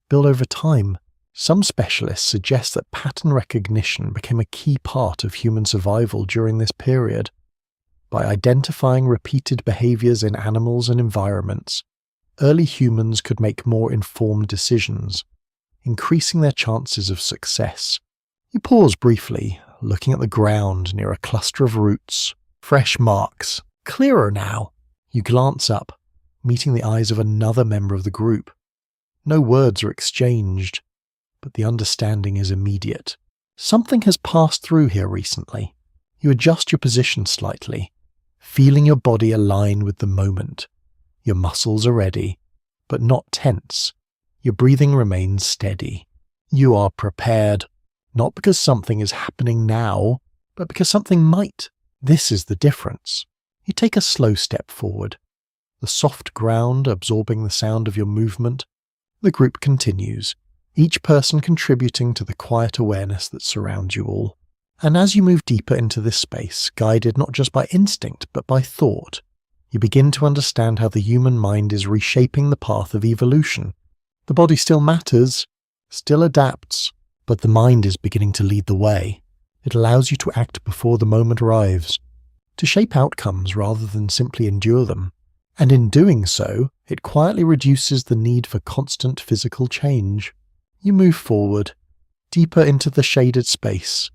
built over time. Some specialists suggest that pattern recognition became a key part of human survival during this period. By identifying repeated behaviors in animals and environments, early humans could make more informed decisions, increasing their chances of success. You pause briefly, looking at the ground near a cluster of roots. Fresh marks, clearer now. You glance up, meeting the eyes of another member of the group. No words are exchanged, but the understanding is immediate. Something has passed through here recently. You adjust your position slightly, feeling your body align with the moment. Your muscles are ready, but not tense. Your breathing remains steady. You are prepared, not because something is happening now, but because something might. This is the difference. You take a slow step forward, the soft ground absorbing the sound of your movement. The group continues, each person contributing to the quiet awareness that surrounds you all. And as you move deeper into this space, guided not just by instinct but by thought, you begin to understand how the human mind is reshaping the path of evolution. The body still matters, still adapts, but the mind is beginning to lead the way. It allows you to act before the moment arrives, to shape outcomes rather than simply endure them. And in doing so, it quietly reduces the need for constant physical change. You move forward, deeper into the shaded space,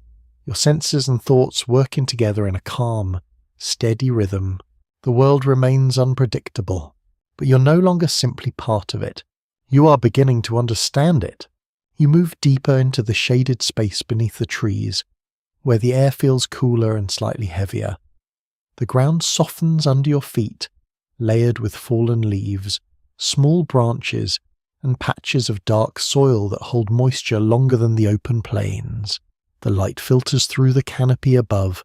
your senses and thoughts working together in a calm, steady rhythm. The world remains unpredictable, but you're no longer simply part of it. You are beginning to understand it. You move deeper into the shaded space beneath the trees, where the air feels cooler and slightly heavier. The ground softens under your feet, layered with fallen leaves, small branches, and patches of dark soil that hold moisture longer than the open plains. The light filters through the canopy above,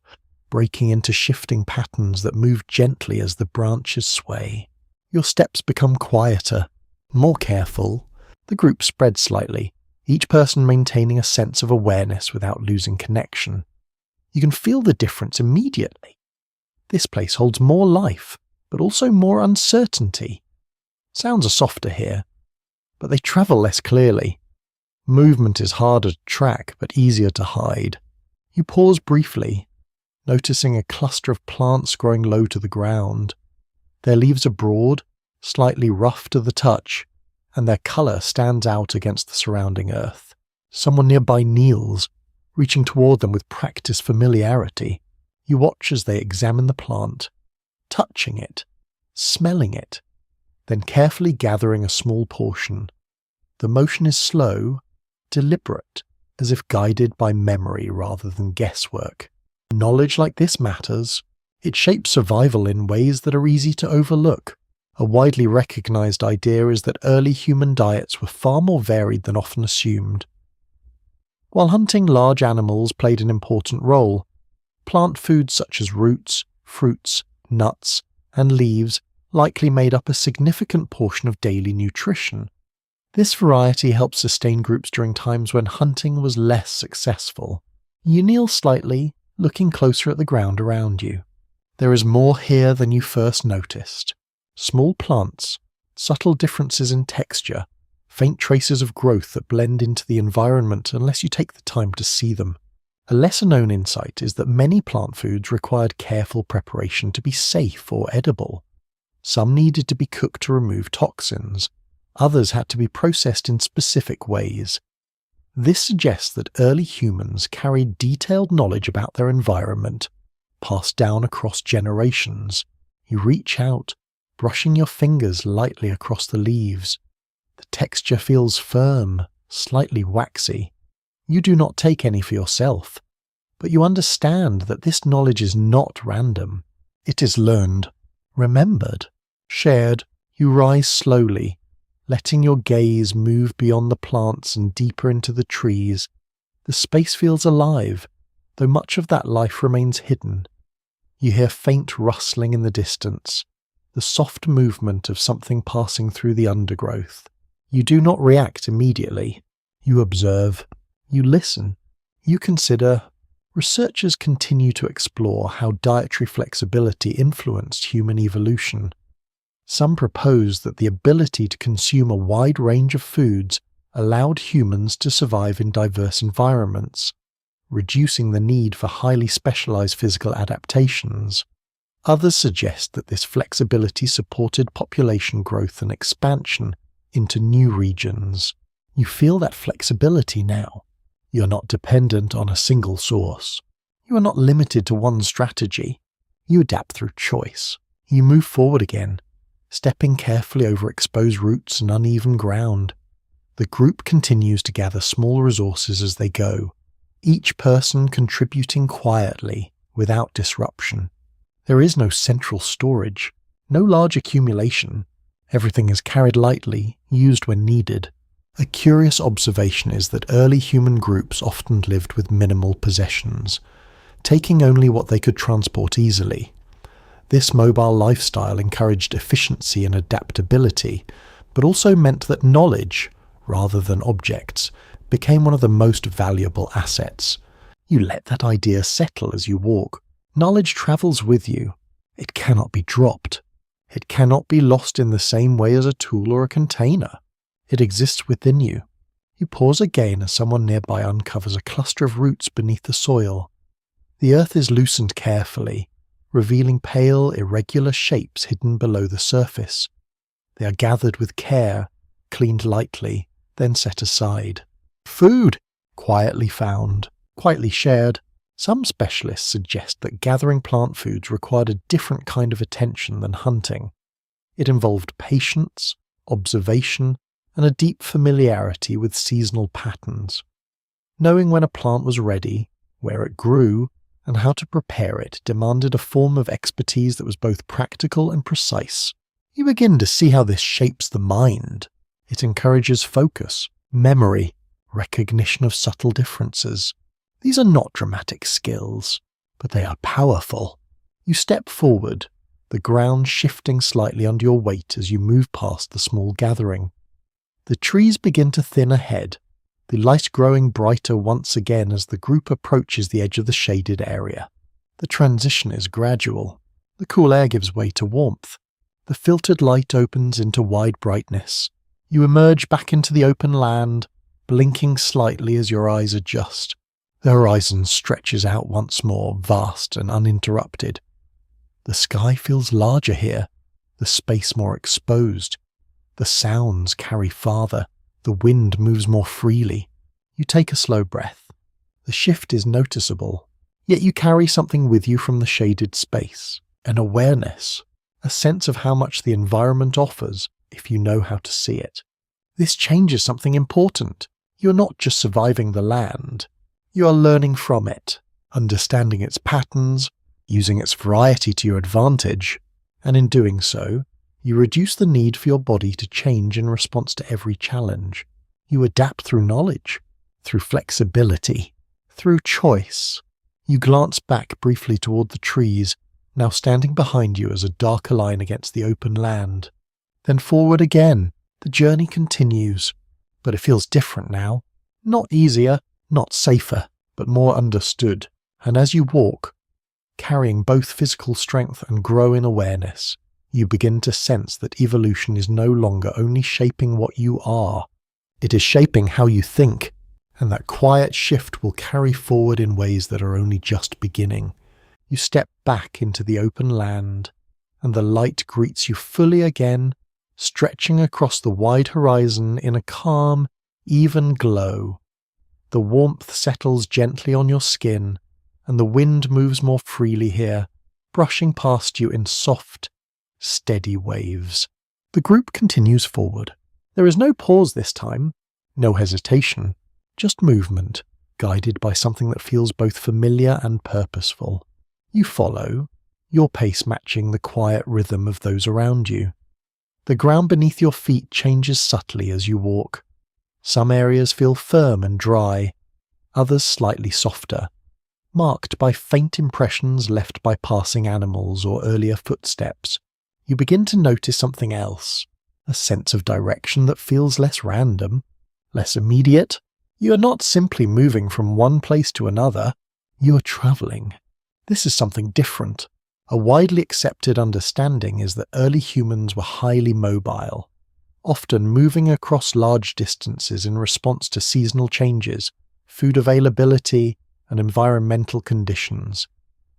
breaking into shifting patterns that move gently as the branches sway. Your steps become quieter, more careful. The group spreads slightly, each person maintaining a sense of awareness without losing connection. You can feel the difference immediately. This place holds more life, but also more uncertainty. Sounds are softer here, but they travel less clearly. Movement is harder to track, but easier to hide. You pause briefly, noticing a cluster of plants growing low to the ground. Their leaves are broad, slightly rough to the touch, and their colour stands out against the surrounding earth. Someone nearby kneels, reaching toward them with practiced familiarity. You watch as they examine the plant, touching it, smelling it, then carefully gathering a small portion. The motion is slow, deliberate, as if guided by memory rather than guesswork. Knowledge like this matters. It shapes survival in ways that are easy to overlook. A widely recognized idea is that early human diets were far more varied than often assumed. While hunting large animals played an important role, plant foods such as roots, fruits, nuts, and leaves likely made up a significant portion of daily nutrition. This variety helped sustain groups during times when hunting was less successful. You kneel slightly, looking closer at the ground around you. There is more here than you first noticed. Small plants, subtle differences in texture, faint traces of growth that blend into the environment unless you take the time to see them. A lesser-known insight is that many plant foods required careful preparation to be safe or edible. Some needed to be cooked to remove toxins. Others had to be processed in specific ways. This suggests that early humans carried detailed knowledge about their environment, passed down across generations. You reach out, brushing your fingers lightly across the leaves. The texture feels firm, slightly waxy. You do not take any for yourself, but you understand that this knowledge is not random. It is learned, remembered, shared. You rise slowly, letting your gaze move beyond the plants and deeper into the trees. The space feels alive, though much of that life remains hidden. You hear faint rustling in the distance, the soft movement of something passing through the undergrowth. You do not react immediately. You observe. You listen. You consider. Researchers continue to explore how dietary flexibility influenced human evolution. Some propose that the ability to consume a wide range of foods allowed humans to survive in diverse environments, reducing the need for highly specialized physical adaptations. Others suggest that this flexibility supported population growth and expansion into new regions. You feel that flexibility now. You're not dependent on a single source. You are not limited to one strategy. You adapt through choice. You move forward again, stepping carefully over exposed roots and uneven ground. The group continues to gather small resources as they go, each person contributing quietly, without disruption. There is no central storage, no large accumulation. Everything is carried lightly, used when needed. A curious observation is that early human groups often lived with minimal possessions, taking only what they could transport easily. This mobile lifestyle encouraged efficiency and adaptability, but also meant that knowledge, rather than objects, became one of the most valuable assets. You let that idea settle as you walk. Knowledge travels with you. It cannot be dropped. It cannot be lost in the same way as a tool or a container. It exists within you. You pause again as someone nearby uncovers a cluster of roots beneath the soil. The earth is loosened carefully, revealing pale, irregular shapes hidden below the surface. They are gathered with care, cleaned lightly, then set aside. Food! Quietly found, quietly shared. Some specialists suggest that gathering plant foods required a different kind of attention than hunting. It involved patience, observation, and a deep familiarity with seasonal patterns. Knowing when a plant was ready, where it grew, and how to prepare it demanded a form of expertise that was both practical and precise. You begin to see how this shapes the mind. It encourages focus, memory, recognition of subtle differences. These are not dramatic skills, but they are powerful. You step forward, the ground shifting slightly under your weight as you move past the small gathering. The trees begin to thin ahead, the light growing brighter once again as the group approaches the edge of the shaded area. The transition is gradual. The cool air gives way to warmth. The filtered light opens into wide brightness. You emerge back into the open land, blinking slightly as your eyes adjust. The horizon stretches out once more, vast and uninterrupted. The sky feels larger here, the space more exposed. The sounds carry farther, the wind moves more freely. You take a slow breath. The shift is noticeable, yet you carry something with you from the shaded space, an awareness, a sense of how much the environment offers if you know how to see it. This changes something important. You're not just surviving the land, you are learning from it, understanding its patterns, using its variety to your advantage, and in doing so, you reduce the need for your body to change in response to every challenge. You adapt through knowledge, through flexibility, through choice. You glance back briefly toward the trees, now standing behind you as a darker line against the open land. Then forward again. The journey continues, but it feels different now. Not easier, not safer, but more understood. And as you walk, carrying both physical strength and growing awareness, you begin to sense that evolution is no longer only shaping what you are, it is shaping how you think, and that quiet shift will carry forward in ways that are only just beginning. You step back into the open land, and the light greets you fully again, stretching across the wide horizon in a calm, even glow. The warmth settles gently on your skin, and the wind moves more freely here, brushing past you in soft, steady waves. The group continues forward. There is no pause this time, no hesitation, just movement, guided by something that feels both familiar and purposeful. You follow, your pace matching the quiet rhythm of those around you. The ground beneath your feet changes subtly as you walk. Some areas feel firm and dry, others slightly softer, marked by faint impressions left by passing animals or earlier footsteps. You begin to notice something else, a sense of direction that feels less random, less immediate. You are not simply moving from one place to another, you are travelling. This is something different. A widely accepted understanding is that early humans were highly mobile, often moving across large distances in response to seasonal changes, food availability, and environmental conditions.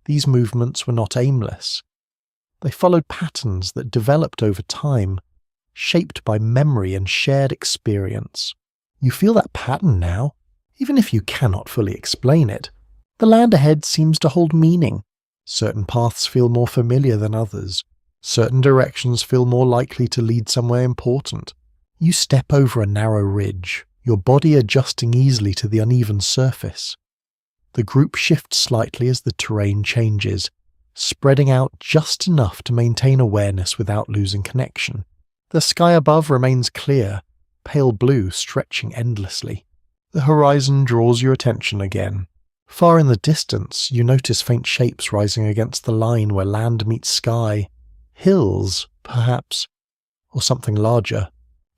These movements were not aimless. They followed patterns that developed over time, shaped by memory and shared experience. You feel that pattern now, even if you cannot fully explain it. The land ahead seems to hold meaning. Certain paths feel more familiar than others. Certain directions feel more likely to lead somewhere important. You step over a narrow ridge, your body adjusting easily to the uneven surface. The group shifts slightly as the terrain changes, spreading out just enough to maintain awareness without losing connection. The sky above remains clear, pale blue stretching endlessly. The horizon draws your attention again. Far in the distance, you notice faint shapes rising against the line where land meets sky. Hills, perhaps, or something larger.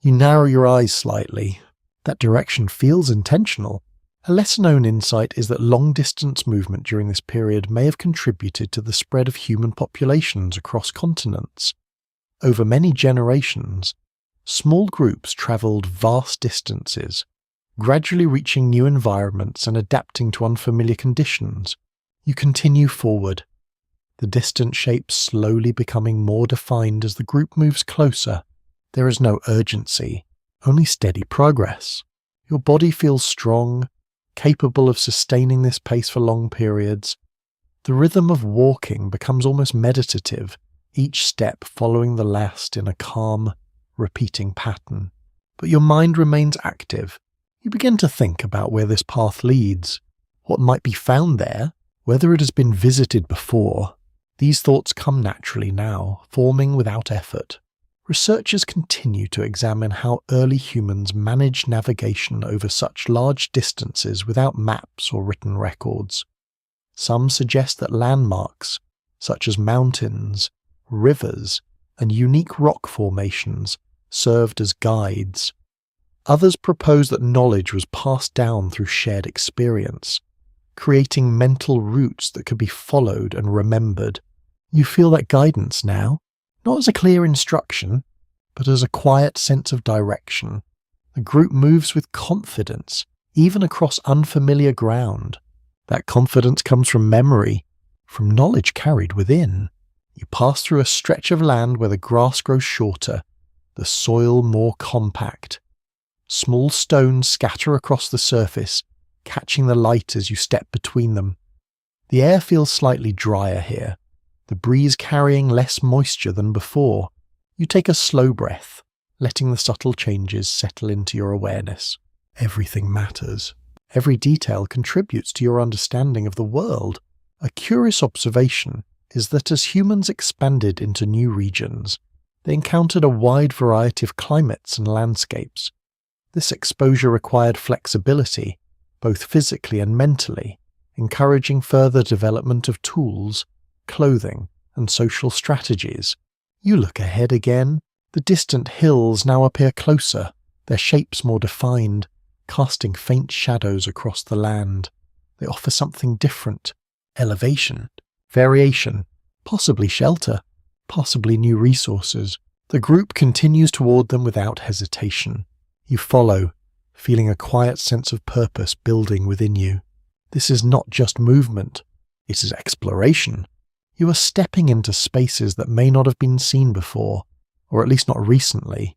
You narrow your eyes slightly. That direction feels intentional. A lesser-known insight is that long-distance movement during this period may have contributed to the spread of human populations across continents. Over many generations, small groups travelled vast distances, gradually reaching new environments and adapting to unfamiliar conditions. You continue forward, the distant shapes slowly becoming more defined as the group moves closer. There is no urgency, only steady progress. Your body feels strong, capable of sustaining this pace for long periods. The rhythm of walking becomes almost meditative, each step following the last in a calm, repeating pattern. But your mind remains active. You begin to think about where this path leads, what might be found there, whether it has been visited before. These thoughts come naturally now, forming without effort. Researchers continue to examine how early humans managed navigation over such large distances without maps or written records. Some suggest that landmarks, such as mountains, rivers, and unique rock formations, served as guides. Others propose that knowledge was passed down through shared experience, creating mental routes that could be followed and remembered. You feel that guidance now, not as a clear instruction, but as a quiet sense of direction. The group moves with confidence, even across unfamiliar ground. That confidence comes from memory, from knowledge carried within. You pass through a stretch of land where the grass grows shorter, the soil more compact. Small stones scatter across the surface, catching the light as you step between them. The air feels slightly drier here, the breeze carrying less moisture than before. You take a slow breath, letting the subtle changes settle into your awareness. Everything matters. Every detail contributes to your understanding of the world. A curious observation is that as humans expanded into new regions, they encountered a wide variety of climates and landscapes. This exposure required flexibility, both physically and mentally, encouraging further development of tools, clothing, and social strategies. You look ahead again. The distant hills now appear closer, their shapes more defined, casting faint shadows across the land. They offer something different: elevation, variation, possibly shelter, possibly new resources. The group continues toward them without hesitation. You follow, feeling a quiet sense of purpose building within you. This is not just movement, it is exploration. You are stepping into spaces that may not have been seen before, or at least not recently.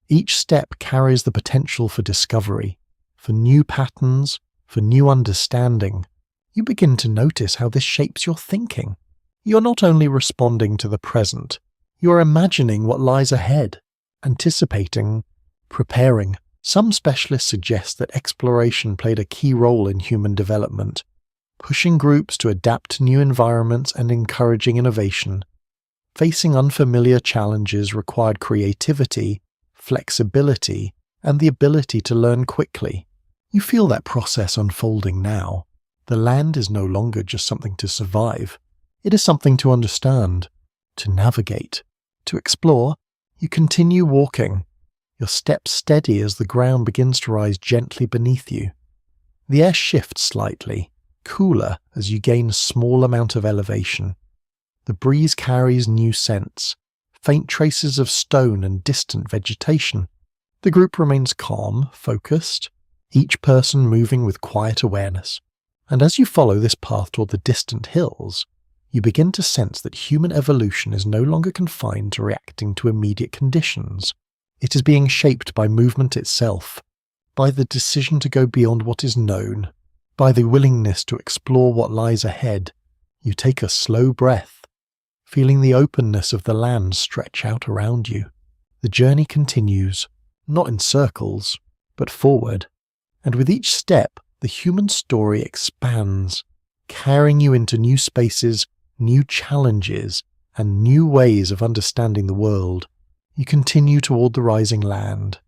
Each step carries the potential for discovery, for new patterns, for new understanding. You begin to notice how this shapes your thinking. You're not only responding to the present, you're imagining what lies ahead, anticipating, preparing. Some specialists suggest that exploration played a key role in human development, pushing groups to adapt to new environments and encouraging innovation. Facing unfamiliar challenges required creativity, flexibility, and the ability to learn quickly. You feel that process unfolding now. The land is no longer just something to survive. It is something to understand, to navigate, to explore. You continue walking, your steps steady as the ground begins to rise gently beneath you. The air shifts slightly, cooler as you gain a small amount of elevation. The breeze carries new scents, faint traces of stone and distant vegetation. The group remains calm, focused, each person moving with quiet awareness. And as you follow this path toward the distant hills, you begin to sense that human evolution is no longer confined to reacting to immediate conditions. It is being shaped by movement itself, by the decision to go beyond what is known, by the willingness to explore what lies ahead. You take a slow breath, feeling the openness of the land stretch out around you. The journey continues, not in circles, but forward, and with each step, the human story expands, carrying you into new spaces, new challenges, and new ways of understanding the world. You continue toward the rising land,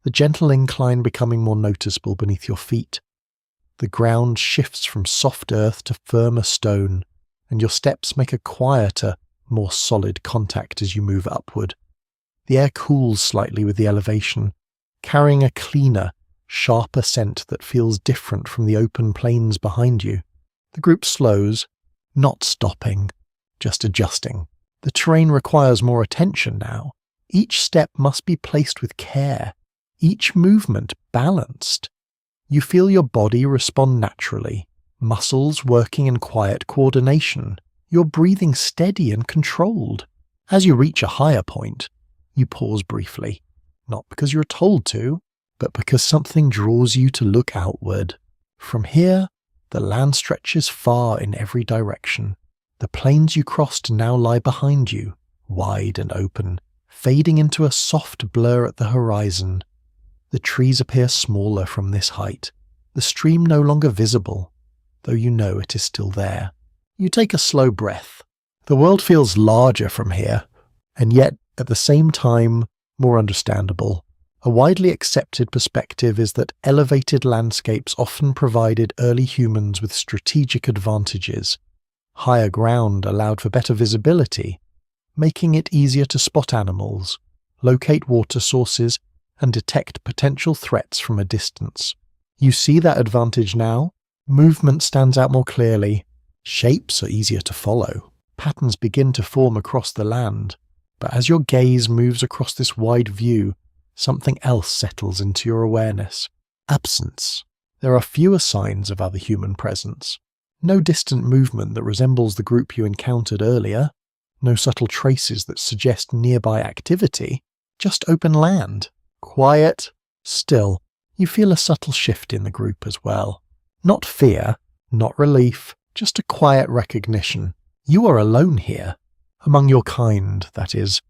the gentle incline becoming more noticeable beneath your feet. The ground shifts from soft earth to firmer stone, and your steps make a quieter, more solid contact as you move upward. The air cools slightly with the elevation, carrying a cleaner, sharper scent that feels different from the open plains behind you. The group slows, not stopping, just adjusting. The terrain requires more attention now. Each step must be placed with care, each movement balanced. You feel your body respond naturally, muscles working in quiet coordination, your breathing steady and controlled. As you reach a higher point, you pause briefly, not because you're told to, but because something draws you to look outward. From here, the land stretches far in every direction. The plains you crossed now lie behind you, wide and open, fading into a soft blur at the horizon. The trees appear smaller from this height, the stream no longer visible, though you know it is still there. You take a slow breath. The world feels larger from here, and yet, at the same time, more understandable. A widely accepted perspective is that elevated landscapes often provided early humans with strategic advantages. Higher ground allowed for better visibility, making it easier to spot animals, locate water sources, and detect potential threats from a distance. You see that advantage now? Movement stands out more clearly. Shapes are easier to follow. Patterns begin to form across the land. But as your gaze moves across this wide view, something else settles into your awareness. Absence. There are fewer signs of other human presence. No distant movement that resembles the group you encountered earlier. No subtle traces that suggest nearby activity, just open land. Quiet, still. You feel a subtle shift in the group as well. Not fear, not relief, just a quiet recognition. You are alone here. Among your kind, that is.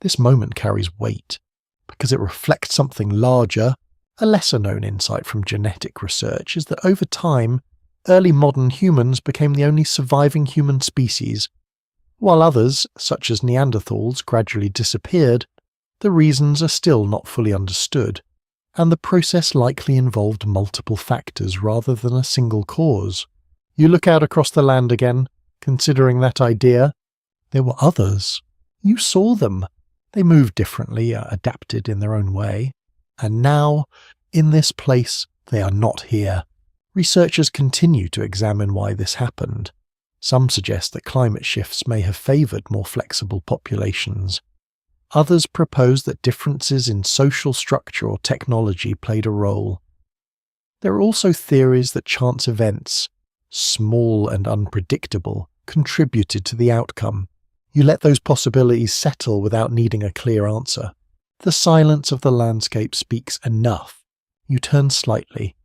This moment carries weight, because it reflects something larger. A lesser-known insight from genetic research is that over time, early modern humans became the only surviving human species. While others, such as Neanderthals, gradually disappeared, the reasons are still not fully understood, and the process likely involved multiple factors rather than a single cause. You look out across the land again, considering that idea. There were others. You saw them. They moved differently, adapted in their own way. And now, in this place, they are not here. Researchers continue to examine why this happened. Some suggest that climate shifts may have favoured more flexible populations. Others propose that differences in social structure or technology played a role. There are also theories that chance events, small and unpredictable, contributed to the outcome. You let those possibilities settle without needing a clear answer. The silence of the landscape speaks enough. You turn slightly,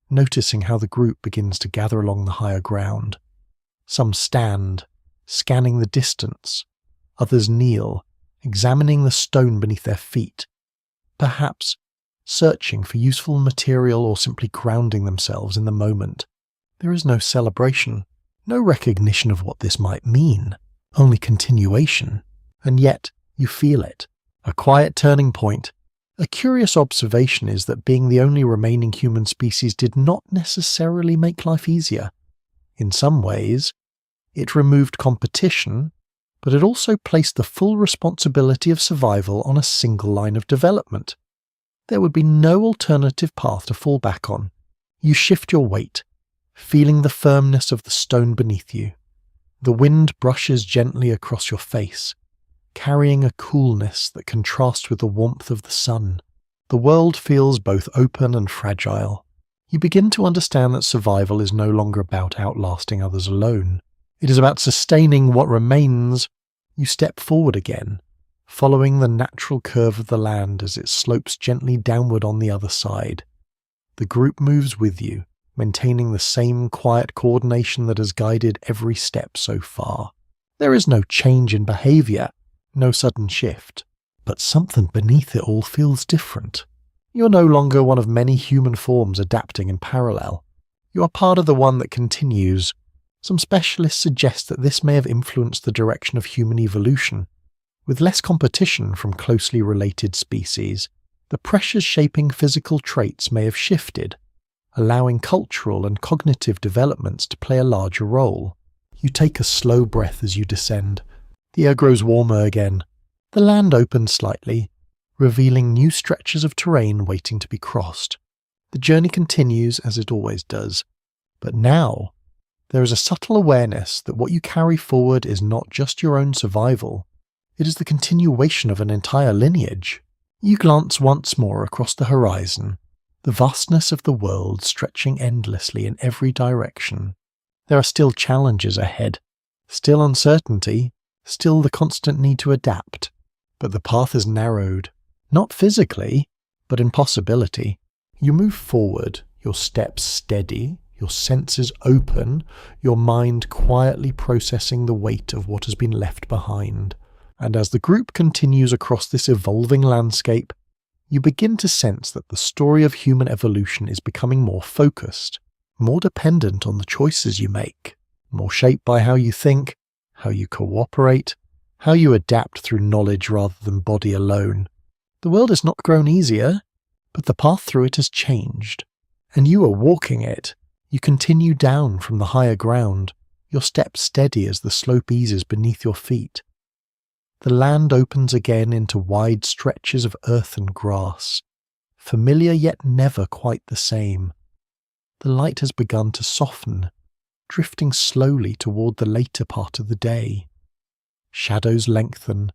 noticing how the group begins to gather along the higher ground. Some stand, scanning the distance. Others kneel, examining the stone beneath their feet. Perhaps searching for useful material or simply grounding themselves in the moment. There is no celebration, no recognition of what this might mean, only continuation. And yet, you feel it. A quiet turning point. A curious observation is that being the only remaining human species did not necessarily make life easier. In some ways, it removed competition, but it also placed the full responsibility of survival on a single line of development. There would be no alternative path to fall back on. You shift your weight, feeling the firmness of the stone beneath you. The wind brushes gently across your face, carrying a coolness that contrasts with the warmth of the sun. The world feels both open and fragile. You begin to understand that survival is no longer about outlasting others alone. It is about sustaining what remains. You step forward again, following the natural curve of the land as it slopes gently downward on the other side. The group moves with you, maintaining the same quiet coordination that has guided every step so far. There is no change in behavior, no sudden shift, but something beneath it all feels different. You are no longer one of many human forms adapting in parallel. You are part of the one that continues. Some specialists suggest that this may have influenced the direction of human evolution. With less competition from closely related species, the pressures shaping physical traits may have shifted, allowing cultural and cognitive developments to play a larger role. You take a slow breath as you descend. The air grows warmer again. The land opens slightly, revealing new stretches of terrain waiting to be crossed. The journey continues as it always does, but now there is a subtle awareness that what you carry forward is not just your own survival. It is the continuation of an entire lineage. You glance once more across the horizon, the vastness of the world stretching endlessly in every direction. There are still challenges ahead, still uncertainty, still the constant need to adapt. But the path is narrowed, not physically, but in possibility. You move forward, your steps steady, your senses open, your mind quietly processing the weight of what has been left behind. And as the group continues across this evolving landscape, you begin to sense that the story of human evolution is becoming more focused, more dependent on the choices you make, more shaped by how you think, how you cooperate, how you adapt through knowledge rather than body alone. The world has not grown easier, but the path through it has changed, and you are walking it. You continue down from the higher ground, your steps steady as the slope eases beneath your feet. The land opens again into wide stretches of earth and grass, familiar yet never quite the same. The light has begun to soften, drifting slowly toward the later part of the day. Shadows lengthen,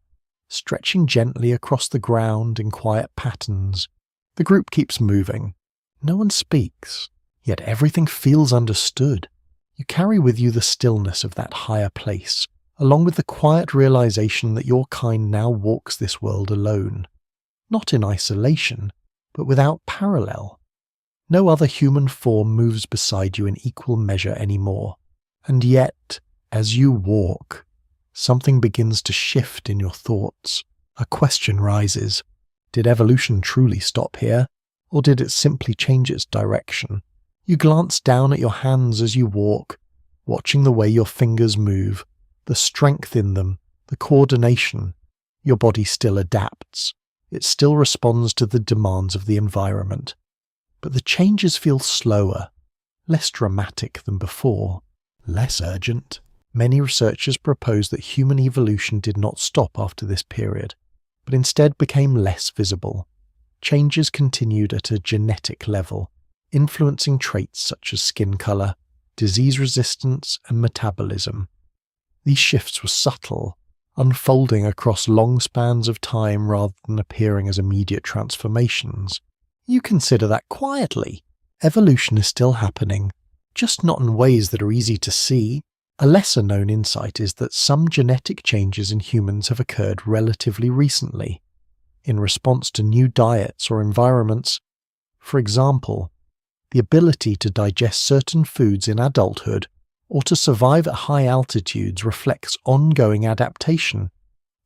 stretching gently across the ground in quiet patterns. The group keeps moving. No one speaks, yet everything feels understood. You carry with you the stillness of that higher place, along with the quiet realization that your kind now walks this world alone, not in isolation, but without parallel. No other human form moves beside you in equal measure anymore. And yet, as you walk, something begins to shift in your thoughts. A question rises. Did evolution truly stop here, or did it simply change its direction? You glance down at your hands as you walk, watching the way your fingers move, the strength in them, the coordination. Your body still adapts. It still responds to the demands of the environment. But the changes feel slower, less dramatic than before, less urgent. Many researchers propose that human evolution did not stop after this period, but instead became less visible. Changes continued at a genetic level, influencing traits such as skin color, disease resistance, and metabolism. These shifts were subtle, unfolding across long spans of time rather than appearing as immediate transformations. You consider that quietly. Evolution is still happening, just not in ways that are easy to see. A lesser-known insight is that some genetic changes in humans have occurred relatively recently, in response to new diets or environments. For example, the ability to digest certain foods in adulthood or to survive at high altitudes reflects ongoing adaptation,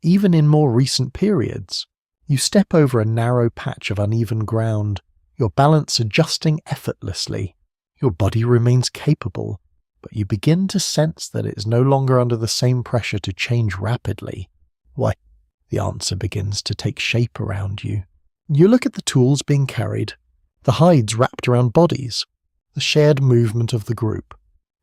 even in more recent periods. You step over a narrow patch of uneven ground, your balance adjusting effortlessly. Your body remains capable, but you begin to sense that it is no longer under the same pressure to change rapidly. Why, the answer begins to take shape around you. You look at the tools being carried, the hides wrapped around bodies, the shared movement of the group,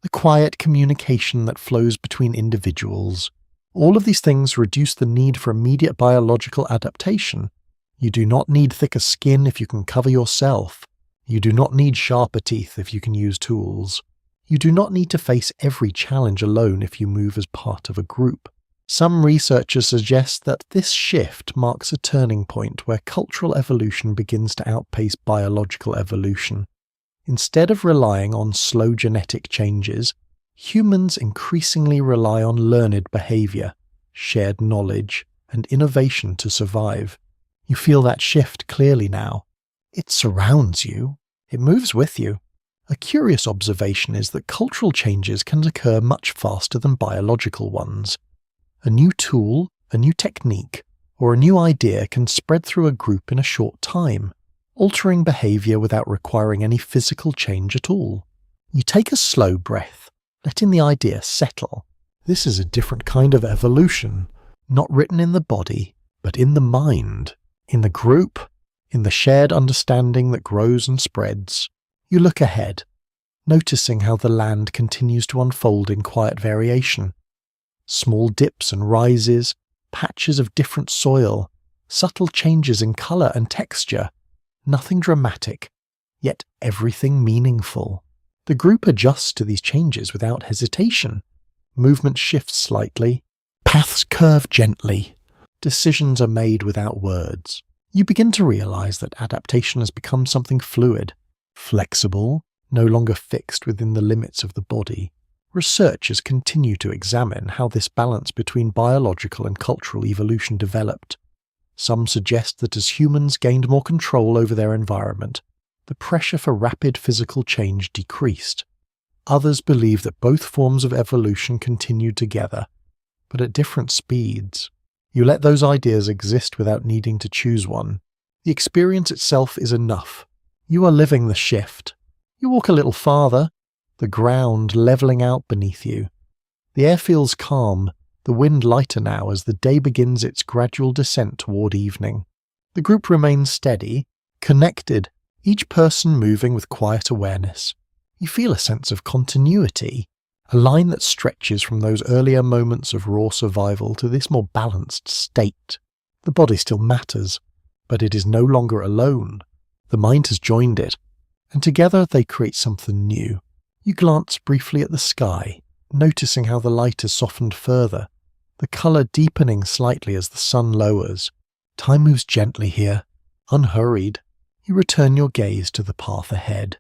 the quiet communication that flows between individuals. All of these things reduce the need for immediate biological adaptation. You do not need thicker skin if you can cover yourself. You do not need sharper teeth if you can use tools. You do not need to face every challenge alone if you move as part of a group. Some researchers suggest that this shift marks a turning point where cultural evolution begins to outpace biological evolution. Instead of relying on slow genetic changes, humans increasingly rely on learned behavior, shared knowledge, and innovation to survive. You feel that shift clearly now. It surrounds you. It moves with you. A curious observation is that cultural changes can occur much faster than biological ones. A new tool, a new technique, or a new idea can spread through a group in a short time, altering behavior without requiring any physical change at all. You take a slow breath, letting the idea settle. This is a different kind of evolution, not written in the body, but in the mind, in the group, in the shared understanding that grows and spreads. You look ahead, noticing how the land continues to unfold in quiet variation. Small dips and rises, patches of different soil, subtle changes in colour and texture. Nothing dramatic, yet everything meaningful. The group adjusts to these changes without hesitation. Movement shifts slightly. Paths curve gently. Decisions are made without words. You begin to realize that adaptation has become something fluid, flexible, no longer fixed within the limits of the body. Researchers continue to examine how this balance between biological and cultural evolution developed. Some suggest that as humans gained more control over their environment, the pressure for rapid physical change decreased. Others believe that both forms of evolution continued together, but at different speeds. You let those ideas exist without needing to choose one. The experience itself is enough. You are living the shift. You walk a little farther, the ground levelling out beneath you. The air feels calm, the wind lighter now as the day begins its gradual descent toward evening. The group remains steady, connected, each person moving with quiet awareness. You feel a sense of continuity, a line that stretches from those earlier moments of raw survival to this more balanced state. The body still matters, but it is no longer alone. The mind has joined it, and together they create something new. You glance briefly at the sky, noticing how the light has softened further, the colour deepening slightly as the sun lowers. Time moves gently here, unhurried. You return your gaze to the path ahead,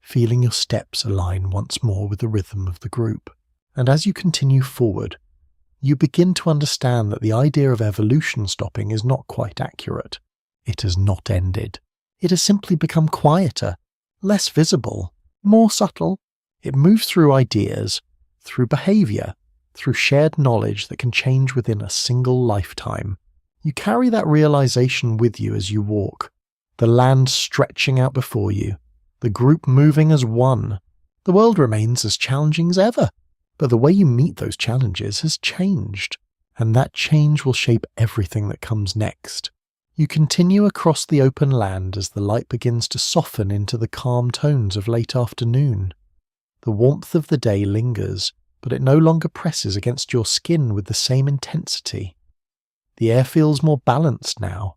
feeling your steps align once more with the rhythm of the group. And as you continue forward, you begin to understand that the idea of evolution stopping is not quite accurate. It has not ended. It has simply become quieter, less visible, more subtle. It moves through ideas, through behavior, through shared knowledge that can change within a single lifetime. You carry that realization with you as you walk, the land stretching out before you, the group moving as one. The world remains as challenging as ever, but the way you meet those challenges has changed, and that change will shape everything that comes next. You continue across the open land as the light begins to soften into the calm tones of late afternoon. The warmth of the day lingers, but it no longer presses against your skin with the same intensity. The air feels more balanced now,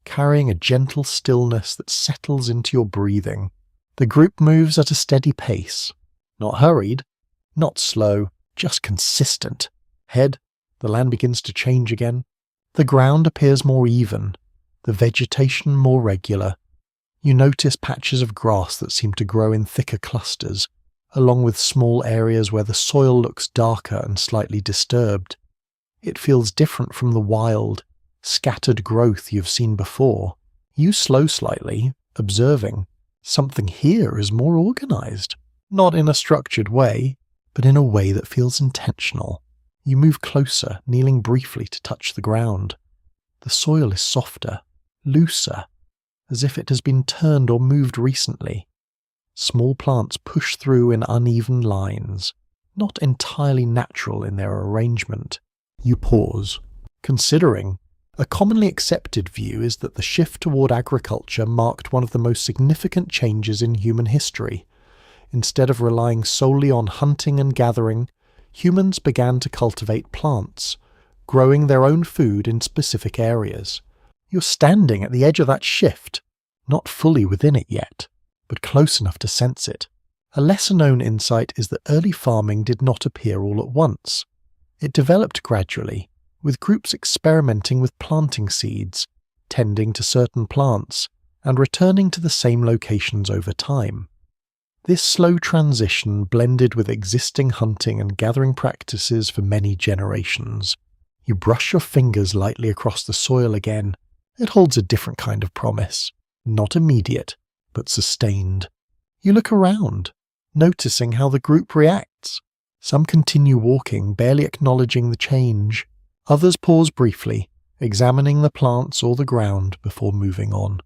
carrying a gentle stillness that settles into your breathing. The group moves at a steady pace, not hurried, not slow, just consistent. Ahead, the land begins to change again. The ground appears more even, the vegetation more regular. You notice patches of grass that seem to grow in thicker clusters, along with small areas where the soil looks darker and slightly disturbed. It feels different from the wild, scattered growth you've seen before. You slow slightly, observing. Something here is more organized, not in a structured way, but in a way that feels intentional. You move closer, kneeling briefly to touch the ground. The soil is softer, looser, as if it has been turned or moved recently. Small plants push through in uneven lines, not entirely natural in their arrangement. You pause, considering. A commonly accepted view is that the shift toward agriculture marked one of the most significant changes in human history. Instead of relying solely on hunting and gathering, humans began to cultivate plants, growing their own food in specific areas. You're standing at the edge of that shift, not fully within it yet, but close enough to sense it. A lesser-known insight is that early farming did not appear all at once. It developed gradually, with groups experimenting with planting seeds, tending to certain plants, and returning to the same locations over time. This slow transition blended with existing hunting and gathering practices for many generations. You brush your fingers lightly across the soil again. It holds a different kind of promise, not immediate, but sustained. You look around, noticing how the group reacts. Some continue walking, barely acknowledging the change. Others pause briefly, examining the plants or the ground before moving on.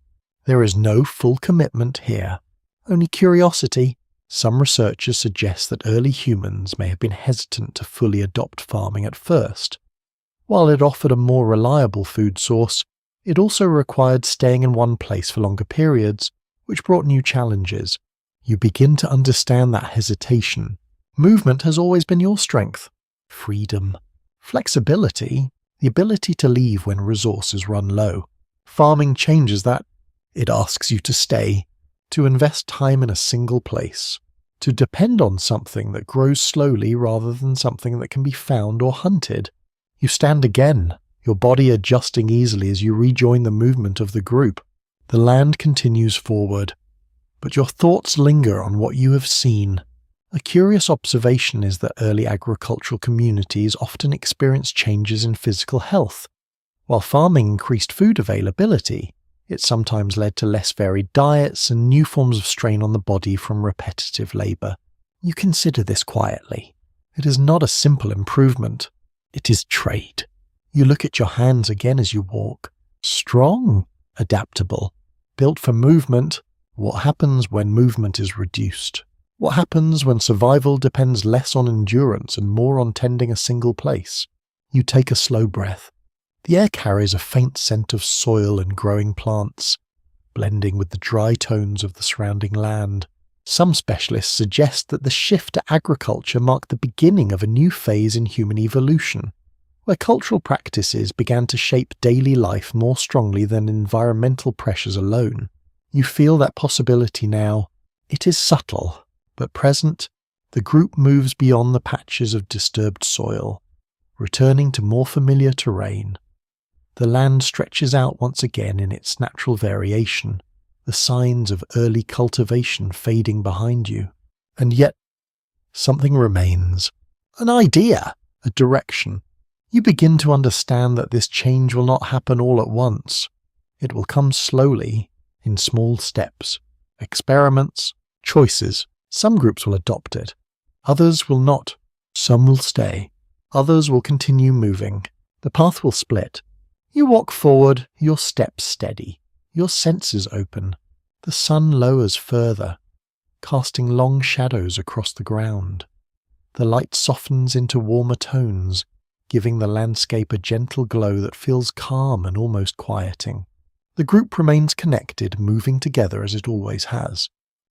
There is no full commitment here, only curiosity. Some researchers suggest that early humans may have been hesitant to fully adopt farming at first. While it offered a more reliable food source, it also required staying in one place for longer periods, which brought new challenges. You begin to understand that hesitation. Movement has always been your strength. Freedom. Flexibility, the ability to leave when resources run low. Farming changes that. It asks you to stay, to invest time in a single place, to depend on something that grows slowly rather than something that can be found or hunted. You stand again, your body adjusting easily as you rejoin the movement of the group. The land continues forward, but your thoughts linger on what you have seen. A curious observation is that early agricultural communities often experience changes in physical health. While farming increased food availability, it sometimes led to less varied diets and new forms of strain on the body from repetitive labor. You consider this quietly. It is not a simple improvement. It is trade. You look at your hands again as you walk. Strong, adaptable, built for movement. What happens when movement is reduced? What happens when survival depends less on endurance and more on tending a single place? You take a slow breath. The air carries a faint scent of soil and growing plants, blending with the dry tones of the surrounding land. Some specialists suggest that the shift to agriculture marked the beginning of a new phase in human evolution, where cultural practices began to shape daily life more strongly than environmental pressures alone. You feel that possibility now. It is subtle, but present. The group moves beyond the patches of disturbed soil, returning to more familiar terrain. The land stretches out once again in its natural variation, the signs of early cultivation fading behind you. And yet, something remains. An idea, a direction, You begin to understand that this change will not happen all at once. It will come slowly, in small steps, experiments, choices. Some groups will adopt it. Others will not. Some will stay. Others will continue moving. The path will split. You walk forward, your steps steady, your senses open. The sun lowers further, casting long shadows across the ground. The light softens into warmer tones, giving the landscape a gentle glow that feels calm and almost quieting. The group remains connected, moving together as it always has.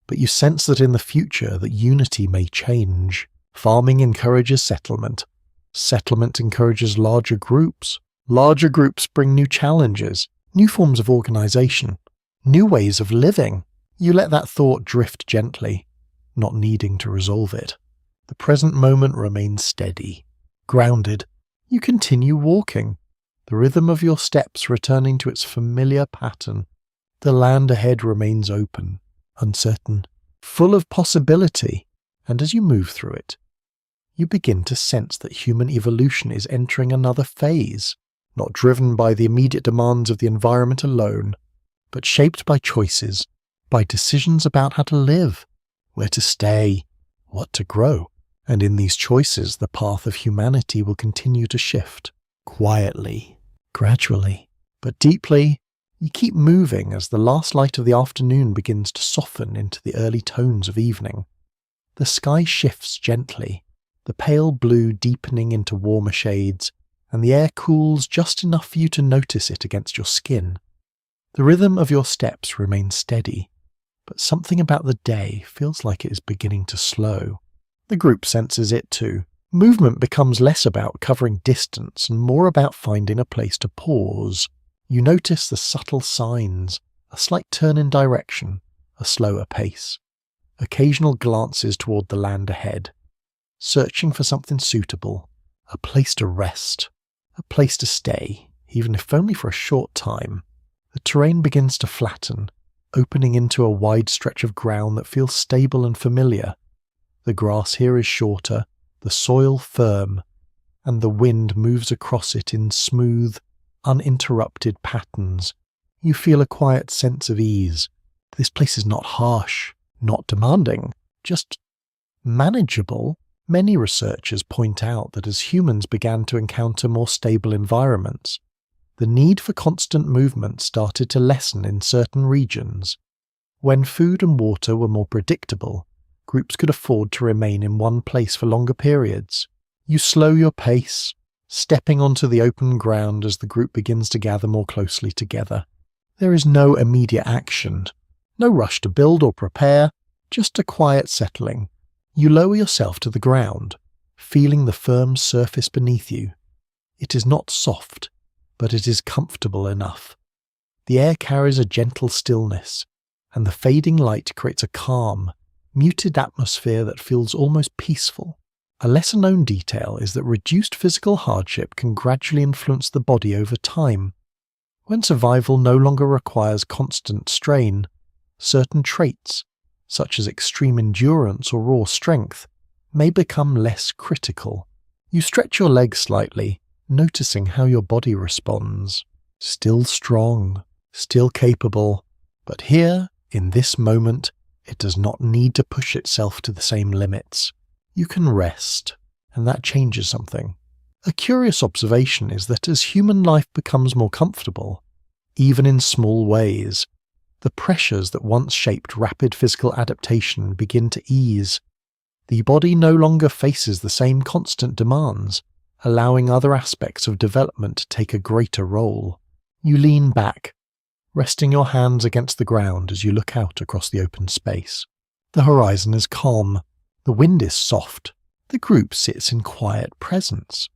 But you sense that in the future that unity may change. Farming encourages settlement. Settlement encourages larger groups. Larger groups bring new challenges, new forms of organization, new ways of living. You let that thought drift gently, not needing to resolve it. The present moment remains steady, grounded. You continue walking, the rhythm of your steps returning to its familiar pattern. The land ahead remains open, uncertain, full of possibility, and as you move through it, you begin to sense that human evolution is entering another phase, not driven by the immediate demands of the environment alone, but shaped by choices, by decisions about how to live, where to stay, what to grow. And in these choices, the path of humanity will continue to shift, quietly, gradually, but deeply. You keep moving as the last light of the afternoon begins to soften into the early tones of evening. The sky shifts gently, the pale blue deepening into warmer shades, and the air cools just enough for you to notice it against your skin. The rhythm of your steps remains steady, but something about the day feels like it is beginning to slow. The group senses it too. Movement becomes less about covering distance and more about finding a place to pause. You notice the subtle signs, a slight turn in direction, a slower pace, occasional glances toward the land ahead, searching for something suitable, a place to rest, a place to stay, even if only for a short time. The terrain begins to flatten, opening into a wide stretch of ground that feels stable and familiar. The grass here is shorter, the soil firm, and the wind moves across it in smooth, uninterrupted patterns. You feel a quiet sense of ease. This place is not harsh, not demanding, just manageable. Many researchers point out that as humans began to encounter more stable environments, the need for constant movement started to lessen in certain regions. When food and water were more predictable, groups could afford to remain in one place for longer periods. You slow your pace, stepping onto the open ground as the group begins to gather more closely together. There is no immediate action, no rush to build or prepare, just a quiet settling. You lower yourself to the ground, feeling the firm surface beneath you. It is not soft, but it is comfortable enough. The air carries a gentle stillness, and the fading light creates a calm, muted atmosphere that feels almost peaceful. A lesser-known detail is that reduced physical hardship can gradually influence the body over time. When survival no longer requires constant strain, certain traits, such as extreme endurance or raw strength, may become less critical. You stretch your legs slightly, noticing how your body responds. Still strong, still capable, but here, in this moment, it does not need to push itself to the same limits. You can rest, and that changes something. A curious observation is that as human life becomes more comfortable, even in small ways, the pressures that once shaped rapid physical adaptation begin to ease. The body no longer faces the same constant demands, allowing other aspects of development to take a greater role. You lean back, resting your hands against the ground as you look out across the open space. The horizon is calm, the wind is soft, the group sits in quiet presence.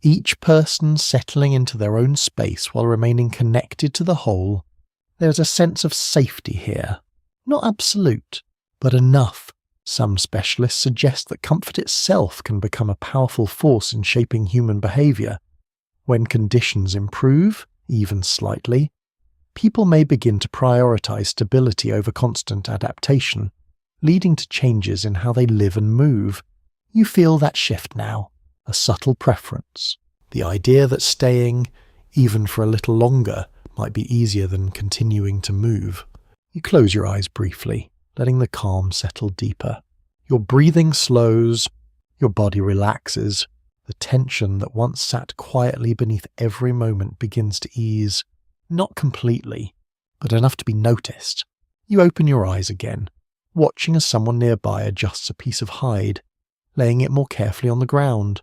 Each person settling into their own space while remaining connected to the whole. There's a sense of safety here, not absolute, but enough. Some specialists suggest that comfort itself can become a powerful force in shaping human behavior. When conditions improve, even slightly, people may begin to prioritize stability over constant adaptation, leading to changes in how they live and move. You feel that shift now, a subtle preference. The idea that staying, even for a little longer, might be easier than continuing to move. You close your eyes briefly, letting the calm settle deeper. Your breathing slows, your body relaxes. The tension that once sat quietly beneath every moment begins to ease, not completely, but enough to be noticed. You open your eyes again, watching as someone nearby adjusts a piece of hide, laying it more carefully on the ground.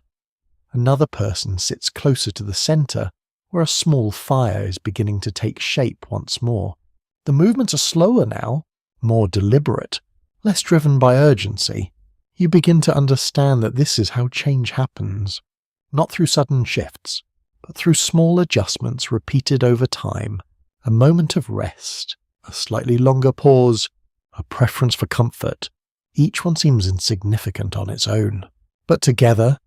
Another person sits closer to the centre, where a small fire is beginning to take shape once more. The movements are slower now, more deliberate, less driven by urgency. You begin to understand that this is how change happens, not through sudden shifts, but through small adjustments repeated over time. A moment of rest, a slightly longer pause, a preference for comfort. Each one seems insignificant on its own, but together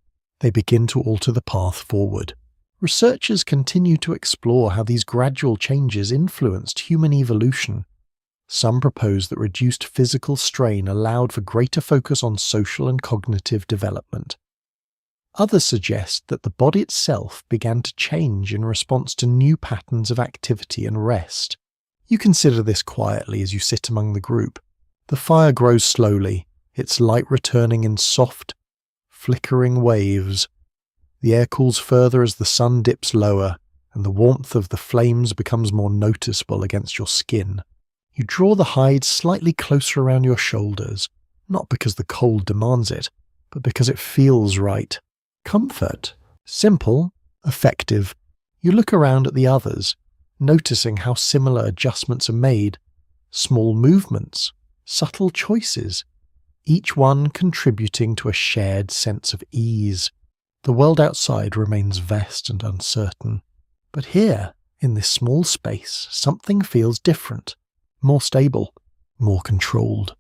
they begin to alter the path forward. Researchers continue to explore how these gradual changes influenced human evolution. Some propose that reduced physical strain allowed for greater focus on social and cognitive development. Others suggest that the body itself began to change in response to new patterns of activity and rest. You consider this quietly as you sit among the group. The fire grows slowly, its light returning in soft, flickering waves. The air cools further as the sun dips lower, and the warmth of the flames becomes more noticeable against your skin. You draw the hide slightly closer around your shoulders, not because the cold demands it, but because it feels right. Comfort. Simple, effective. You look around at the others, noticing how similar adjustments are made. Small movements, subtle choices, each one contributing to a shared sense of ease. The world outside remains vast and uncertain, but here, in this small space, something feels different, more stable, more controlled.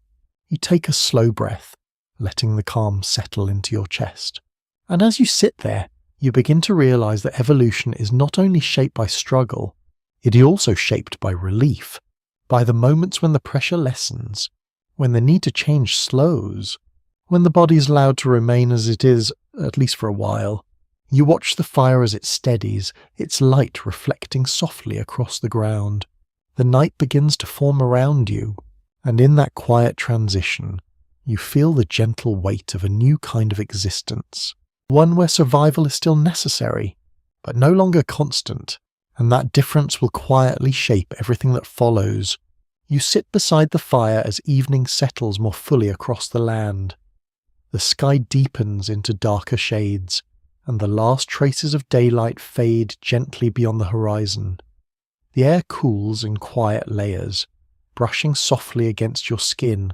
You take a slow breath, letting the calm settle into your chest. And as you sit there, you begin to realize that evolution is not only shaped by struggle, it is also shaped by relief, by the moments when the pressure lessens, when the need to change slows, when the body is allowed to remain as it is, at least for a while. You watch the fire as it steadies, its light reflecting softly across the ground. The night begins to form around you, and in that quiet transition, you feel the gentle weight of a new kind of existence. One where survival is still necessary, but no longer constant, and that difference will quietly shape everything that follows. You sit beside the fire as evening settles more fully across the land. The sky deepens into darker shades, and the last traces of daylight fade gently beyond the horizon. The air cools in quiet layers, brushing softly against your skin,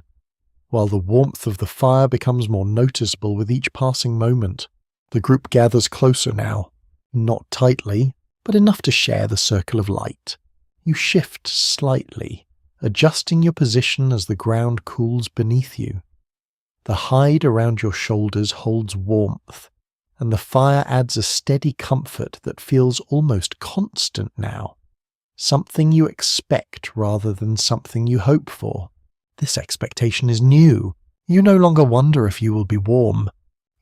while the warmth of the fire becomes more noticeable with each passing moment. The group gathers closer now, not tightly, but enough to share the circle of light. You shift slightly, adjusting your position as the ground cools beneath you. The hide around your shoulders holds warmth, and the fire adds a steady comfort that feels almost constant now. Something you expect rather than something you hope for. This expectation is new. You no longer wonder if you will be warm.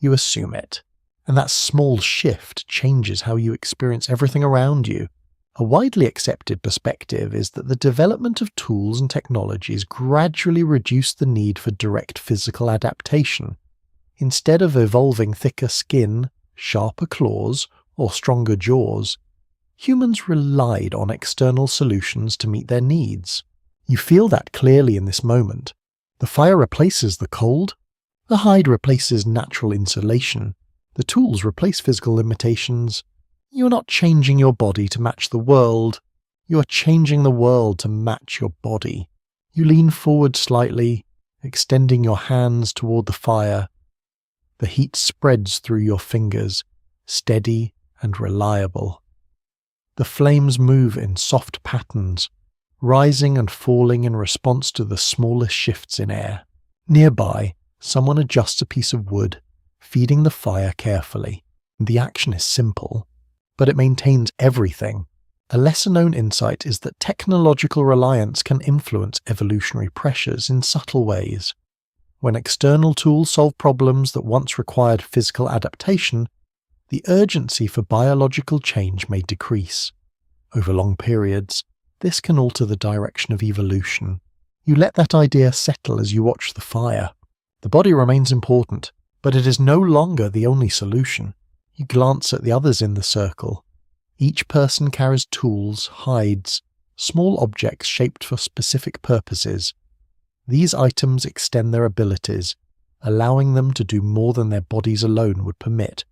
You assume it. And that small shift changes how you experience everything around you. A widely accepted perspective is that the development of tools and technologies gradually reduced the need for direct physical adaptation. Instead of evolving thicker skin, sharper claws, or stronger jaws, humans relied on external solutions to meet their needs. You feel that clearly in this moment. The fire replaces the cold, the hide replaces natural insulation, the tools replace physical limitations. You are not changing your body to match the world, you are changing the world to match your body. You lean forward slightly, extending your hands toward the fire. The heat spreads through your fingers, steady and reliable. The flames move in soft patterns, rising and falling in response to the smallest shifts in air. Nearby, someone adjusts a piece of wood, feeding the fire carefully. The action is simple, but it maintains everything. A lesser-known insight is that technological reliance can influence evolutionary pressures in subtle ways. When external tools solve problems that once required physical adaptation, the urgency for biological change may decrease. Over long periods, this can alter the direction of evolution. You let that idea settle as you watch the fire. The body remains important, but it is no longer the only solution. You glance at the others in the circle. Each person carries tools, hides, small objects shaped for specific purposes. These items extend their abilities, allowing them to do more than their bodies alone would permit.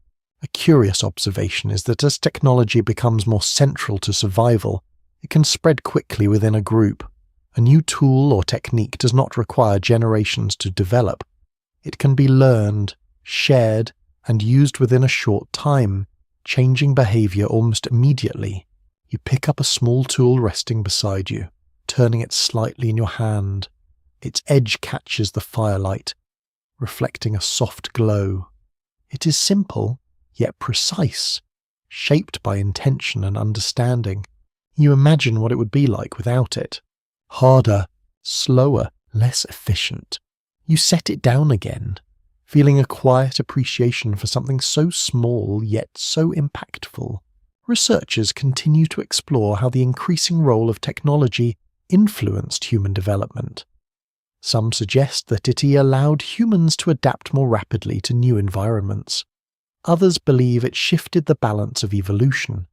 A curious observation is that as technology becomes more central to survival, it can spread quickly within a group. A new tool or technique does not require generations to develop. It can be learned, shared, and used within a short time, changing behavior almost immediately. You pick up a small tool resting beside you, turning it slightly in your hand. Its edge catches the firelight, reflecting a soft glow. It is simple, yet precise, shaped by intention and understanding. You imagine what it would be like without it. Harder, slower, less efficient. You set it down again, feeling a quiet appreciation for something so small yet so impactful. Researchers continue to explore how the increasing role of technology influenced human development. Some suggest that it allowed humans to adapt more rapidly to new environments. Others believe it shifted the balance of evolution,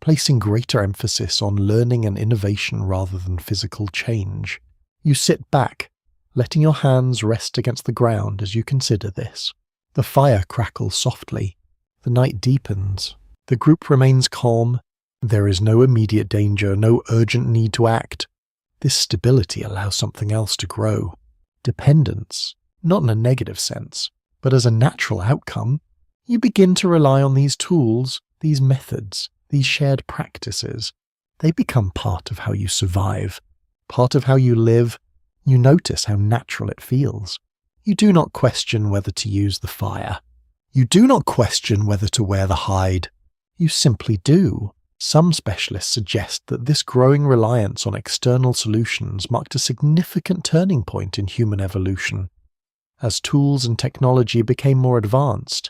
placing greater emphasis on learning and innovation rather than physical change. You sit back, letting your hands rest against the ground as you consider this. The fire crackles softly. The night deepens. The group remains calm. There is no immediate danger, no urgent need to act. This stability allows something else to grow. Dependence, not in a negative sense, but as a natural outcome. You begin to rely on these tools, these methods, these shared practices. They become part of how you survive, part of how you live. You notice how natural it feels. You do not question whether to use the fire. You do not question whether to wear the hide. You simply do. Some specialists suggest that this growing reliance on external solutions marked a significant turning point in human evolution. As tools and technology became more advanced,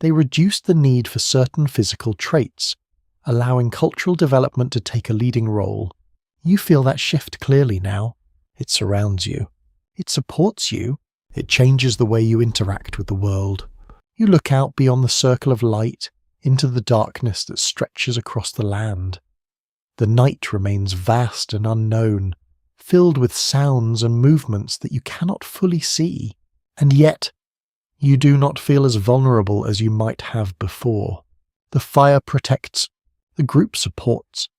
they reduced the need for certain physical traits, allowing cultural development to take a leading role. You feel that shift clearly now. It surrounds you. It supports you. It changes the way you interact with the world. You look out beyond the circle of light into the darkness that stretches across the land. The night remains vast and unknown, filled with sounds and movements that you cannot fully see. And yet, you do not feel as vulnerable as you might have before. The fire protects. The group supports.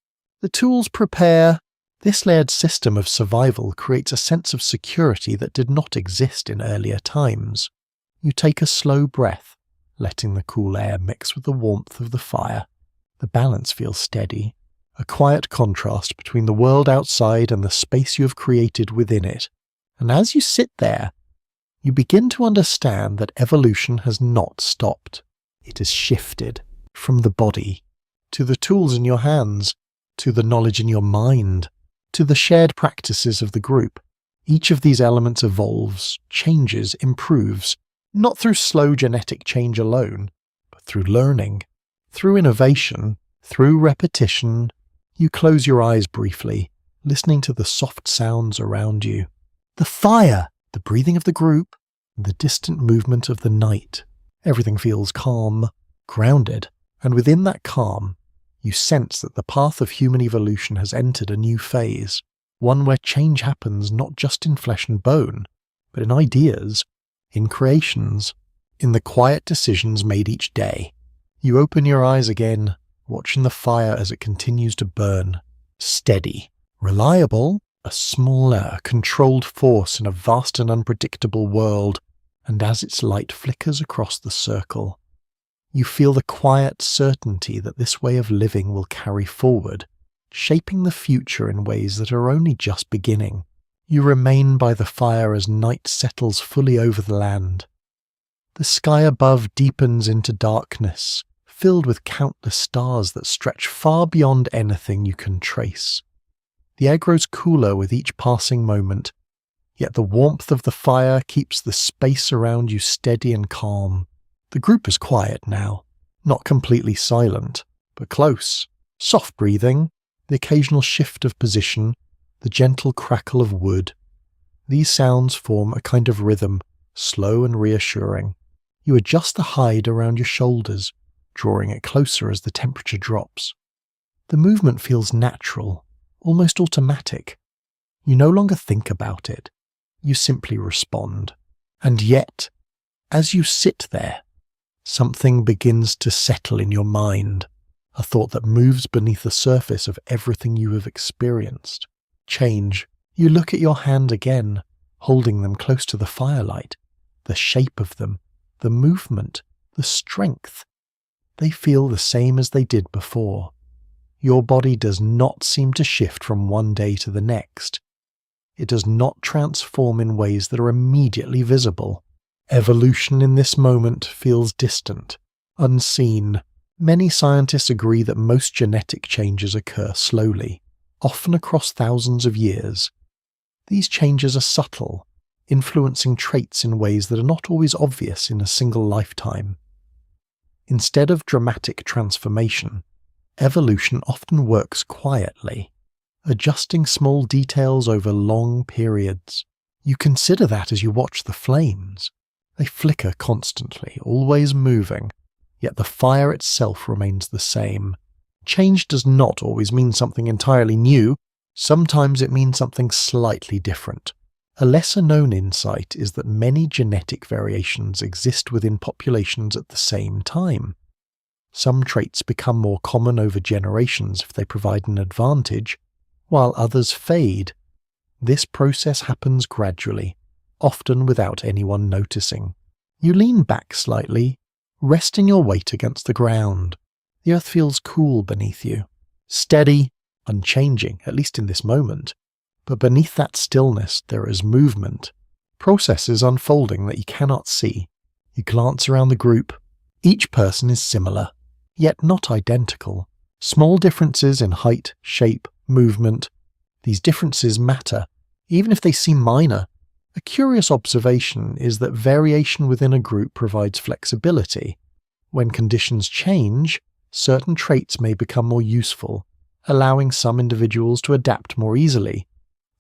The tools prepare. This layered system of survival creates a sense of security that did not exist in earlier times. You take a slow breath, letting the cool air mix with the warmth of the fire. The balance feels steady, a quiet contrast between the world outside and the space you have created within it. And as you sit there, you begin to understand that evolution has not stopped. It has shifted from the body to the tools in your hands, to the knowledge in your mind, to the shared practices of the group. Each of these elements evolves, changes, improves, not through slow genetic change alone, but through learning, through innovation, through repetition. You close your eyes briefly, listening to the soft sounds around you. The fire, the breathing of the group, the distant movement of the night. Everything feels calm, grounded, and within that calm, you sense that the path of human evolution has entered a new phase, one where change happens not just in flesh and bone, but in ideas, in creations, in the quiet decisions made each day. You open your eyes again, watching the fire as it continues to burn. Steady, reliable, a smaller, controlled force in a vast and unpredictable world, and as its light flickers across the circle, you feel the quiet certainty that this way of living will carry forward, shaping the future in ways that are only just beginning. You remain by the fire as night settles fully over the land. The sky above deepens into darkness, filled with countless stars that stretch far beyond anything you can trace. The air grows cooler with each passing moment, yet the warmth of the fire keeps the space around you steady and calm. The group is quiet now, Not completely silent, but close. Soft breathing, the occasional shift of position, the gentle crackle of wood. These sounds form a kind of rhythm, slow and reassuring. You adjust the hide around your shoulders, drawing it closer as the temperature drops. The movement feels natural, almost automatic. You no longer think about it. You simply respond. And yet, as you sit there, something begins to settle in your mind, a thought that moves beneath the surface of everything you have experienced. Change. You look at your hand again, holding them close to the firelight. The shape of them, the movement, the strength. They feel the same as they did before. Your body does not seem to shift from one day to the next. It does not transform in ways that are immediately visible. Evolution in this moment feels distant, unseen. Many scientists agree that most genetic changes occur slowly, often across thousands of years. These changes are subtle, influencing traits in ways that are not always obvious in a single lifetime. Instead of dramatic transformation, evolution often works quietly, adjusting small details over long periods. You consider that as you watch the flames. They flicker constantly, always moving, yet the fire itself remains the same. Change does not always mean something entirely new. Sometimes it means something slightly different. A lesser-known insight is that many genetic variations exist within populations at the same time. Some traits become more common over generations if they provide an advantage, while others fade. This process happens gradually, often without anyone noticing. You lean back slightly, resting your weight against the ground. The earth feels cool beneath you, steady, unchanging, at least in this moment. But beneath that stillness there is movement, processes unfolding that you cannot see. You glance around the group. Each person is similar, yet not identical. Small differences in height, shape, movement. These differences matter, even if they seem minor. A curious observation is that variation within a group provides flexibility. When conditions change, certain traits may become more useful, allowing some individuals to adapt more easily.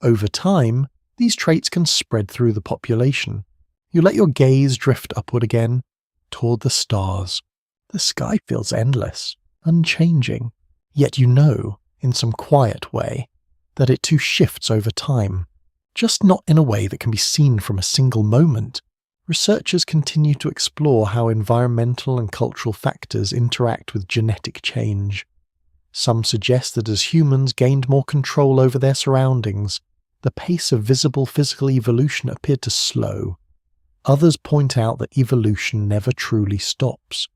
Over time, these traits can spread through the population. You let your gaze drift upward again, toward the stars. The sky feels endless, unchanging. Yet you know, in some quiet way, that it too shifts over time, just not in a way that can be seen from a single moment. Researchers continue to explore how environmental and cultural factors interact with genetic change. Some suggest that as humans gained more control over their surroundings, the pace of visible physical evolution appeared to slow. Others point out that evolution never truly stops,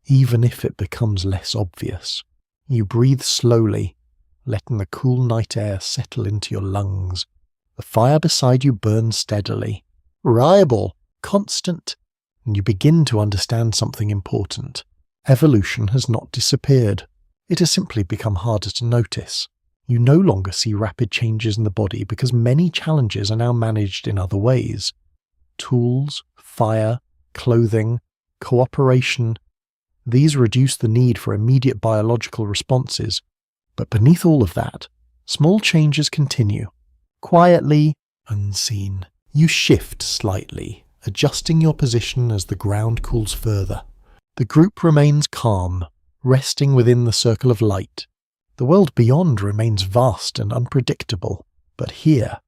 even if it becomes less obvious. You breathe slowly, letting the cool night air settle into your lungs. The fire beside you burns steadily, reliable, constant, and you begin to understand something important. Evolution has not disappeared. It has simply become harder to notice. You no longer see rapid changes in the body because many challenges are now managed in other ways. Tools, fire, clothing, cooperation. These reduce the need for immediate biological responses. But beneath all of that, small changes continue. Quietly, unseen. You shift slightly, adjusting your position as the ground cools further. The group remains calm, resting within the circle of light. The world beyond remains vast and unpredictable, but here,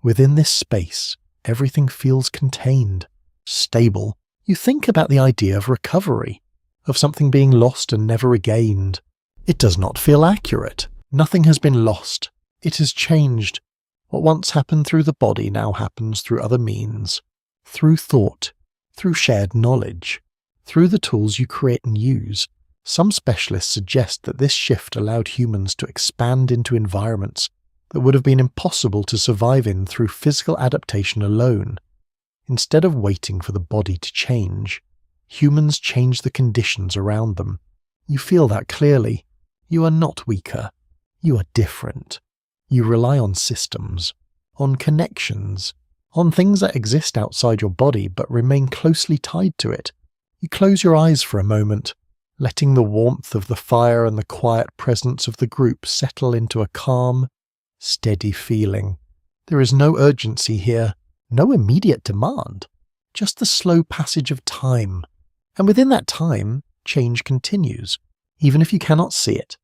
within this space, everything feels contained, stable. You think about the idea of recovery, of something being lost and never regained. It does not feel accurate. Nothing has been lost. It has changed. What once happened through the body now happens through other means, through thought, through shared knowledge, through the tools you create and use. Some specialists suggest that this shift allowed humans to expand into environments that would have been impossible to survive in through physical adaptation alone. Instead of waiting for the body to change, humans change the conditions around them. You feel that clearly. You are not weaker. You are different. You rely on systems, on connections, on things that exist outside your body but remain closely tied to it. You close your eyes for a moment, letting the warmth of the fire and the quiet presence of the group settle into a calm, steady feeling. There is no urgency here, no immediate demand, just the slow passage of time. And within that time, change continues, even if you cannot see it.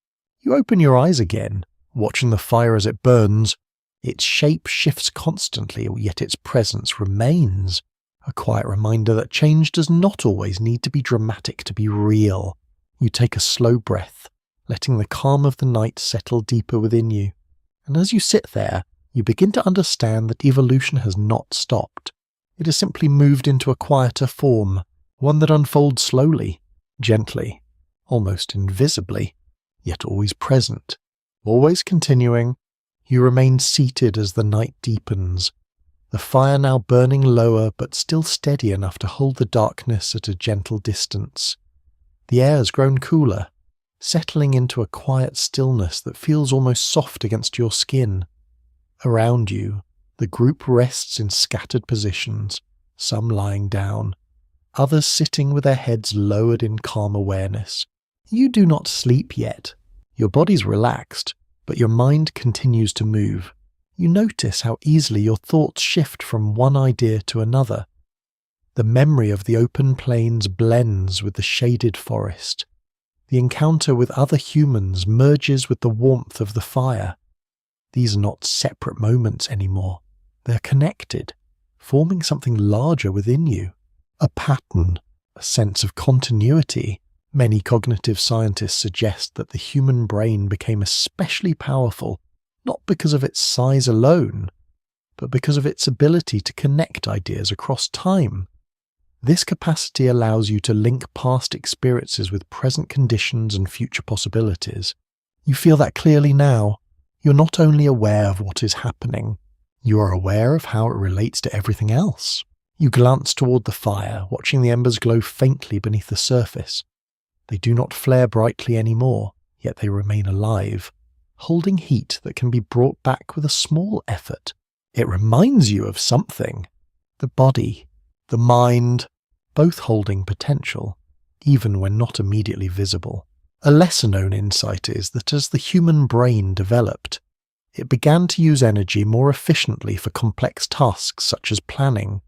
You open your eyes again, watching the fire as it burns. Its shape shifts constantly, yet its presence remains. A quiet reminder that change does not always need to be dramatic to be real. You take a slow breath, letting the calm of the night settle deeper within you. And as you sit there, you begin to understand that evolution has not stopped. It has simply moved into a quieter form, one that unfolds slowly, gently, almost invisibly, yet always present, always continuing. You remain seated as the night deepens, the fire now burning lower but still steady enough to hold the darkness at a gentle distance. The air has grown cooler, settling into a quiet stillness that feels almost soft against your skin. Around you, the group rests in scattered positions, some lying down, others sitting with their heads lowered in calm awareness. You do not sleep yet. Your body's relaxed, but your mind continues to move. You notice how easily your thoughts shift from one idea to another. The memory of the open plains blends with the shaded forest. The encounter with other humans merges with the warmth of the fire. These are not separate moments anymore. They're connected, forming something larger within you. A pattern, a sense of continuity. Many cognitive scientists suggest that the human brain became especially powerful, not because of its size alone, but because of its ability to connect ideas across time. This capacity allows you to link past experiences with present conditions and future possibilities. You feel that clearly now. You're not only aware of what is happening, you are aware of how it relates to everything else. You glance toward the fire, watching the embers glow faintly beneath the surface. They do not flare brightly anymore, yet they remain alive, holding heat that can be brought back with a small effort. It reminds you of something. The body, the mind, both holding potential, even when not immediately visible. A lesser-known insight is that as the human brain developed, it began to use energy more efficiently for complex tasks such as planning,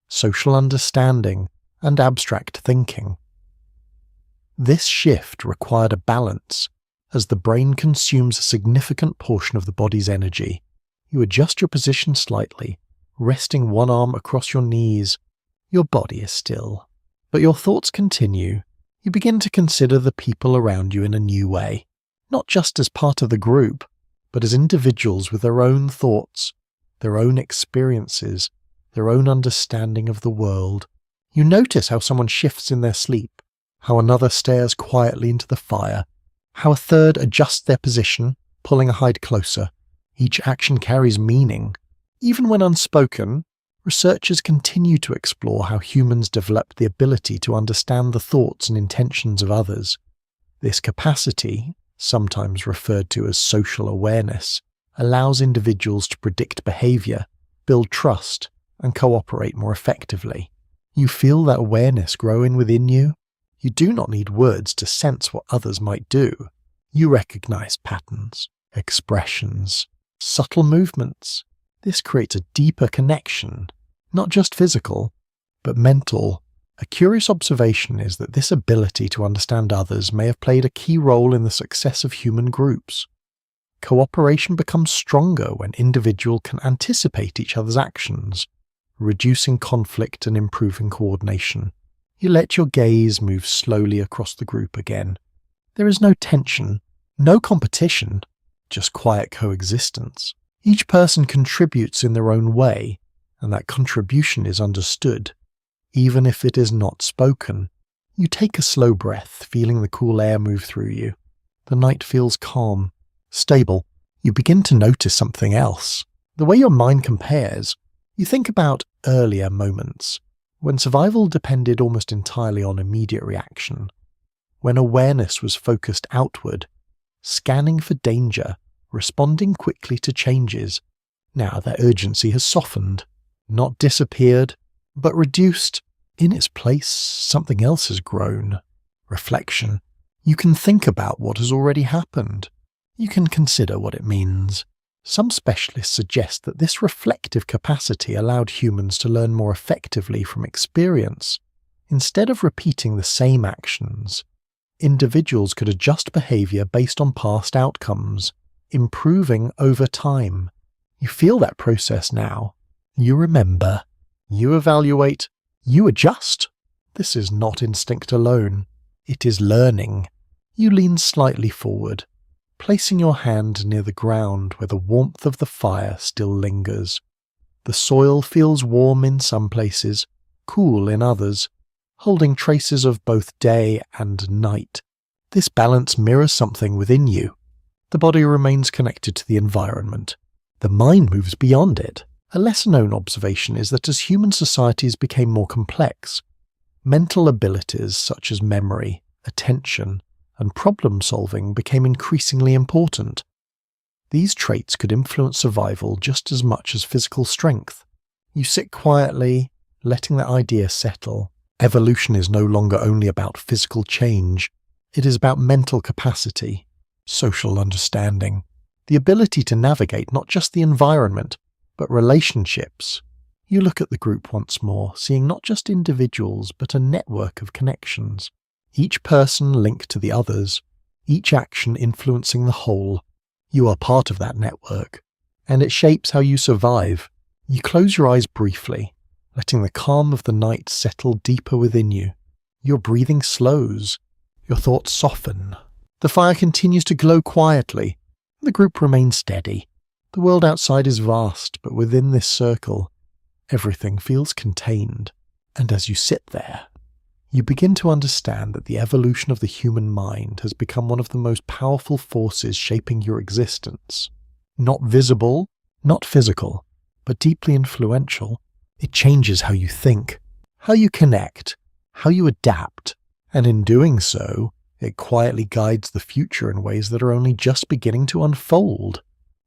social understanding, and abstract thinking. This shift required a balance. As the brain consumes a significant portion of the body's energy, you adjust your position slightly, resting one arm across your knees. Your body is still, but your thoughts continue. You begin to consider the people around you in a new way, not just as part of the group, but as individuals with their own thoughts, their own experiences, their own understanding of the world. You notice how someone shifts in their sleep, how another stares quietly into the fire, how a third adjusts their position, pulling a hide closer. Each action carries meaning. Even when unspoken, researchers continue to explore how humans develop the ability to understand the thoughts and intentions of others. This capacity, sometimes referred to as social awareness, allows individuals to predict behavior, build trust, and cooperate more effectively. You feel that awareness growing within you. You do not need words to sense what others might do. You recognize patterns, expressions, subtle movements. This creates a deeper connection, not just physical, but mental. A curious observation is that this ability to understand others may have played a key role in the success of human groups. Cooperation becomes stronger when individuals can anticipate each other's actions, reducing conflict and improving coordination. You let your gaze move slowly across the group again. There is no tension, no competition, just quiet coexistence. Each person contributes in their own way, and that contribution is understood, even if it is not spoken. You take a slow breath, feeling the cool air move through you. The night feels calm, stable. You begin to notice something else. The way your mind compares. You think about earlier moments, when survival depended almost entirely on immediate reaction, when awareness was focused outward, scanning for danger, responding quickly to changes. Now that urgency has softened, not disappeared, but reduced. In its place, something else has grown. Reflection. You can think about what has already happened. You can consider what it means. Some specialists suggest that this reflective capacity allowed humans to learn more effectively from experience. Instead of repeating the same actions, individuals could adjust behavior based on past outcomes, improving over time. You feel that process now. You remember. You evaluate. You adjust. This is not instinct alone. It is learning. You lean slightly forward, placing your hand near the ground where the warmth of the fire still lingers. The soil feels warm in some places, cool in others, holding traces of both day and night. This balance mirrors something within you. The body remains connected to the environment. The mind moves beyond it. A lesser-known observation is that as human societies became more complex, mental abilities such as memory, attention, and problem-solving became increasingly important. These traits could influence survival just as much as physical strength. You sit quietly, letting the idea settle. Evolution is no longer only about physical change. It is about mental capacity, social understanding, the ability to navigate not just the environment, but relationships. You look at the group once more, seeing not just individuals, but a network of connections. Each person linked to the others, each action influencing the whole. You are part of that network, and it shapes how you survive. You close your eyes briefly, letting the calm of the night settle deeper within you. Your breathing slows, your thoughts soften. The fire continues to glow quietly. The group remains steady. The world outside is vast, but within this circle, everything feels contained. And as you sit there, you begin to understand that the evolution of the human mind has become one of the most powerful forces shaping your existence. Not visible, not physical, but deeply influential. It changes how you think, how you connect, how you adapt, and in doing so, it quietly guides the future in ways that are only just beginning to unfold.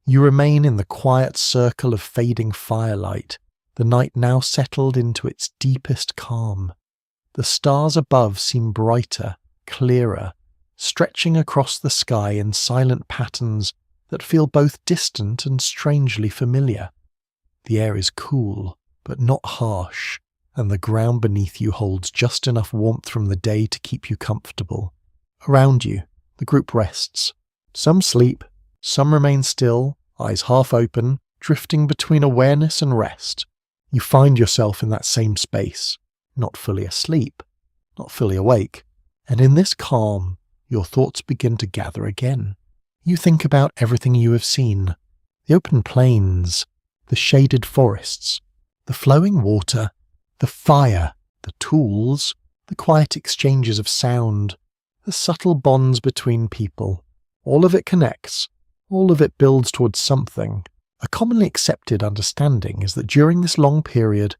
You remain in the quiet circle of fading firelight, the night now settled into its deepest calm. The stars above seem brighter, clearer, stretching across the sky in silent patterns that feel both distant and strangely familiar. The air is cool, but not harsh, and the ground beneath you holds just enough warmth from the day to keep you comfortable. Around you, the group rests. Some sleep, some remain still, eyes half open, drifting between awareness and rest. You find yourself in that same space. Not fully asleep, not fully awake, and in this calm, your thoughts begin to gather again. You think about everything you have seen, the open plains, the shaded forests, the flowing water, the fire, the tools, the quiet exchanges of sound, the subtle bonds between people. All of it connects, all of it builds towards something. A commonly accepted understanding is that during this long period,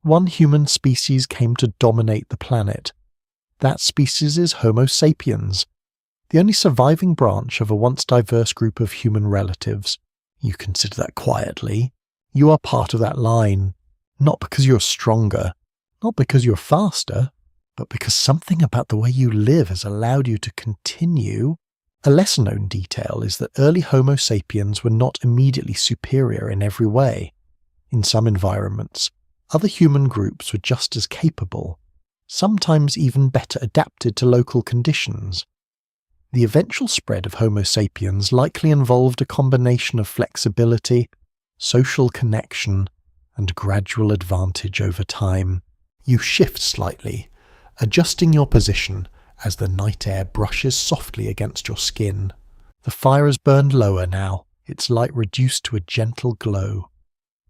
one human species came to dominate the planet. That species is Homo sapiens, the only surviving branch of a once diverse group of human relatives. You consider that quietly. You are part of that line, not because you're stronger, not because you're faster, but because something about the way you live has allowed you to continue. A lesser-known detail is that early Homo sapiens were not immediately superior in every way. In some environments, other human groups were just as capable, sometimes even better adapted to local conditions. The eventual spread of Homo sapiens likely involved a combination of flexibility, social connection, and gradual advantage over time. You shift slightly, adjusting your position as the night air brushes softly against your skin. The fire has burned lower now, its light reduced to a gentle glow.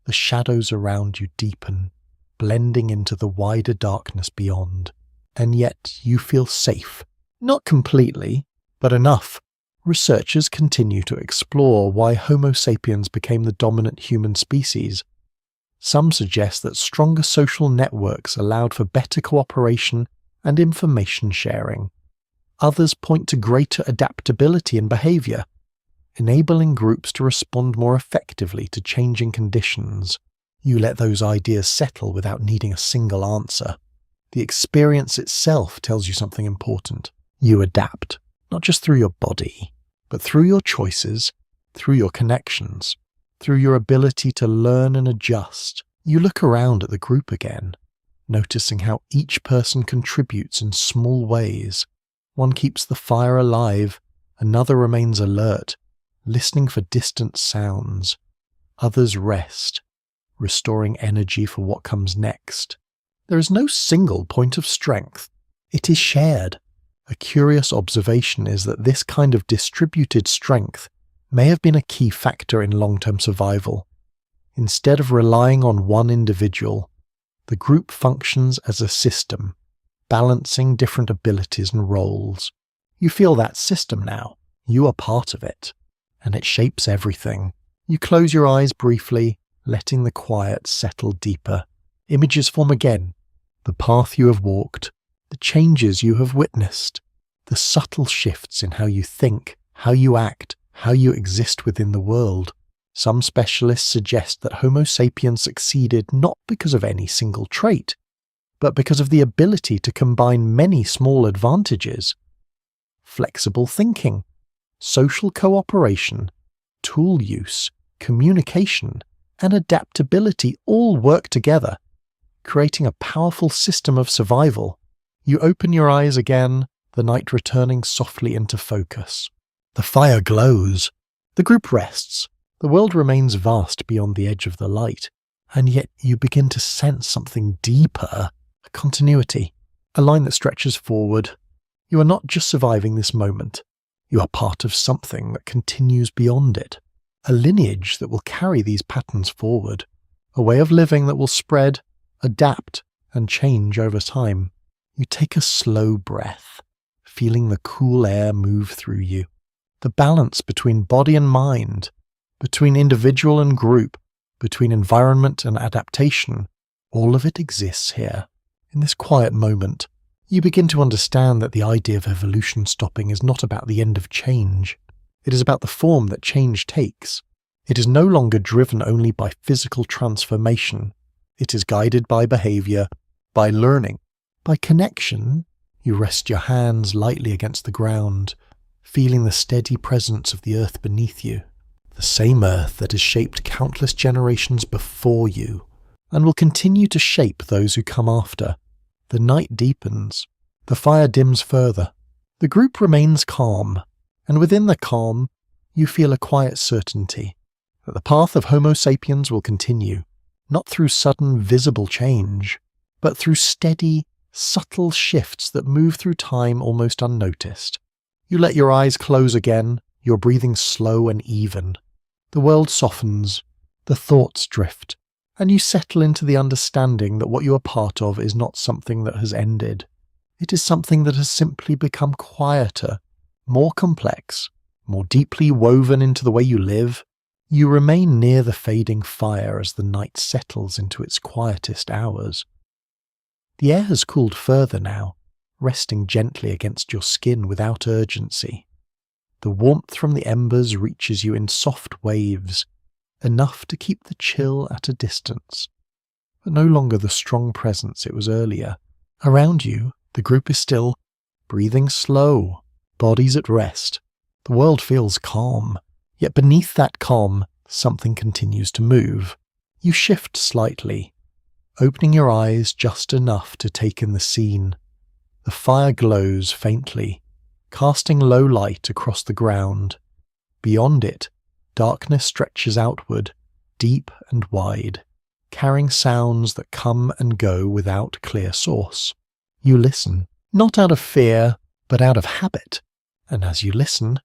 The shadows around you deepen, blending into the wider darkness beyond. And yet you feel safe. Not completely, but enough. Researchers continue to explore why Homo sapiens became the dominant human species. Some suggest that stronger social networks allowed for better cooperation and information sharing. Others point to greater adaptability in behavior, enabling groups to respond more effectively to changing conditions. You let those ideas settle without needing a single answer. The experience itself tells you something important. You adapt. not just through your body, but through your choices, through your connections, through your ability to learn and adjust. You look around at the group again, noticing how each person contributes in small ways. One keeps the fire alive, another remains alert, listening for distant sounds. Others rest, restoring energy for what comes next. There is no single point of strength. It is shared. A curious observation is that this kind of distributed strength may have been a key factor in long-term survival. Instead of relying on one individual, the group functions as a system, balancing different abilities and roles. You feel that system now. You are part of it, and it shapes everything. You close your eyes briefly, letting the quiet settle deeper. Images form again. The path you have walked, the changes you have witnessed, the subtle shifts in how you think, how you act, how you exist within the world. Some specialists suggest that Homo sapiens succeeded not because of any single trait, but because of the ability to combine many small advantages. Flexible thinking, social cooperation, tool use, communication, and adaptability all work together, creating a powerful system of survival. You open your eyes again, the night returning softly into focus. The fire glows. The group rests. The world remains vast beyond the edge of the light, and yet you begin to sense something deeper, a continuity, a line that stretches forward. You are not just surviving this moment. You are part of something that continues beyond it, a lineage that will carry these patterns forward, a way of living that will spread, adapt, and change over time. You take a slow breath, feeling the cool air move through you. The balance between body and mind, between individual and group, between environment and adaptation, all of it exists here. In this quiet moment, you begin to understand that the idea of evolution stopping is not about the end of change. It is about the form that change takes. It is no longer driven only by physical transformation. It is guided by behavior, by learning, by connection. You rest your hands lightly against the ground, feeling the steady presence of the earth beneath you. The same earth that has shaped countless generations before you, and will continue to shape those who come after. The night deepens. The fire dims further. The group remains calm, and within the calm, you feel a quiet certainty that the path of Homo sapiens will continue, not through sudden visible change, but through steady, subtle shifts that move through time almost unnoticed. You let your eyes close again, your breathing slow and even. The world softens, the thoughts drift, and you settle into the understanding that what you are part of is not something that has ended. It is something that has simply become quieter, more complex, more deeply woven into the way you live. You remain near the fading fire as the night settles into its quietest hours. The air has cooled further now, resting gently against your skin without urgency. The warmth from the embers reaches you in soft waves, enough to keep the chill at a distance, but no longer the strong presence it was earlier. Around you, the group is still, breathing slow, bodies at rest. The world feels calm, yet beneath that calm, something continues to move. You shift slightly, opening your eyes just enough to take in the scene. The fire glows faintly, casting low light across the ground. Beyond it, darkness stretches outward, deep and wide, carrying sounds that come and go without clear source. You listen, not out of fear, but out of habit, and as you listen,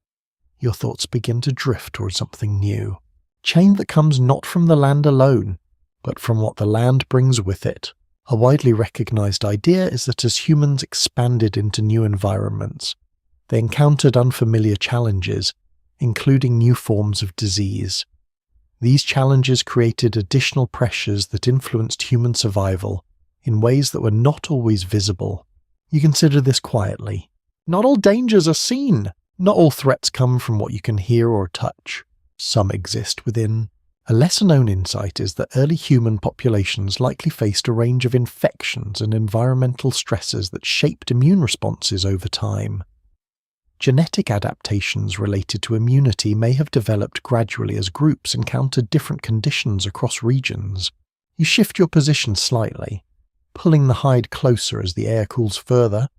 your thoughts begin to drift towards something new, change that comes not from the land alone, but from what the land brings with it. A widely recognized idea is that as humans expanded into new environments, they encountered unfamiliar challenges, including new forms of disease. These challenges created additional pressures that influenced human survival in ways that were not always visible. You consider this quietly. Not all dangers are seen. Not all threats come from what you can hear or touch. Some exist within. A lesser-known insight is that early human populations likely faced a range of infections and environmental stresses that shaped immune responses over time. Genetic adaptations related to immunity may have developed gradually as groups encountered different conditions across regions. You shift your position slightly, pulling the hide closer as the air cools further.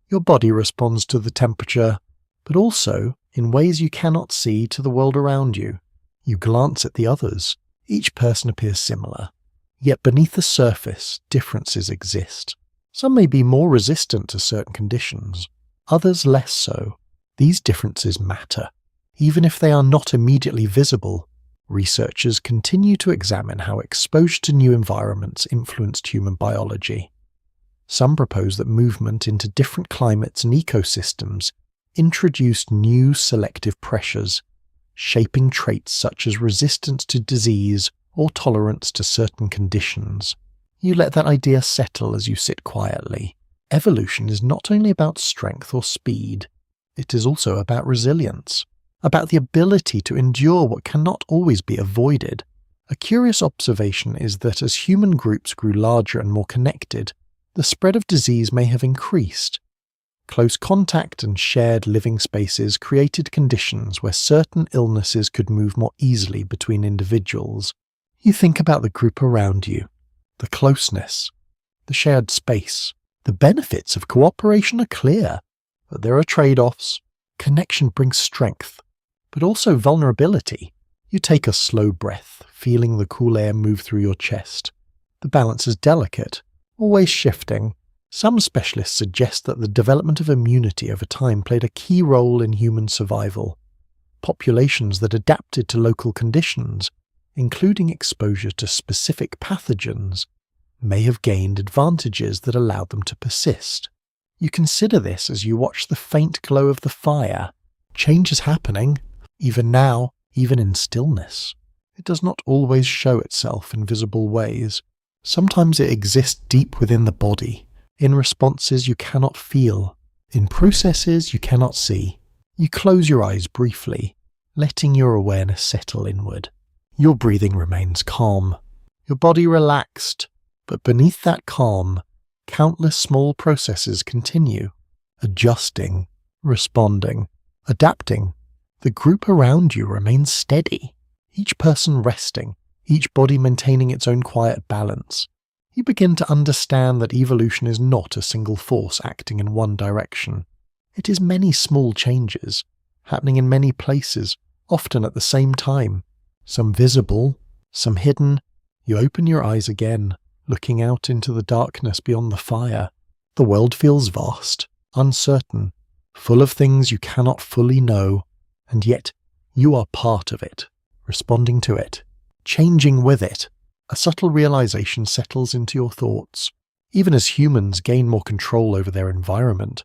Your body responds to the temperature, but also, in ways you cannot see, to the world around you. You glance at the others. Each person appears similar. Yet beneath the surface, differences exist. Some may be more resistant to certain conditions, others less so. These differences matter. Even if they are not immediately visible, researchers continue to examine how exposure to new environments influenced human biology. Some propose that movement into different climates and ecosystems introduced new selective pressures, shaping traits such as resistance to disease or tolerance to certain conditions. You let that idea settle as you sit quietly. Evolution is not only about strength or speed, it is also about resilience, about the ability to endure what cannot always be avoided. A curious observation is that as human groups grew larger and more connected, the spread of disease may have increased. Close contact and shared living spaces created conditions where certain illnesses could move more easily between individuals. You think about the group around you, the closeness, the shared space. The benefits of cooperation are clear, but there are trade-offs. Connection brings strength, but also vulnerability. You take a slow breath, feeling the cool air move through your chest. The balance is delicate, always shifting. Some specialists suggest that the development of immunity over time played a key role in human survival. Populations that adapted to local conditions, including exposure to specific pathogens, may have gained advantages that allowed them to persist. You consider this as you watch the faint glow of the fire. Change is happening, even now, even in stillness. It does not always show itself in visible ways. Sometimes it exists deep within the body, in responses you cannot feel, in processes you cannot see. You close your eyes briefly, letting your awareness settle inward. Your breathing remains calm, your body relaxed, but beneath that calm, countless small processes continue, adjusting, responding, adapting. The group around you remains steady, each person resting, each body maintaining its own quiet balance. You begin to understand that evolution is not a single force acting in one direction. It is many small changes, happening in many places, often at the same time. Some visible, some hidden. You open your eyes again, looking out into the darkness beyond the fire. The world feels vast, uncertain, full of things you cannot fully know, and yet you are part of it, responding to it, changing with it. A subtle realization settles into your thoughts. Even as humans gain more control over their environment,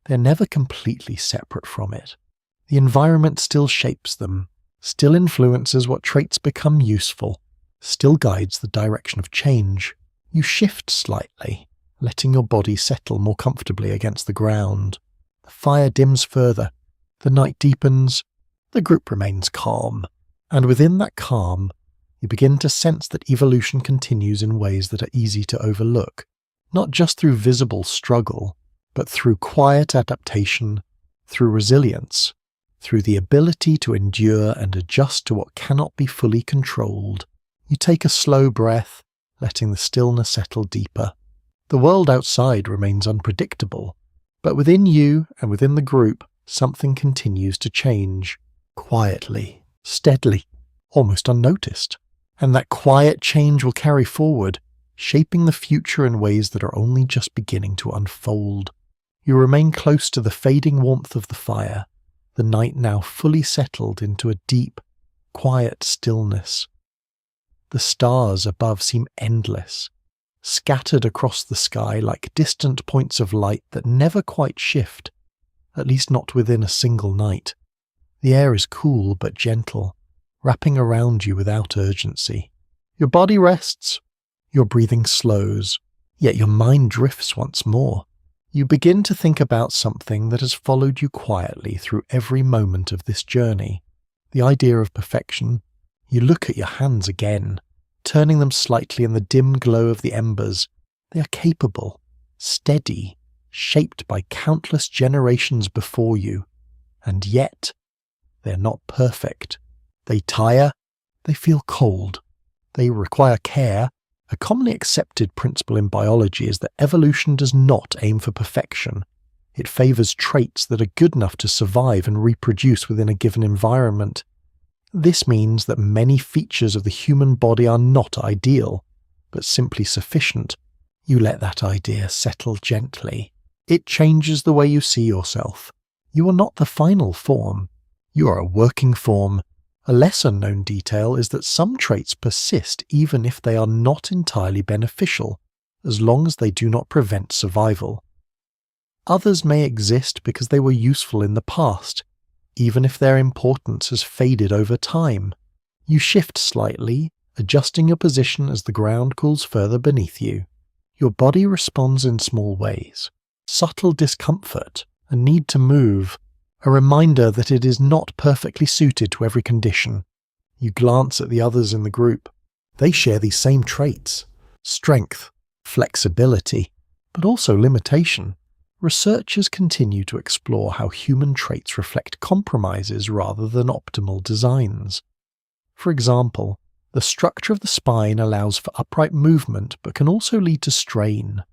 they're never completely separate from it. The environment still shapes them, still influences what traits become useful, still guides the direction of change. You shift slightly, letting your body settle more comfortably against the ground. The fire dims further, the night deepens, the group remains calm, and within that calm, you begin to sense that evolution continues in ways that are easy to overlook, not just through visible struggle, but through quiet adaptation, through resilience, through the ability to endure and adjust to what cannot be fully controlled. You take a slow breath, letting the stillness settle deeper. The world outside remains unpredictable, but within you and within the group, something continues to change, quietly, steadily, almost unnoticed. And that quiet change will carry forward, shaping the future in ways that are only just beginning to unfold. You remain close to the fading warmth of the fire, the night now fully settled into a deep, quiet stillness. The stars above seem endless, scattered across the sky like distant points of light that never quite shift, at least not within a single night. The air is cool but gentle, wrapping around you without urgency. Your body rests, your breathing slows, yet your mind drifts once more. You begin to think about something that has followed you quietly through every moment of this journey. The idea of perfection. You look at your hands again, turning them slightly in the dim glow of the embers. They are capable, steady, shaped by countless generations before you. And yet, they're not perfect. They tire, they feel cold, they require care. A commonly accepted principle in biology is that evolution does not aim for perfection. It favours traits that are good enough to survive and reproduce within a given environment. This means that many features of the human body are not ideal, but simply sufficient. You let that idea settle gently. It changes the way you see yourself. You are not the final form. You are a working form. A lesser-known detail is that some traits persist even if they are not entirely beneficial, as long as they do not prevent survival. Others may exist because they were useful in the past, even if their importance has faded over time. You shift slightly, adjusting your position as the ground cools further beneath you. Your body responds in small ways. Subtle discomfort, a need to move, a reminder that it is not perfectly suited to every condition. You glance at the others in the group. They share these same traits: strength, flexibility, but also limitation. Researchers continue to explore how human traits reflect compromises rather than optimal designs. For example, the structure of the spine allows for upright movement but can also lead to strain.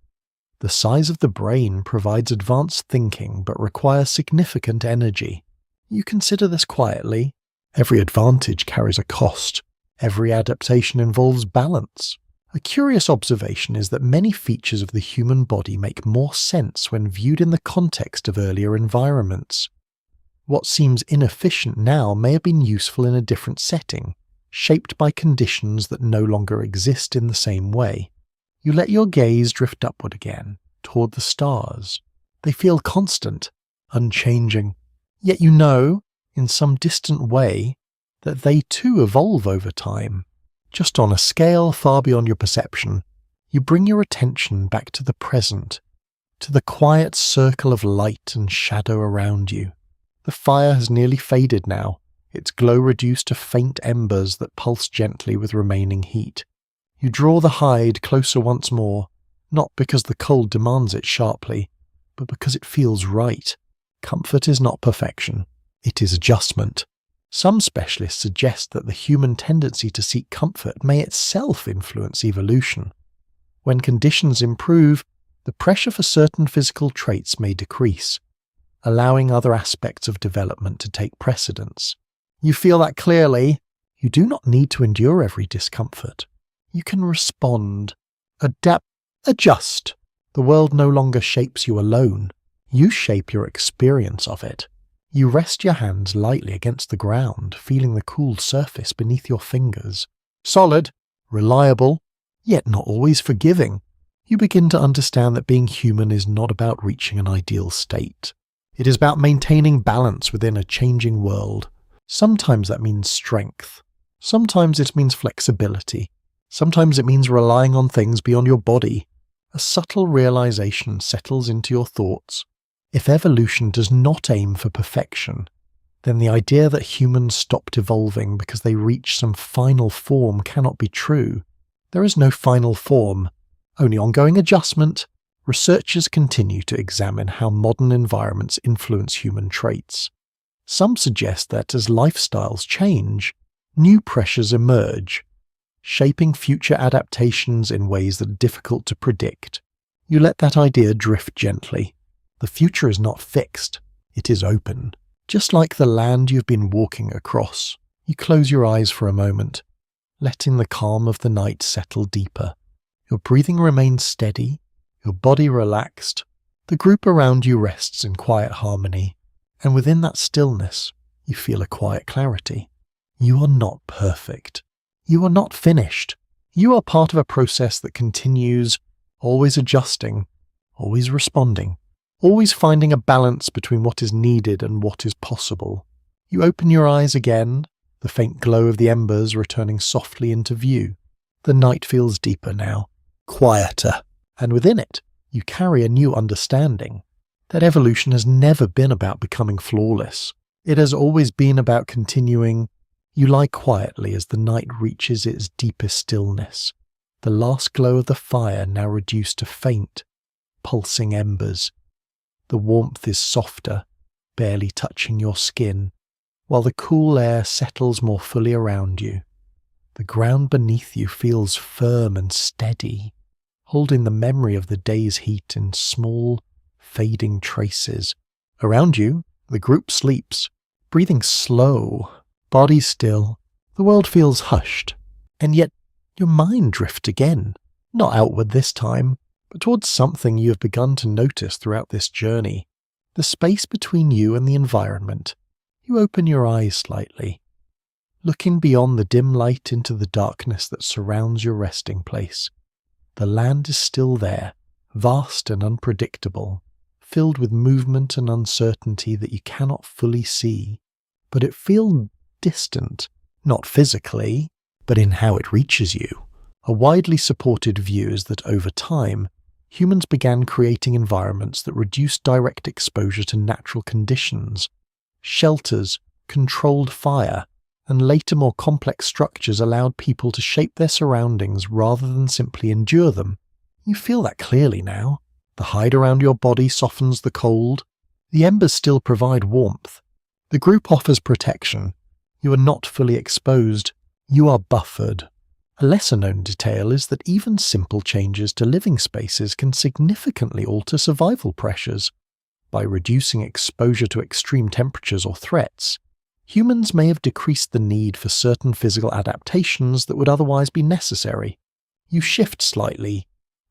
The size of the brain provides advanced thinking but requires significant energy. You consider this quietly. Every advantage carries a cost. Every adaptation involves balance. A curious observation is that many features of the human body make more sense when viewed in the context of earlier environments. What seems inefficient now may have been useful in a different setting, shaped by conditions that no longer exist in the same way. You let your gaze drift upward again, toward the stars. They feel constant, unchanging. Yet you know, in some distant way, that they too evolve over time. Just on a scale far beyond your perception, you bring your attention back to the present, to the quiet circle of light and shadow around you. The fire has nearly faded now, its glow reduced to faint embers that pulse gently with remaining heat. You draw the hide closer once more, not because the cold demands it sharply, but because it feels right. Comfort is not perfection, it is adjustment. Some specialists suggest that the human tendency to seek comfort may itself influence evolution. When conditions improve, the pressure for certain physical traits may decrease, allowing other aspects of development to take precedence. You feel that clearly. You do not need to endure every discomfort. You can respond, adapt, adjust. The world no longer shapes you alone. You shape your experience of it. You rest your hands lightly against the ground, feeling the cool surface beneath your fingers. Solid, reliable, yet not always forgiving. You begin to understand that being human is not about reaching an ideal state. It is about maintaining balance within a changing world. Sometimes that means strength. Sometimes it means flexibility. Sometimes it means relying on things beyond your body. A subtle realization settles into your thoughts. If evolution does not aim for perfection, then the idea that humans stopped evolving because they reached some final form cannot be true. There is no final form, only ongoing adjustment. Researchers continue to examine how modern environments influence human traits. Some suggest that as lifestyles change, new pressures emerge, shaping future adaptations in ways that are difficult to predict. You let that idea drift gently. The future is not fixed, it is open. Just like the land you've been walking across, you close your eyes for a moment, letting the calm of the night settle deeper. Your breathing remains steady, your body relaxed. The group around you rests in quiet harmony, and within that stillness, you feel a quiet clarity. You are not perfect. You are not finished. You are part of a process that continues, always adjusting, always responding, always finding a balance between what is needed and what is possible. You open your eyes again, the faint glow of the embers returning softly into view. The night feels deeper now, quieter, and within it, you carry a new understanding that evolution has never been about becoming flawless. It has always been about continuing. You lie quietly as the night reaches its deepest stillness, the last glow of the fire now reduced to faint, pulsing embers. The warmth is softer, barely touching your skin, while the cool air settles more fully around you. The ground beneath you feels firm and steady, holding the memory of the day's heat in small, fading traces. Around you, the group sleeps, breathing slow, body still. The world feels hushed, and yet your mind drifts again, not outward this time, but towards something you have begun to notice throughout this journey. The space between you and the environment. You open your eyes slightly, looking beyond the dim light into the darkness that surrounds your resting place. The land is still there, vast and unpredictable, filled with movement and uncertainty that you cannot fully see, but it feels distant, not physically, but in how it reaches you. A widely supported view is that over time, humans began creating environments that reduced direct exposure to natural conditions. Shelters, controlled fire, and later more complex structures allowed people to shape their surroundings rather than simply endure them. You feel that clearly now. The hide around your body softens the cold. The embers still provide warmth. The group offers protection. You are not fully exposed. You are buffered. A lesser-known detail is that even simple changes to living spaces can significantly alter survival pressures. By reducing exposure to extreme temperatures or threats, humans may have decreased the need for certain physical adaptations that would otherwise be necessary. You shift slightly,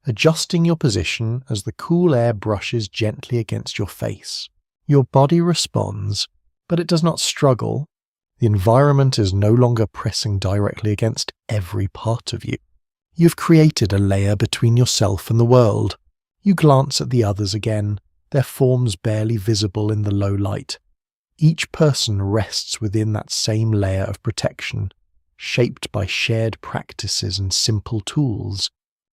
adjusting your position as the cool air brushes gently against your face. Your body responds, but it does not struggle. The environment is no longer pressing directly against every part of you. You've created a layer between yourself and the world. You glance at the others again, their forms barely visible in the low light. Each person rests within that same layer of protection, shaped by shared practices and simple tools.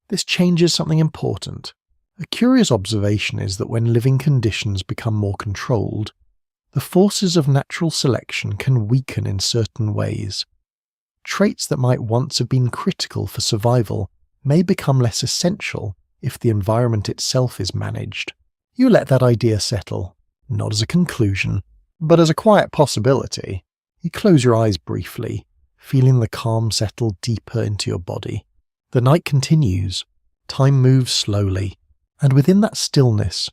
This changes something important. A curious observation is that when living conditions become more controlled, the forces of natural selection can weaken in certain ways. Traits that might once have been critical for survival may become less essential if the environment itself is managed. You let that idea settle, not as a conclusion, but as a quiet possibility. You close your eyes briefly, feeling the calm settle deeper into your body. The night continues, time moves slowly, and within that stillness,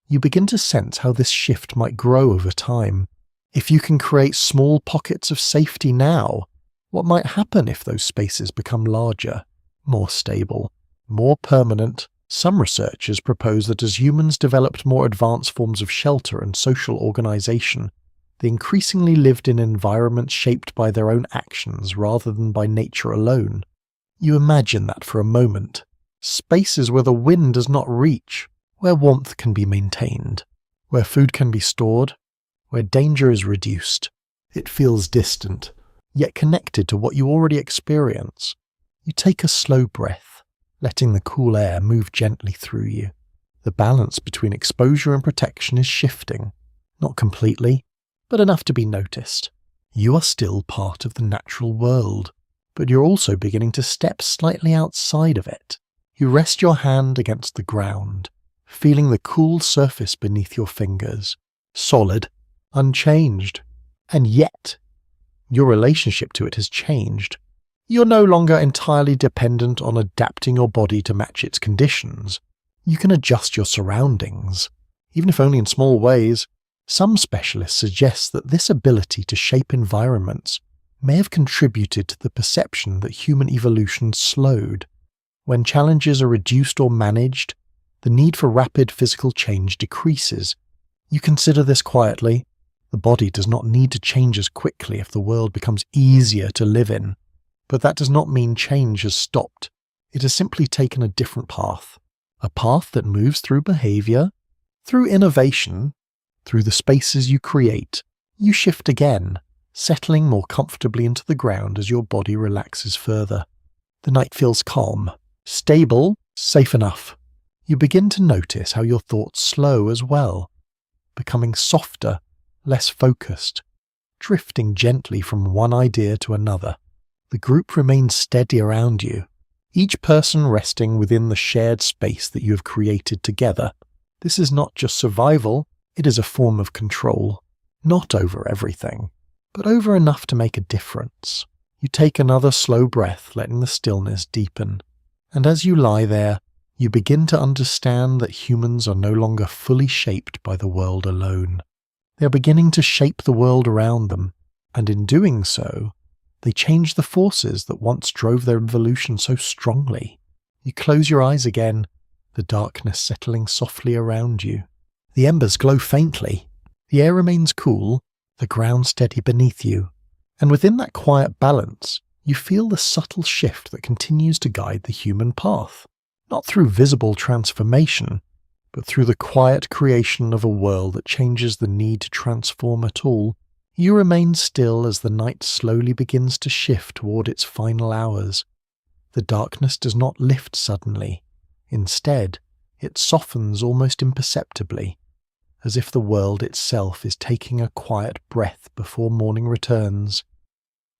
you begin to sense how this shift might grow over time. If you can create small pockets of safety now, what might happen if those spaces become larger, more stable, more permanent? Some researchers propose that as humans developed more advanced forms of shelter and social organization, they increasingly lived in environments shaped by their own actions rather than by nature alone. You imagine that for a moment. Spaces where the wind does not reach, where warmth can be maintained, where food can be stored, where danger is reduced. It feels distant, yet connected to what you already experience. You take a slow breath, letting the cool air move gently through you. The balance between exposure and protection is shifting, not completely, but enough to be noticed. You are still part of the natural world, but you're also beginning to step slightly outside of it. You rest your hand against the ground, feeling the cool surface beneath your fingers, solid, unchanged. And yet, your relationship to it has changed. You're no longer entirely dependent on adapting your body to match its conditions. You can adjust your surroundings, even if only in small ways. Some specialists suggest that this ability to shape environments may have contributed to the perception that human evolution slowed. When challenges are reduced or managed, the need for rapid physical change decreases. You consider this quietly. The body does not need to change as quickly if the world becomes easier to live in. But that does not mean change has stopped. It has simply taken a different path. A path that moves through behavior, through innovation, through the spaces you create. You shift again, settling more comfortably into the ground as your body relaxes further. The night feels calm, stable, safe enough. You begin to notice how your thoughts slow as well, becoming softer, less focused, drifting gently from one idea to another. The group remains steady around you, each person resting within the shared space that you have created together. This is not just survival, It is a form of control, not over everything, but over enough to make a difference. You take another slow breath, letting the stillness deepen. And as you lie there, you begin to understand that humans are no longer fully shaped by the world alone. They are beginning to shape the world around them, and in doing so, they change the forces that once drove their evolution so strongly. You close your eyes again, the darkness settling softly around you. The embers glow faintly. The air remains cool, the ground steady beneath you. And within that quiet balance, you feel the subtle shift that continues to guide the human path. Not through visible transformation, but through the quiet creation of a world that changes the need to transform at all. You remain still as the night slowly begins to shift toward its final hours. The darkness does not lift suddenly. Instead, it softens almost imperceptibly, as if the world itself is taking a quiet breath before morning returns.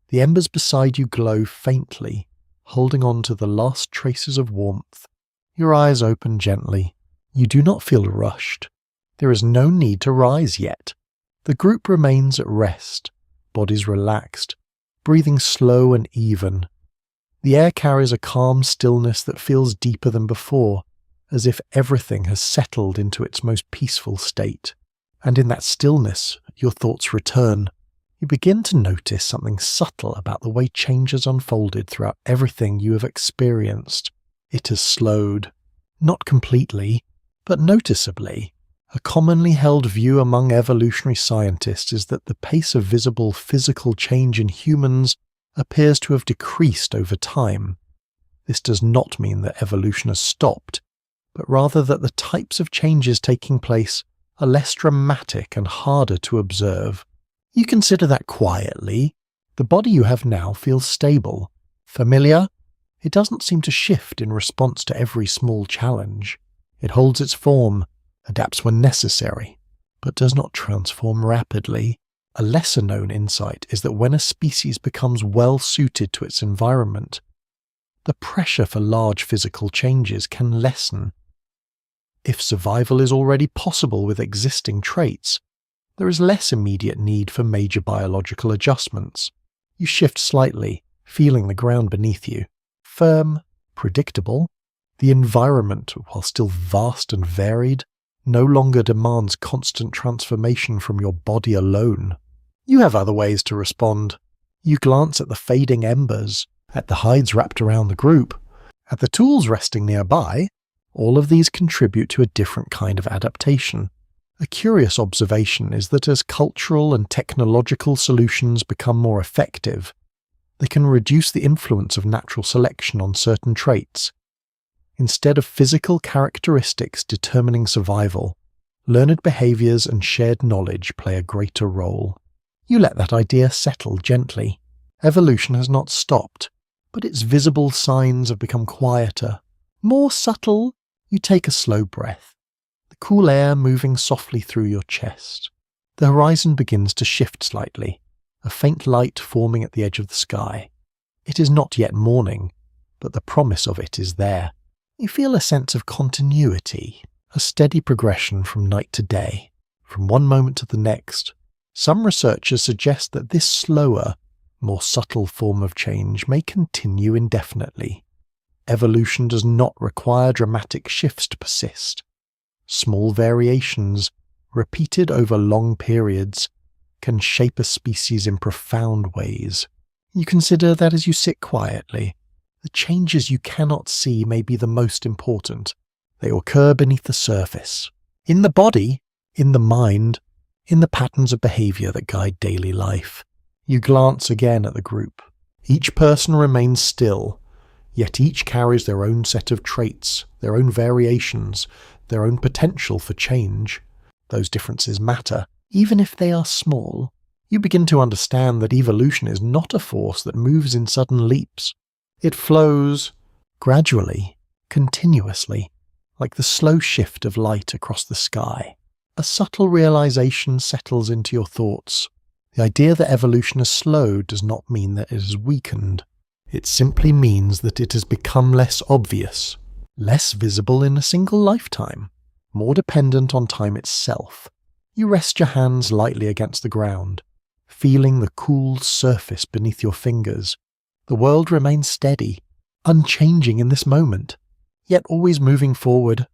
The embers beside you glow faintly, holding on to the last traces of warmth. Your eyes open gently. You do not feel rushed. There is no need to rise yet. The group remains at rest, bodies relaxed, breathing slow and even. The air carries a calm stillness that feels deeper than before, as if everything has settled into its most peaceful state. And in that stillness, your thoughts return. You begin to notice something subtle about the way change has unfolded throughout everything you have experienced. It has slowed. Not completely, but noticeably. A commonly held view among evolutionary scientists is that the pace of visible physical change in humans appears to have decreased over time. This does not mean that evolution has stopped, but rather that the types of changes taking place are less dramatic and harder to observe. You consider that quietly. The body you have now feels stable, familiar. It doesn't seem to shift in response to every small challenge. It holds its form, adapts when necessary, but does not transform rapidly. A lesser-known insight is that when a species becomes well-suited to its environment, the pressure for large physical changes can lessen. If survival is already possible with existing traits, there is less immediate need for major biological adjustments. You shift slightly, feeling the ground beneath you. Firm, predictable, the environment, while still vast and varied, no longer demands constant transformation from your body alone. You have other ways to respond. You glance at the fading embers, at the hides wrapped around the group, at the tools resting nearby. All of these contribute to a different kind of adaptation. A curious observation is that as cultural and technological solutions become more effective, they can reduce the influence of natural selection on certain traits. Instead of physical characteristics determining survival, learned behaviors and shared knowledge play a greater role. You let that idea settle gently. Evolution has not stopped, but its visible signs have become quieter. More subtle, you take a slow breath, the cool air moving softly through your chest. The horizon begins to shift slightly, a faint light forming at the edge of the sky. It is not yet morning, but the promise of it is there. You feel a sense of continuity, a steady progression from night to day, from one moment to the next. Some researchers suggest that this slower, more subtle form of change may continue indefinitely. Evolution does not require dramatic shifts to persist. Small variations, repeated over long periods, can shape a species in profound ways. You consider that as you sit quietly. The changes you cannot see may be the most important. They occur beneath the surface, in the body, in the mind, in the patterns of behavior that guide daily life. You glance again at the group. Each person remains still, yet each carries their own set of traits, their own variations, their own potential for change. Those differences matter, even if they are small. You begin to understand that evolution is not a force that moves in sudden leaps. It flows gradually, continuously, like the slow shift of light across the sky. A subtle realization settles into your thoughts. The idea that evolution has slowed does not mean that it has weakened. It simply means that it has become less obvious, less visible in a single lifetime, more dependent on time itself. You rest your hands lightly against the ground, feeling the cool surface beneath your fingers. The world remains steady, unchanging in this moment, yet always moving forward.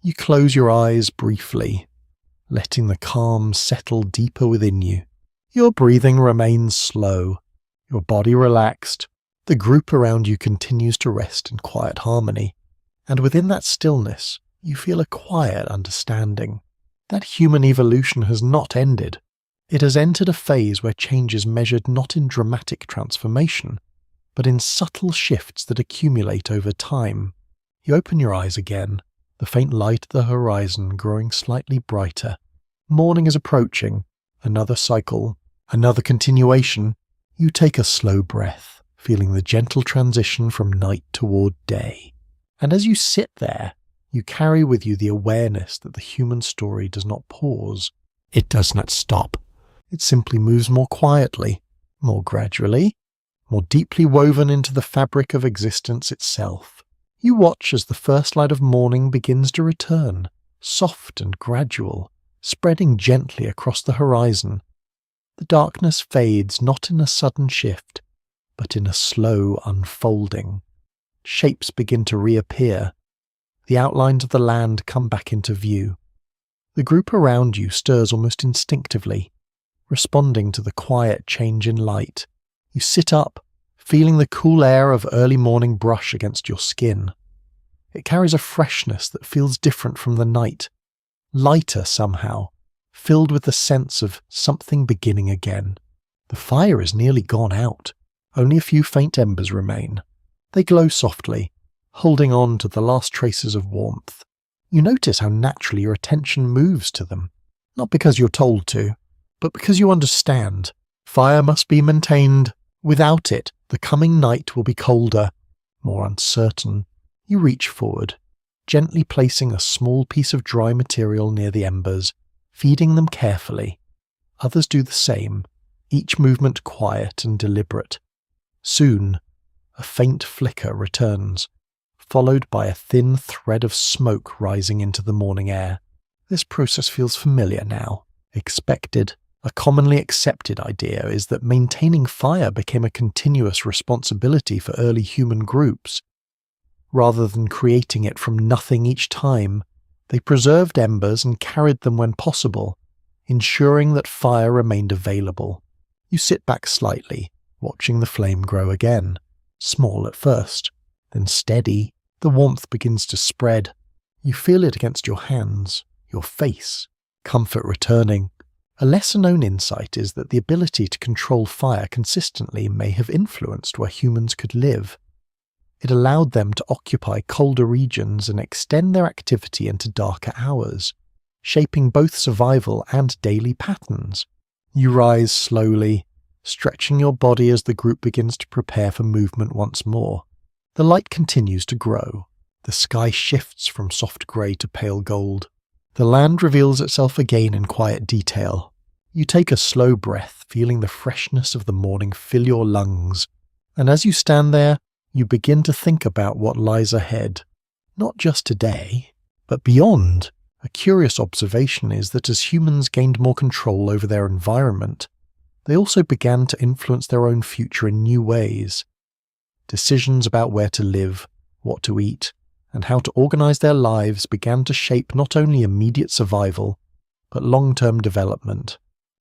You close your eyes briefly, letting the calm settle deeper within you. Your breathing remains slow, your body relaxed. The group around you continues to rest in quiet harmony, and within that stillness, you feel a quiet understanding that human evolution has not ended. It has entered a phase where change is measured not in dramatic transformation, but in subtle shifts that accumulate over time. You open your eyes again, the faint light at the horizon growing slightly brighter. Morning is approaching, another cycle, another continuation. You take a slow breath, feeling the gentle transition from night toward day. And as you sit there, you carry with you the awareness that the human story does not pause. It does not stop. It simply moves more quietly, more gradually, more deeply woven into the fabric of existence itself. You watch as the first light of morning begins to return, soft and gradual, spreading gently across the horizon. The darkness fades not in a sudden shift, but in a slow unfolding. Shapes begin to reappear. The outlines of the land come back into view. The group around you stirs almost instinctively, responding to the quiet change in light. You sit up, feeling the cool air of early morning brush against your skin. It carries a freshness that feels different from the night, lighter somehow, filled with the sense of something beginning again. The fire is nearly gone out. Only a few faint embers remain. They glow softly, holding on to the last traces of warmth. You notice how naturally your attention moves to them, not because you're told to, but because you understand. Fire must be maintained. Without it, the coming night will be colder, more uncertain. You reach forward, gently placing a small piece of dry material near the embers, feeding them carefully. Others do the same, each movement quiet and deliberate. Soon, a faint flicker returns, followed by a thin thread of smoke rising into the morning air. This process feels familiar now, expected. A commonly accepted idea is that maintaining fire became a continuous responsibility for early human groups. Rather than creating it from nothing each time, they preserved embers and carried them when possible, ensuring that fire remained available. You sit back slightly, watching the flame grow again. Small at first, then steady. The warmth begins to spread. You feel it against your hands, your face, comfort returning. A lesser-known insight is that the ability to control fire consistently may have influenced where humans could live. It allowed them to occupy colder regions and extend their activity into darker hours, shaping both survival and daily patterns. You rise slowly, stretching your body as the group begins to prepare for movement once more. The light continues to grow. The sky shifts from soft grey to pale gold. The land reveals itself again in quiet detail. You take a slow breath, feeling the freshness of the morning fill your lungs. And as you stand there, you begin to think about what lies ahead. Not just today, but beyond. A curious observation is that as humans gained more control over their environment, they also began to influence their own future in new ways. Decisions about where to live, what to eat, and how to organize their lives began to shape not only immediate survival, but long-term development.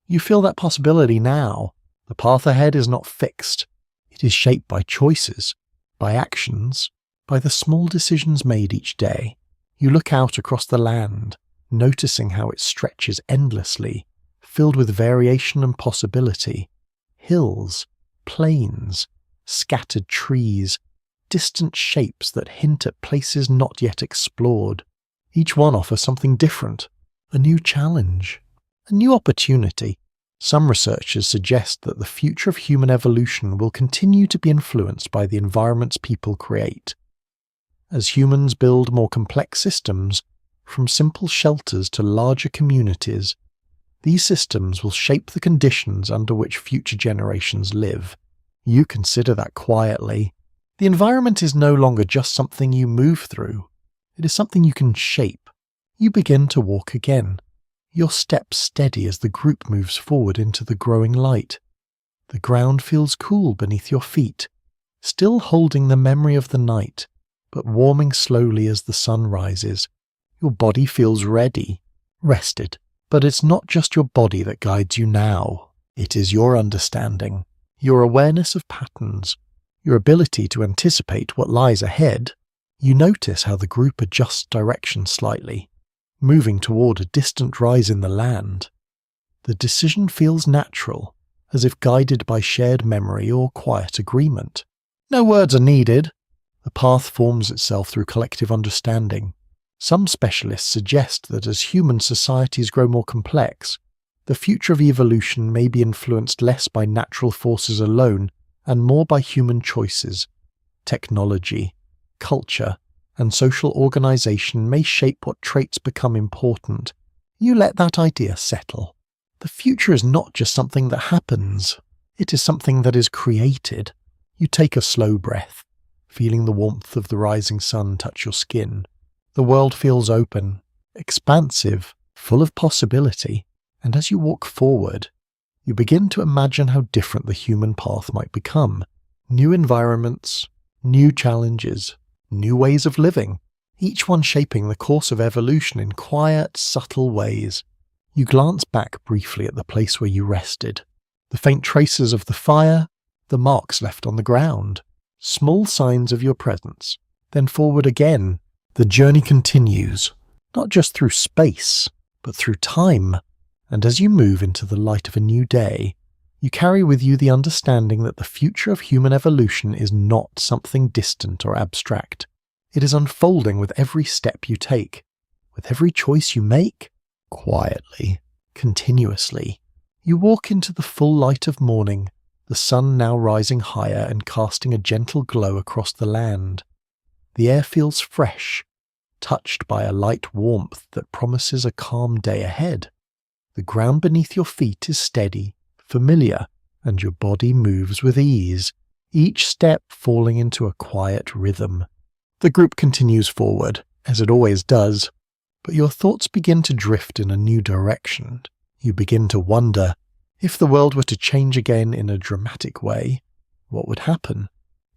You feel that possibility now. The path ahead is not fixed. It is shaped by choices, by actions, by the small decisions made each day. You look out across the land, noticing how it stretches endlessly, filled with variation and possibility. Hills, plains, scattered trees, distant shapes that hint at places not yet explored. Each one offers something different, a new challenge, a new opportunity. Some researchers suggest that the future of human evolution will continue to be influenced by the environments people create. As humans build more complex systems, from simple shelters to larger communities, these systems will shape the conditions under which future generations live. You consider that quietly. The environment is no longer just something you move through. It is something you can shape. You begin to walk again, your steps steady as the group moves forward into the growing light. The ground feels cool beneath your feet, still holding the memory of the night, but warming slowly as the sun rises. Your body feels ready, rested. But it's not just your body that guides you now. It is your understanding, your awareness of patterns, your ability to anticipate what lies ahead. You notice how the group adjusts direction slightly, moving toward a distant rise in the land. The decision feels natural, as if guided by shared memory or quiet agreement. No words are needed. The path forms itself through collective understanding. Some specialists suggest that as human societies grow more complex, the future of evolution may be influenced less by natural forces alone and more by human choices. Technology, culture, and social organization may shape what traits become important. You let that idea settle. The future is not just something that happens, it is something that is created. You take a slow breath, feeling the warmth of the rising sun touch your skin. The world feels open, expansive, full of possibility, and as you walk forward, you begin to imagine how different the human path might become. New environments, new challenges, new ways of living, each one shaping the course of evolution in quiet, subtle ways. You glance back briefly at the place where you rested, the faint traces of the fire, the marks left on the ground, small signs of your presence. Then forward again. The journey continues, not just through space, but through time. And as you move into the light of a new day, you carry with you the understanding that the future of human evolution is not something distant or abstract. It is unfolding with every step you take, with every choice you make, quietly, continuously. You walk into the full light of morning, the sun now rising higher and casting a gentle glow across the land. The air feels fresh, touched by a light warmth that promises a calm day ahead. The ground beneath your feet is steady, familiar, and your body moves with ease, each step falling into a quiet rhythm. The group continues forward, as it always does, but your thoughts begin to drift in a new direction. You begin to wonder, if the world were to change again in a dramatic way, what would happen?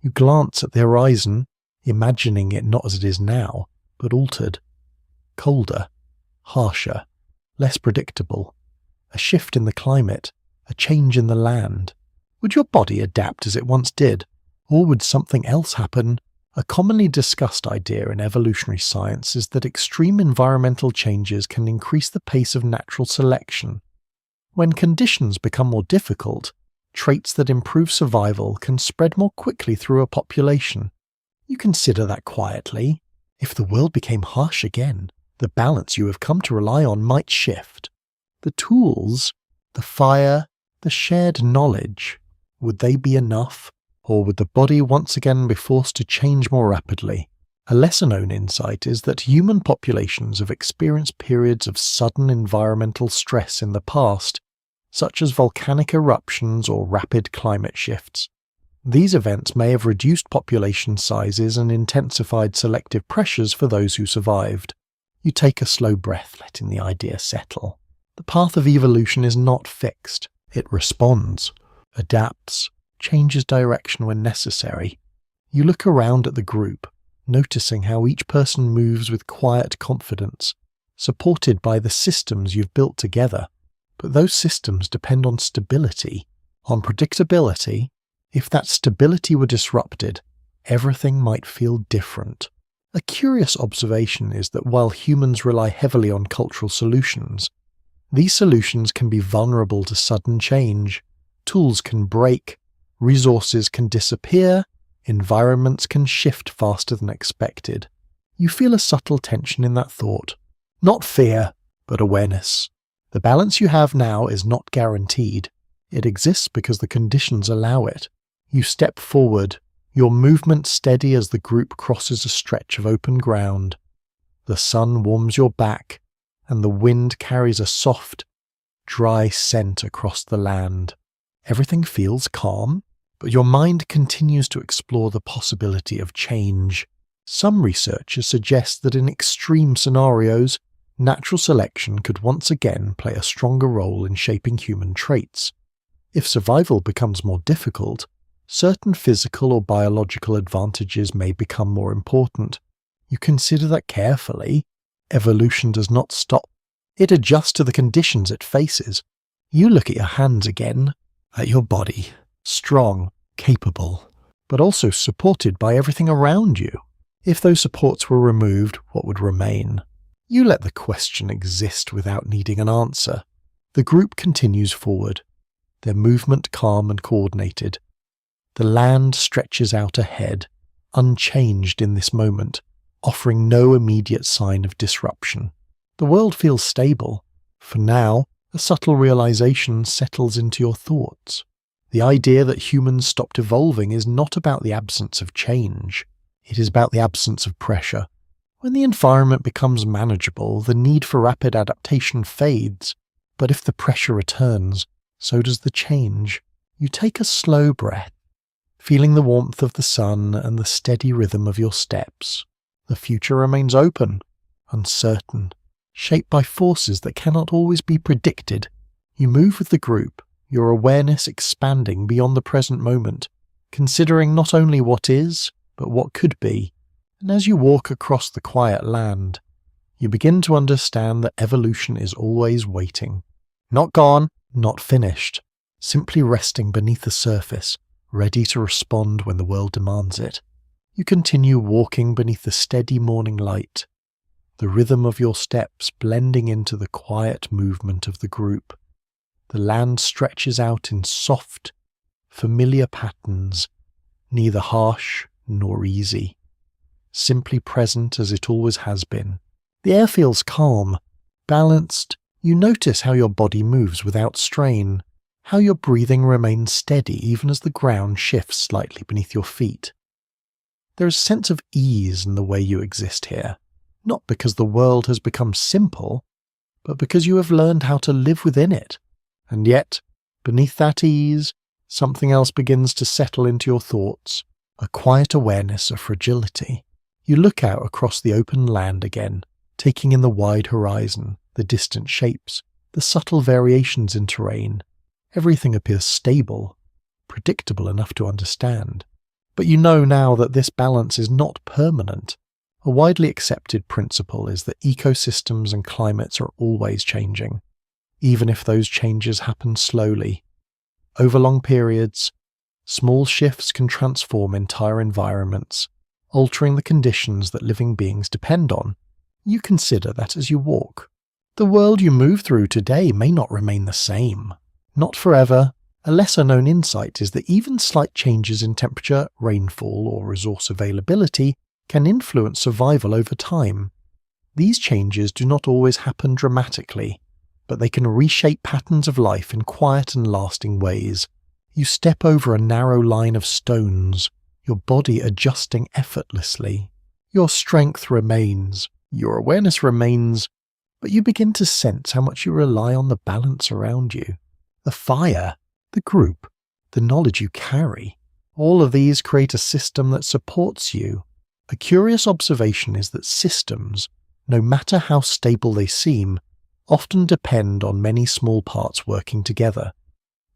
You glance at the horizon, imagining it not as it is now, but altered, colder, harsher, less predictable, a shift in the climate, a change in the land. Would your body adapt as it once did, or would something else happen? A commonly discussed idea in evolutionary science is that extreme environmental changes can increase the pace of natural selection. When conditions become more difficult, traits that improve survival can spread more quickly through a population. You consider that quietly. If the world became harsh again, the balance you have come to rely on might shift. The tools, the fire, the shared knowledge, would they be enough? Or would the body once again be forced to change more rapidly? A lesser-known insight is that human populations have experienced periods of sudden environmental stress in the past, such as volcanic eruptions or rapid climate shifts. These events may have reduced population sizes and intensified selective pressures for those who survived. You take a slow breath, letting the idea settle. The path of evolution is not fixed. It responds, adapts, changes direction when necessary. You look around at the group, noticing how each person moves with quiet confidence, supported by the systems you've built together. But those systems depend on stability, on predictability. If that stability were disrupted, everything might feel different. A curious observation is that while humans rely heavily on cultural solutions, these solutions can be vulnerable to sudden change. Tools can break, resources can disappear, environments can shift faster than expected. You feel a subtle tension in that thought. Not fear, but awareness. The balance you have now is not guaranteed. It exists because the conditions allow it. You step forward, your movement steady as the group crosses a stretch of open ground. The sun warms your back, and the wind carries a soft, dry scent across the land. Everything feels calm, but your mind continues to explore the possibility of change. Some researchers suggest that in extreme scenarios, natural selection could once again play a stronger role in shaping human traits. If survival becomes more difficult, certain physical or biological advantages may become more important. You consider that carefully. Evolution does not stop. It adjusts to the conditions it faces. You look at your hands again, at your body, strong, capable, but also supported by everything around you. If those supports were removed, what would remain? You let the question exist without needing an answer. The group continues forward, their movement calm and coordinated. The land stretches out ahead, unchanged in this moment, offering no immediate sign of disruption. The world feels stable. For now, a subtle realization settles into your thoughts. The idea that humans stopped evolving is not about the absence of change. It is about the absence of pressure. When the environment becomes manageable, the need for rapid adaptation fades. But if the pressure returns, so does the change. You take a slow breath, feeling the warmth of the sun and the steady rhythm of your steps. The future remains open, uncertain, shaped by forces that cannot always be predicted. You move with the group, your awareness expanding beyond the present moment, considering not only what is, but what could be. And as you walk across the quiet land, you begin to understand that evolution is always waiting. Not gone, not finished, simply resting beneath the surface, ready to respond when the world demands it. You continue walking beneath the steady morning light, the rhythm of your steps blending into the quiet movement of the group. The land stretches out in soft, familiar patterns, neither harsh nor easy, simply present as it always has been. The air feels calm, balanced. You notice how your body moves without strain, how your breathing remains steady even as the ground shifts slightly beneath your feet. There is a sense of ease in the way you exist here, not because the world has become simple, but because you have learned how to live within it. And yet, beneath that ease, something else begins to settle into your thoughts, a quiet awareness of fragility. You look out across the open land again, taking in the wide horizon, the distant shapes, the subtle variations in terrain. Everything appears stable, predictable enough to understand. But you know now that this balance is not permanent. A widely accepted principle is that ecosystems and climates are always changing, even if those changes happen slowly. Over long periods, small shifts can transform entire environments, altering the conditions that living beings depend on. You consider that as you walk. The world you move through today may not remain the same. Not forever. A lesser-known insight is that even slight changes in temperature, rainfall, or resource availability can influence survival over time. These changes do not always happen dramatically, but they can reshape patterns of life in quiet and lasting ways. You step over a narrow line of stones, your body adjusting effortlessly. Your strength remains, your awareness remains, but you begin to sense how much you rely on the balance around you. The fire, the group, the knowledge you carry, all of these create a system that supports you. A curious observation is that systems, no matter how stable they seem, often depend on many small parts working together.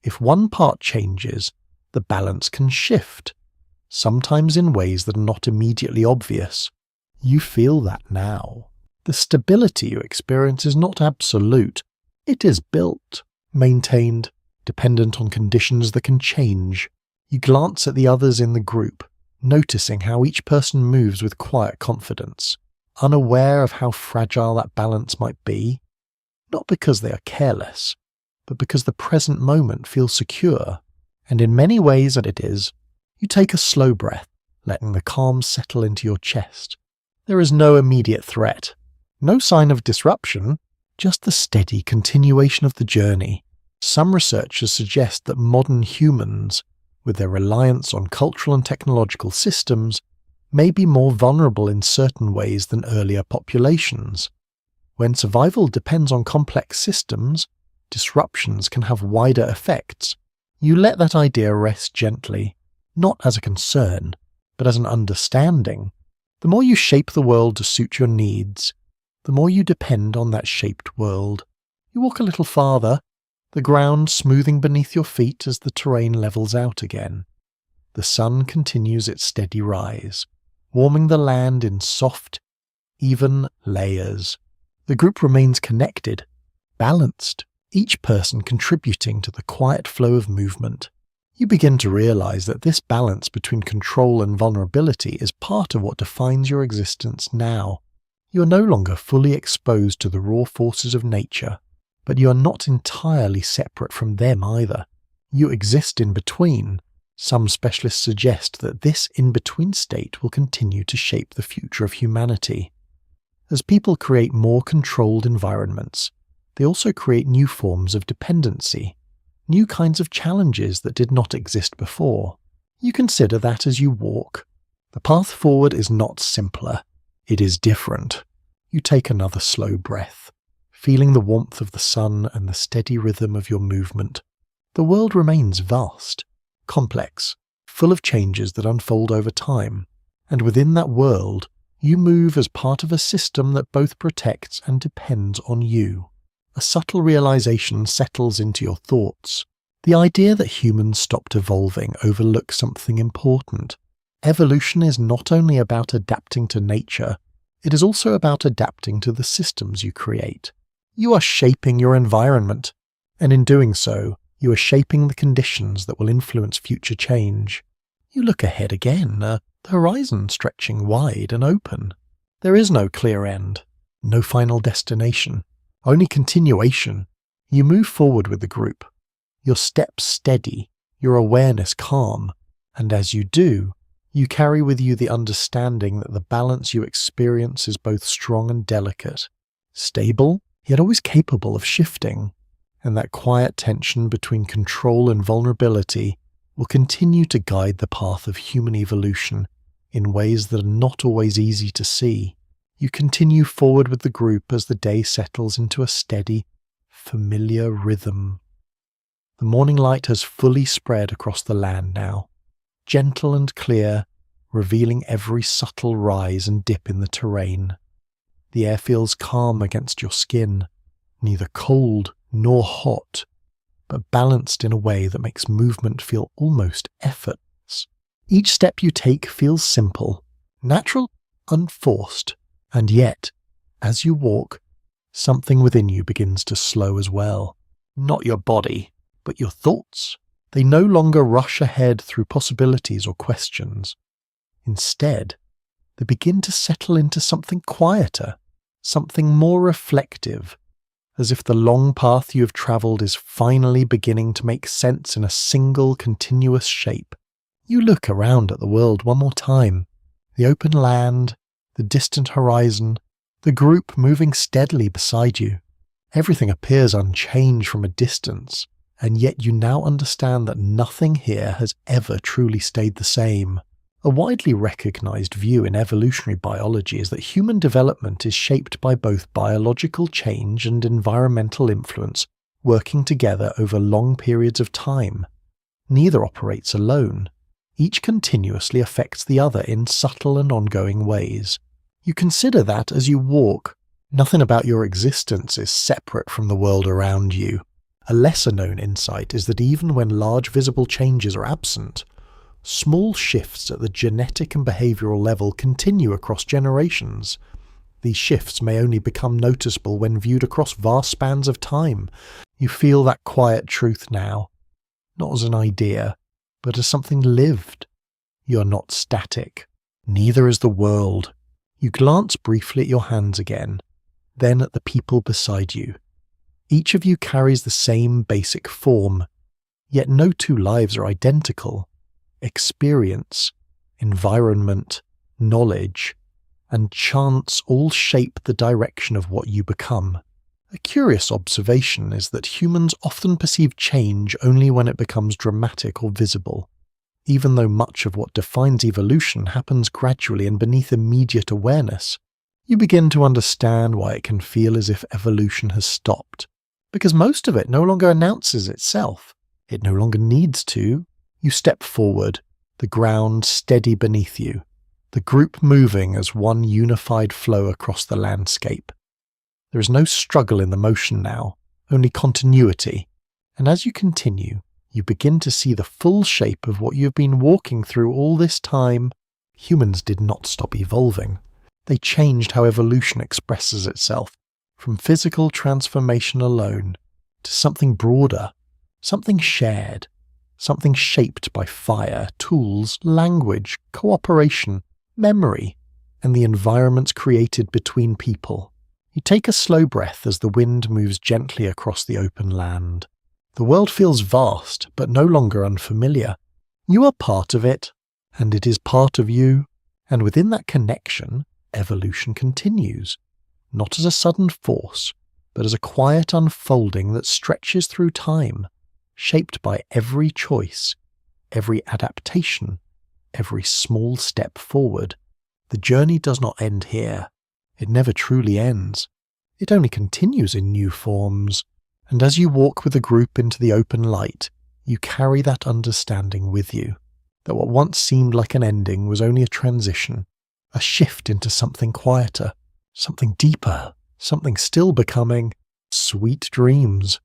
If one part changes, the balance can shift, sometimes in ways that are not immediately obvious. You feel that now. The stability you experience is not absolute. It is built, maintained, dependent on conditions that can change. You glance at the others in the group, noticing how each person moves with quiet confidence, unaware of how fragile that balance might be, not because they are careless, but because the present moment feels secure, and in many ways that it is. You take a slow breath, letting the calm settle into your chest. There is no immediate threat, no sign of disruption, just the steady continuation of the journey. Some researchers suggest that modern humans, with their reliance on cultural and technological systems, may be more vulnerable in certain ways than earlier populations. When survival depends on complex systems, disruptions can have wider effects. You let that idea rest gently, not as a concern, but as an understanding. The more you shape the world to suit your needs, the more you depend on that shaped world. You walk a little farther, the ground smoothing beneath your feet as the terrain levels out again. The sun continues its steady rise, warming the land in soft, even layers. The group remains connected, balanced, each person contributing to the quiet flow of movement. You begin to realize that this balance between control and vulnerability is part of what defines your existence now. You are no longer fully exposed to the raw forces of nature, but you are not entirely separate from them either. You exist in between. Some specialists suggest that this in-between state will continue to shape the future of humanity. As people create more controlled environments, they also create new forms of dependency, new kinds of challenges that did not exist before. You consider that as you walk. The path forward is not simpler, it is different. You take another slow breath, feeling the warmth of the sun and the steady rhythm of your movement. The world remains vast, complex, full of changes that unfold over time, and within that world, you move as part of a system that both protects and depends on you. A subtle realization settles into your thoughts. The idea that humans stopped evolving overlooks something important. Evolution is not only about adapting to nature, it is also about adapting to the systems you create. You are shaping your environment, and in doing so, you are shaping the conditions that will influence future change. You look ahead again, the horizon stretching wide and open. There is no clear end, no final destination, only continuation. You move forward with the group, your steps steady, your awareness calm, and as you do, you carry with you the understanding that the balance you experience is both strong and delicate, stable, yet always capable of shifting, and that quiet tension between control and vulnerability will continue to guide the path of human evolution in ways that are not always easy to see. You continue forward with the group as the day settles into a steady, familiar rhythm. The morning light has fully spread across the land now, gentle and clear, revealing every subtle rise and dip in the terrain. The air feels calm against your skin, neither cold nor hot, but balanced in a way that makes movement feel almost effortless. Each step you take feels simple, natural, unforced, and yet, as you walk, something within you begins to slow as well. Not your body, but your thoughts. They no longer rush ahead through possibilities or questions. Instead, they begin to settle into something quieter, something more reflective, as if the long path you have travelled is finally beginning to make sense in a single continuous shape. You look around at the world one more time. The open land, the distant horizon, the group moving steadily beside you. Everything appears unchanged from a distance, and yet you now understand that nothing here has ever truly stayed the same. A widely recognized view in evolutionary biology is that human development is shaped by both biological change and environmental influence working together over long periods of time. Neither operates alone. Each continuously affects the other in subtle and ongoing ways. You consider that as you walk. Nothing about your existence is separate from the world around you. A lesser-known insight is that even when large visible changes are absent, small shifts at the genetic and behavioral level continue across generations. These shifts may only become noticeable when viewed across vast spans of time. You feel that quiet truth now, not as an idea, but as something lived. You are not static. Neither is the world. You glance briefly at your hands again, then at the people beside you. Each of you carries the same basic form, yet no two lives are identical. Experience, environment, knowledge, and chance all shape the direction of what you become. A curious observation is that humans often perceive change only when it becomes dramatic or visible, even though much of what defines evolution happens gradually and beneath immediate awareness. You begin to understand why it can feel as if evolution has stopped, because most of it no longer announces itself. It no longer needs to. You step forward, the ground steady beneath you, the group moving as one unified flow across the landscape. There is no struggle in the motion now, only continuity. And as you continue, you begin to see the full shape of what you have been walking through all this time. Humans did not stop evolving. They changed how evolution expresses itself, from physical transformation alone to something broader, something shared, something shaped by fire, tools, language, cooperation, memory, and the environments created between people. You take a slow breath as the wind moves gently across the open land. The world feels vast, but no longer unfamiliar. You are part of it, and it is part of you, and within that connection, evolution continues, not as a sudden force, but as a quiet unfolding that stretches through time, shaped by every choice, every adaptation, every small step forward. The journey does not end here. It never truly ends. It only continues in new forms. And as you walk with the group into the open light, you carry that understanding with you, that what once seemed like an ending was only a transition, a shift into something quieter, something deeper, something still becoming. Sweet dreams.